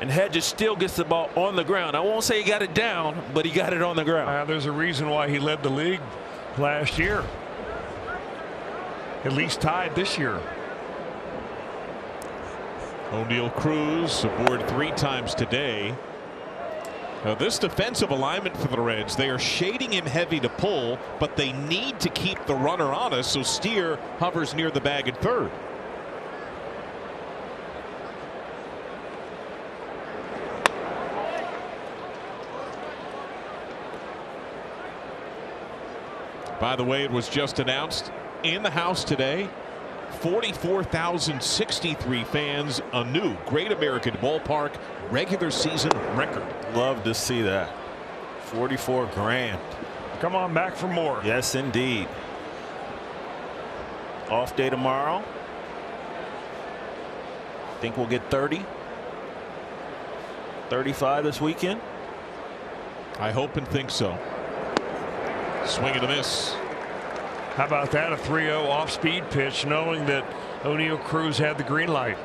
And Hedges still gets the ball on the ground. I won't say he got it down, but he got it on the ground. There's a reason why he led the league last year. At least tied this year. O'Neill Cruz aboard 3 times today. Now this defensive alignment for the Reds, they are shading him heavy to pull, but they need to keep the runner honest, so Steer hovers near the bag at third. By the way, it was just announced in the house today. 44,063 fans, a new Great American Ballpark regular season record. Love to see that. 44 grand. Come on back for more. Yes, indeed. Off day tomorrow. Think we'll get 30. 35 this weekend. I hope and think so. Swing and a miss. How about that? A 3-0 off-speed pitch, knowing that O'Neill Cruz had the green light.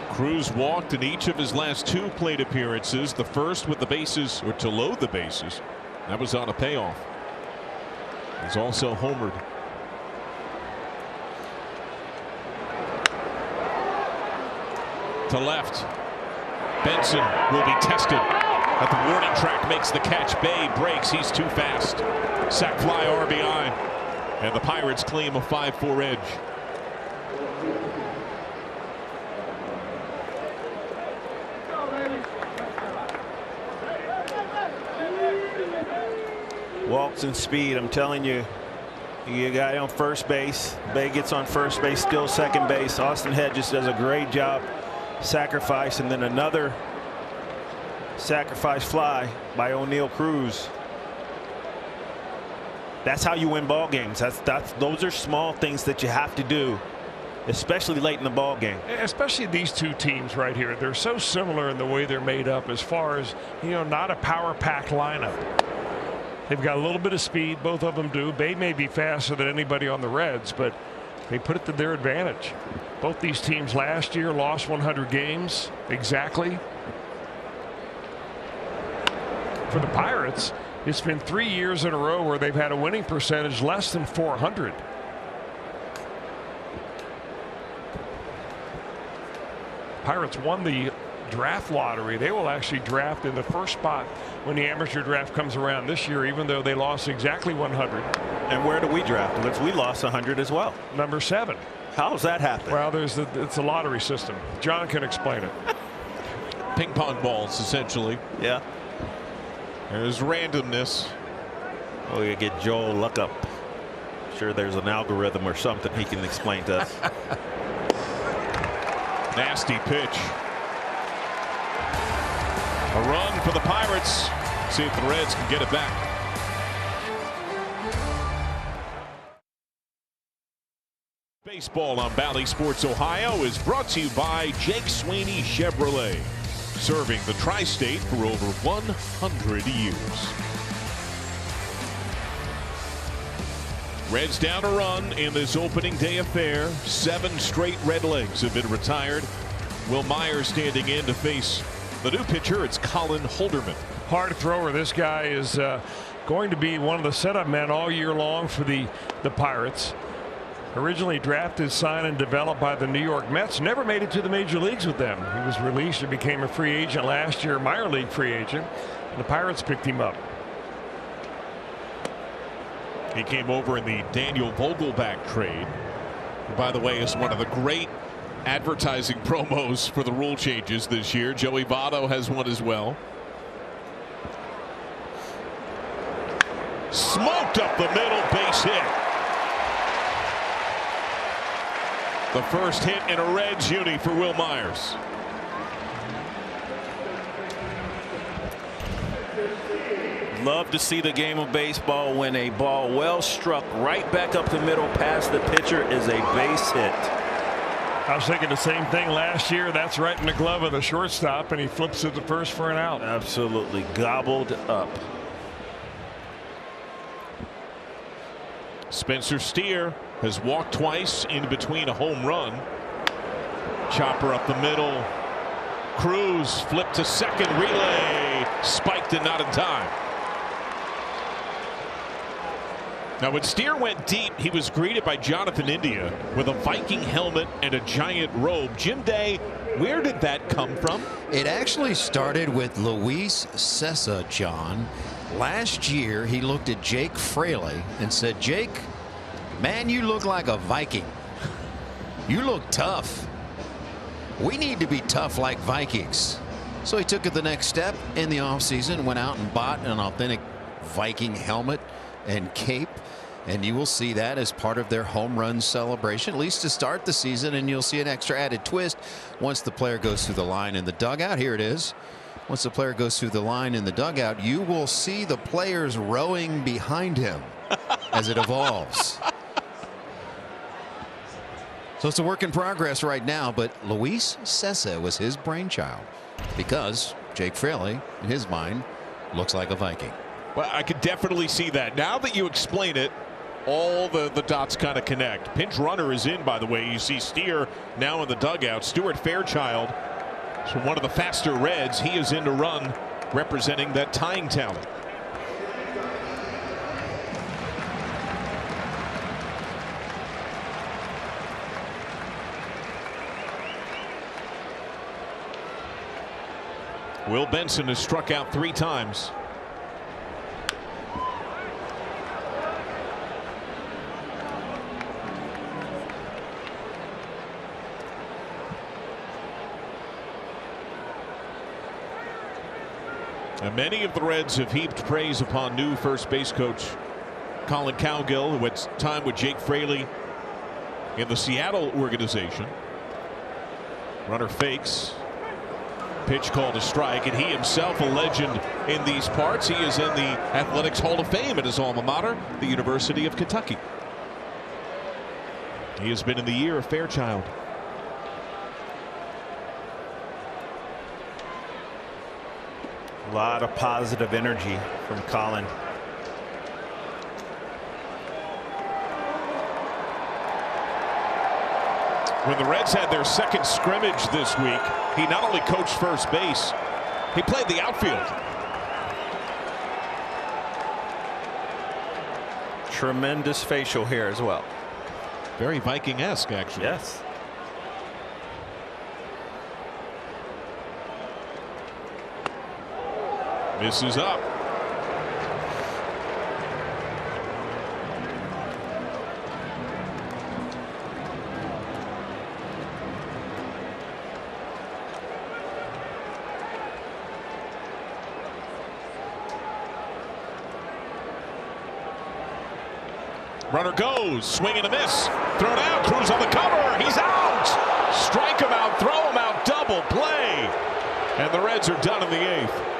Cruz walked in each of his last 2 plate appearances. The first with the bases, or to load the bases. That was on a payoff. He's also homered. To left. Benson will be tested. At the warning track, makes the catch. Bae breaks. He's too fast. Sac fly RBI. And the Pirates claim a 5-4 edge. Walks and speed. I'm telling you, you got on first base. Bae gets on first base, still second base. Austin Hedges does a great job. Sacrifice, and then another sacrifice fly by O'Neill Cruz. That's how you win ball games. Those are small things that you have to do, especially late in the ball game. Especially these 2 teams right here. They're so similar in the way they're made up, as far as, not a power pack lineup. They've got a little bit of speed, both of them do. Bae may be faster than anybody on the Reds, but they put it to their advantage. Both these teams last year lost 100 games exactly. For the Pirates, it's been 3 years in a row where they've had a winning percentage less than .400. Pirates won the draft lottery. They will actually draft in the first spot when the amateur draft comes around this year, even though they lost exactly 100. And where do we draft? We lost 100 as well. Number 7. How does that happen? Well, it's a lottery system. John can explain it. Ping pong balls, essentially. Yeah. There's randomness. Oh, you get Joel Luckup. Sure, there's an algorithm or something he can explain to us. Nasty pitch. A run for the Pirates. See if the Reds can get it back. Baseball on Valley Sports Ohio is brought to you by Jake Sweeney Chevrolet, serving the tri-state for over 100 years. Reds down a run in this opening day affair. 7 straight Redlegs have been retired. Will Myers standing in to face the new pitcher. It's Colin Holderman. Hard thrower. This guy is going to be one of the setup men all year long for the Pirates. Originally drafted, signed, and developed by the New York Mets. Never made it to the major leagues with them. He was released and became a free agent last year, minor league free agent. And the Pirates picked him up. He came over in the Daniel Vogelback trade. Who, by the way, is one of the great advertising promos for the rule changes this year. Joey Votto has one as well. Smoked up the middle, base hit. The first hit in a Reds uni for Will Myers. Love to see the game of baseball when a ball well struck right back up the middle past the pitcher is a base hit. I was thinking the same thing last year. That's right in the glove of the shortstop, and he flips it to first for an out. Absolutely gobbled up. Spencer Steer has walked twice in between a home run. Chopper up the middle. Cruz flipped to second, relay spiked and not in time. Now when Steer went deep, he was greeted by Jonathan India with a Viking helmet and a giant robe. Jim Day, where did that come from? It actually started with Luis Cessa, John. Last year he looked at Jake Fraley and said, Jake, man, you look like a Viking. You look tough. We need to be tough like Vikings. So he took it the next step in the offseason, went out and bought an authentic Viking helmet and cape, and you will see that as part of their home run celebration, at least to start the season, and you'll see an extra added twist once the player goes through the line in the dugout. Here it is. Once the player goes through the line in the dugout, you will see the players rowing behind him as it evolves. So it's a work in progress right now, but Luis Cessa was his brainchild because Jake Fraley, in his mind, looks like a Viking. Well, I could definitely see that. Now that you explain it, all the dots kind of connect. Pinch runner is in, by the way. You see Steer now in the dugout. Stuart Fairchild, so one of the faster Reds, he is in to run, representing that tying talent. Will Benson has struck out 3 times. And many of the Reds have heaped praise upon new first base coach Colin Cowgill, who had time with Jake Fraley in the Seattle organization. Runner fakes. Pitch called a strike, and he himself a legend in these parts. He is in the Athletics Hall of Fame at his alma mater, the University of Kentucky. He has been in the year of Fairchild. A lot of positive energy from Colin. When the Reds had their second scrimmage this week, he not only coached first base, he played the outfield. Tremendous facial hair as well. Very Viking-esque, actually. Yes. This is up. Runner goes, swing and a miss, thrown out, Cruz on the cover, he's out! Strike him out, throw him out, double play! And the Reds are done in the 8th.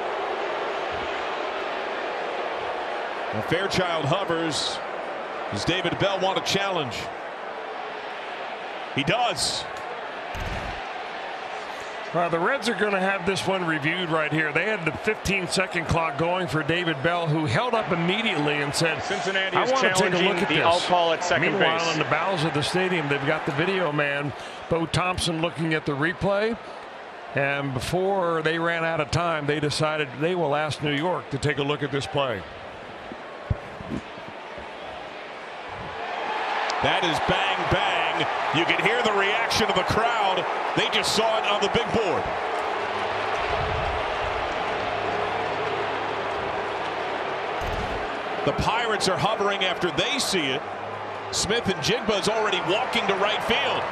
Now Fairchild hovers. Does David Bell want a challenge? He does. Well, the Reds are going to have this one reviewed right here. They had the 15-second clock going for David Bell, who held up immediately and said, Cincinnati I is want to take a look at challenging the this. out call at second Meanwhile, base. in the bowels of the stadium, they've got the video man, Bo Thompson, looking at the replay. And before they ran out of time, they decided they will ask New York to take a look at this play. That is bang, bang. You can hear the reaction of the crowd. They just saw it on the big board. The Pirates are hovering after they see it. Smith and Jigba is already walking to right field.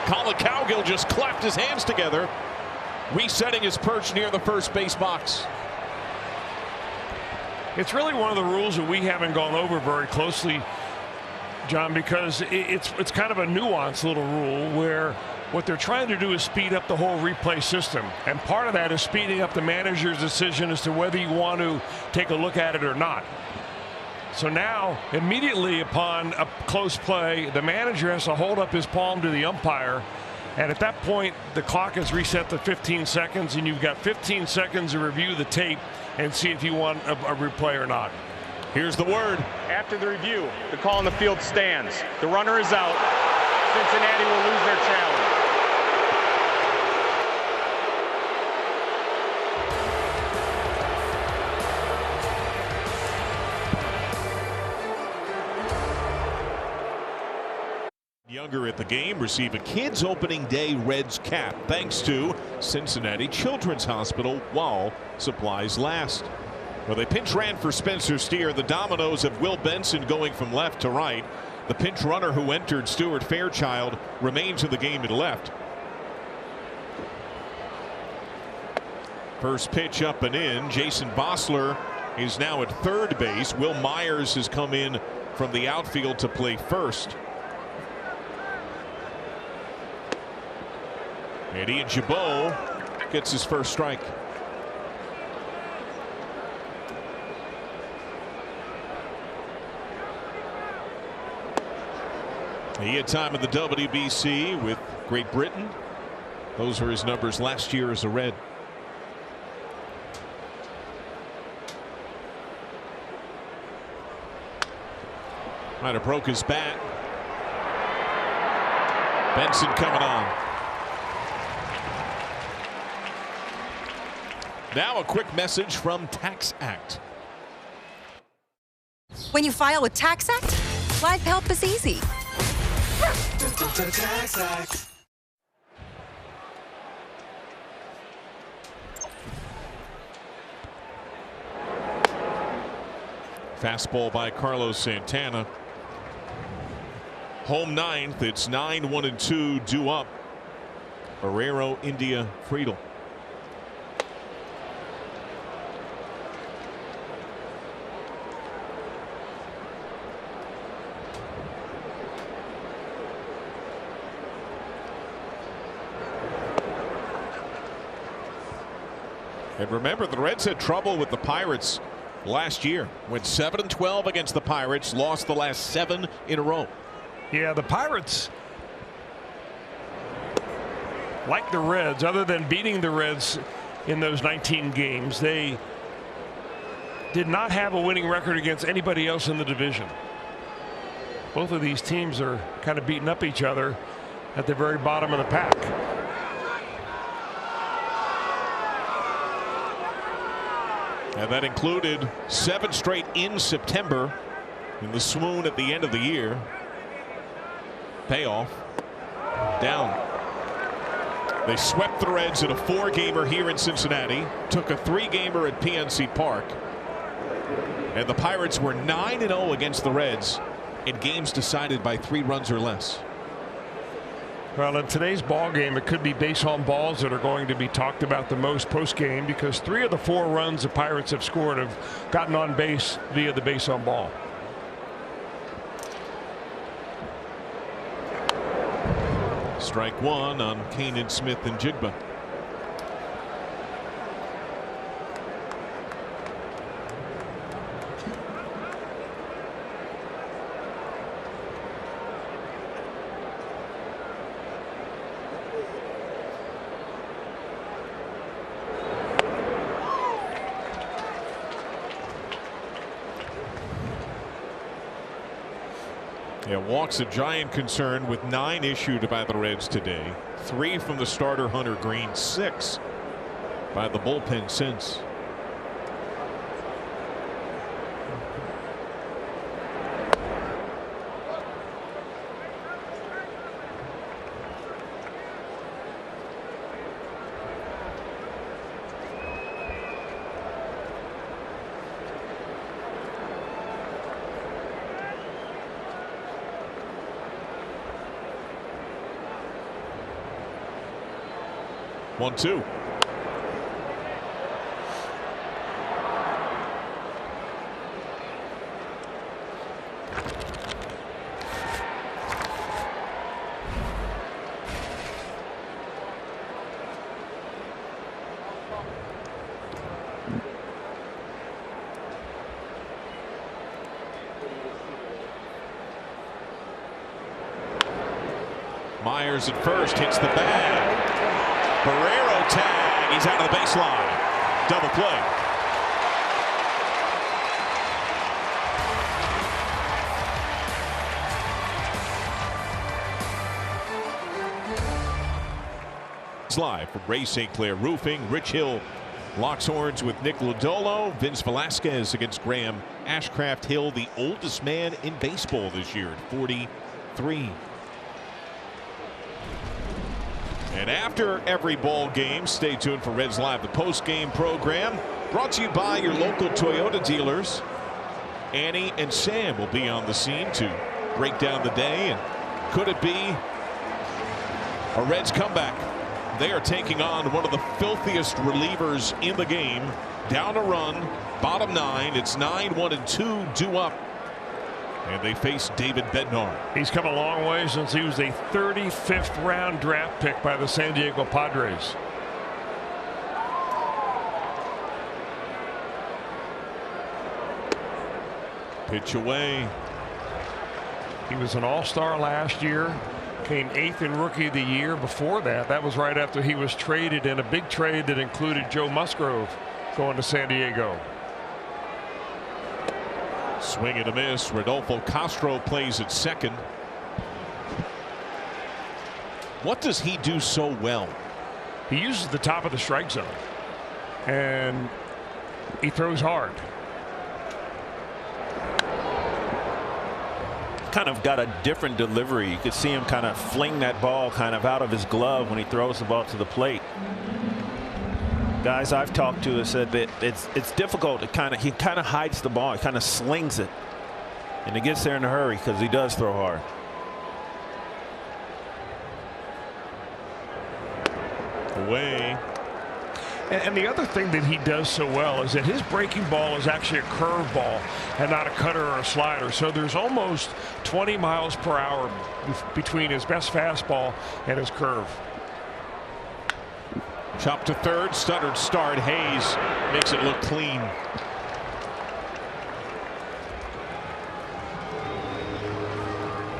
Colin Cowgill just clapped his hands together, resetting his perch near the first base box. It's really one of the rules that we haven't gone over very closely, John, because it's kind of a nuanced little rule where what they're trying to do is speed up the whole replay system. And part of that is speeding up the manager's decision as to whether you want to take a look at it or not. So now, immediately upon a close play, the manager has to hold up his palm to the umpire. And at that point, the clock is reset to 15 seconds, and you've got 15 seconds to review the tape and see if you want a replay or not. Here's the word. After the review, the call on the field stands. The runner is out. Cincinnati will lose their challenge. Younger at the game receive a Kids Opening Day Reds cap thanks to Cincinnati Children's Hospital while supplies last. Well, they pinch ran for Spencer Steer. The dominoes of Will Benson going from left to right. The pinch runner who entered, Stuart Fairchild, remains in the game at left. First pitch up and in. Jason Bossler is now at third base. Will Myers has come in from the outfield to play first. And Ian Gibaut gets his first strike. He had time in the WBC with Great Britain. Those were his numbers last year as a Red. Might have broke his bat. Benson coming on. Now a quick message from Tax Act. When you file with Tax Act, life help is easy. Tax Act. Fastball by Carlos Santana. Home ninth. It's 9-1-2 due up. Barrero, India, Friedel. And remember, the Reds had trouble with the Pirates last year. Went 7-12 against the Pirates, lost the last 7 in a row. Yeah, the Pirates, like the Reds, other than beating the Reds in those 19 games, they did not have a winning record against anybody else in the division. Both of these teams are kind of beating up each other at the very bottom of the pack. And that included 7 straight in September in the swoon at the end of the year. Payoff. Down. They swept the Reds in a 4-gamer here in Cincinnati. Took a 3-gamer at PNC Park. And the Pirates were 9-0 against the Reds in games decided by 3 runs or less. Well, in today's ball game, it could be base on balls that are going to be talked about the most post game, because 3 of the 4 runs the Pirates have scored have gotten on base via the base on ball. Strike 1 on Kanan, Smith, and Jigba. Yeah, walks a giant concern with 9 issued by the Reds today. 3 from the starter Hunter Green, 6 by the bullpen since. One, two. Myers at first, hits the bag. Barrero tag. He's out of the baseline. Double play. It's live from Ray St. Clair Roofing. Rich Hill locks horns with Nick Lodolo. Vince Velasquez against Graham Ashcraft Hill, the oldest man in baseball this year at 43. And after every ball game, stay tuned for Reds Live, the post-game program brought to you by your local Toyota dealers. Annie and Sam will be on the scene to break down the day. And could it be a Reds comeback? They are taking on one of the filthiest relievers in the game. Down a run, bottom 9. It's 9-1-2 due up. And they face David Bednar. He's come a long way since he was a 35th round draft pick by the San Diego Padres. Pitch away. He was an all-star last year. Came 8th in Rookie of the Year. Before that, that was right after he was traded in a big trade that included Joe Musgrove going to San Diego. Swing and a miss. Rodolfo Castro plays at second. What does he do so well? He uses the top of the strike zone, and he throws hard. Kind of got a different delivery. You could see him kind of fling that ball kind of out of his glove when he throws the ball to the plate. Guys I've talked to have said that it's difficult. He kind of hides the ball. He kind of slings it, and he gets there in a hurry because he does throw hard. Away. And the other thing that he does so well is that his breaking ball is actually a curve ball and not a cutter or a slider. So there's almost 20 miles per hour between his best fastball and his curve. Chop to third, stuttered start. Hayes makes it look clean.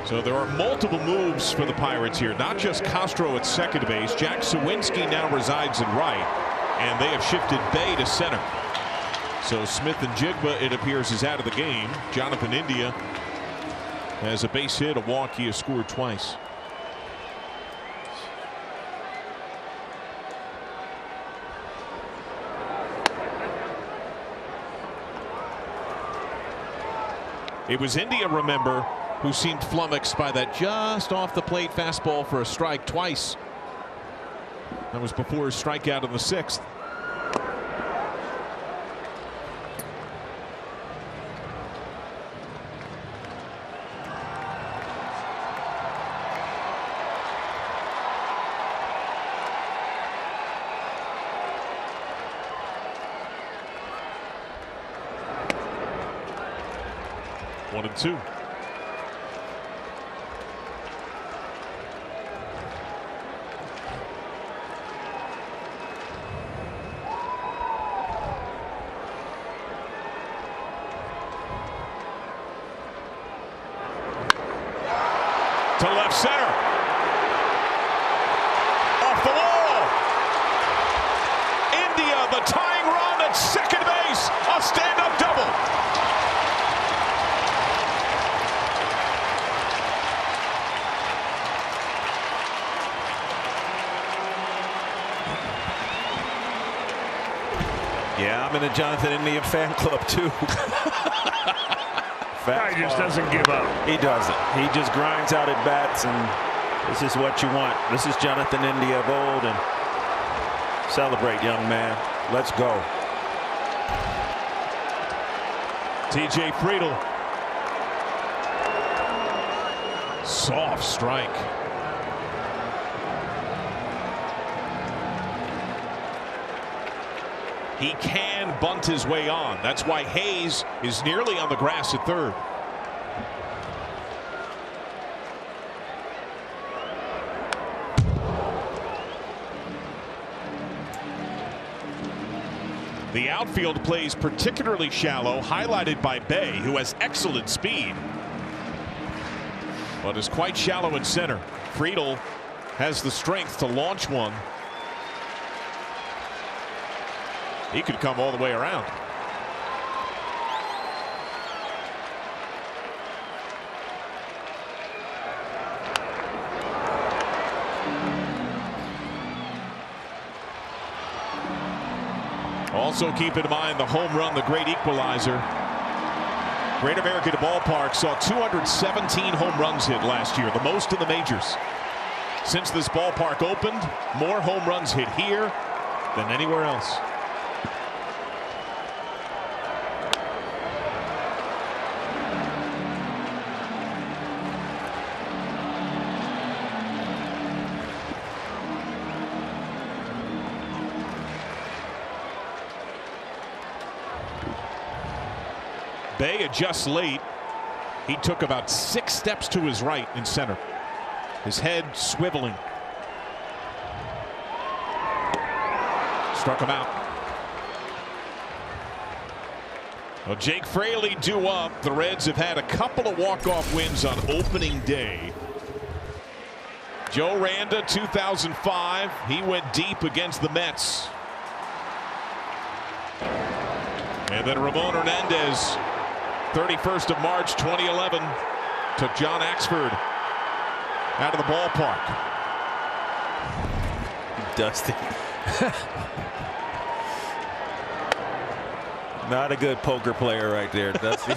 So there are multiple moves for the Pirates here. Not just Castro at second base. Jack Sawinski now resides at right. And they have shifted Bay to center. So Smith and Jigba, it appears, is out of the game. Jonathan India has a base hit, a walk. He has scored twice. It was India, remember, who seemed flummoxed by that just off the plate fastball for a strike twice. That was before his strikeout in the 6th. One and two. To left center. Off the wall. India, the tying run at second base. A stand-up double. Yeah, I'm in a Jonathan India fan club too. Guy just doesn't give up. He doesn't. He just grinds out at bats, and this is what you want. This is Jonathan India of old, and celebrate, young man. Let's go. T.J. Friedel. Soft strike. He can bunt his way on. That's why Hayes is nearly on the grass at third. The outfield plays particularly shallow, highlighted by Bay, who has excellent speed, but is quite shallow in center. Friedel has the strength to launch one. He could come all the way around. Also keep in mind the home run, the great equalizer. Great American Ballpark saw 217 home runs hit last year, the most in the majors. Since this ballpark opened, more home runs hit here than anywhere else. Bay adjusts late. He took about 6 steps to his right in center. His head swiveling. Struck him out. Well, Jake Fraley due up. The Reds have had a couple of walk-off wins on opening day. Joe Randa, 2005. He went deep against the Mets. And then Ramon Hernandez, 31st of March 2011, took John Axford out of the ballpark. Dusty. Not a good poker player right there, Dusty.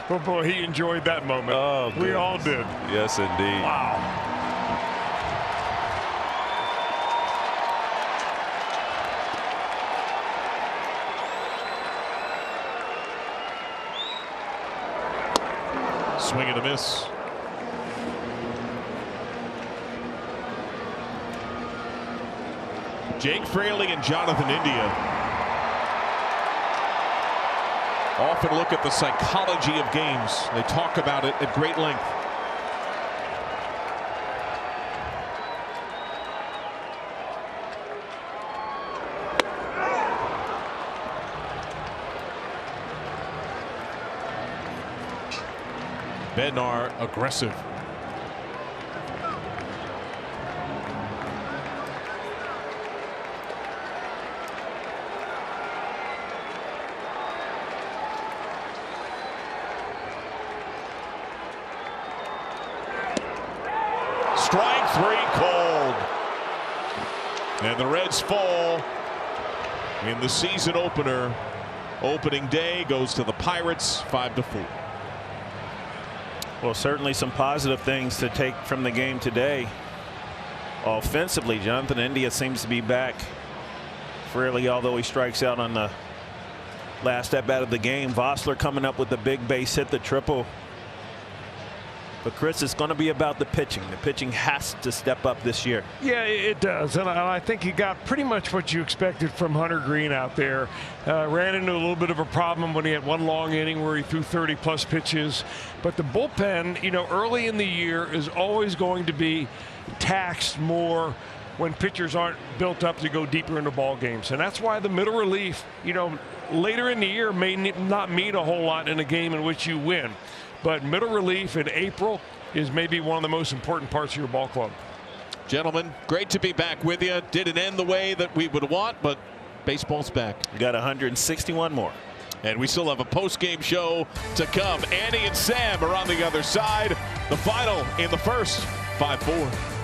Oh boy, he enjoyed that moment. Oh, we all did. Yes, indeed. Wow. Swing and a miss. Jake Fraley and Jonathan India often look at the psychology of games. They talk about it at great length. Bednar aggressive. Strike 3 called. And the Reds fall in the season opener. Opening day goes to the Pirates 5-4. Well, certainly some positive things to take from the game today. Offensively, Jonathan India seems to be back. Fraley, although he strikes out on the last at bat of the game. Vossler coming up with the big base hit, the triple. But Chris, it's going to be about the pitching. The pitching has to step up this year. Yeah, it does. And I think he got pretty much what you expected from Hunter Green out there. Ran into a little bit of a problem when he had one long inning where he threw 30+ pitches. But the bullpen, you know, early in the year is always going to be taxed more when pitchers aren't built up to go deeper into ball games. And that's why the middle relief, you know, later in the year may not mean a whole lot in a game in which you win. But middle relief in April is maybe one of the most important parts of your ball club. Gentlemen, great to be back with you. Didn't end the way that we would want, but baseball's back. We got 161 more. And we still have a post-game show to come. Annie and Sam are on the other side. The final in the first, 5-4.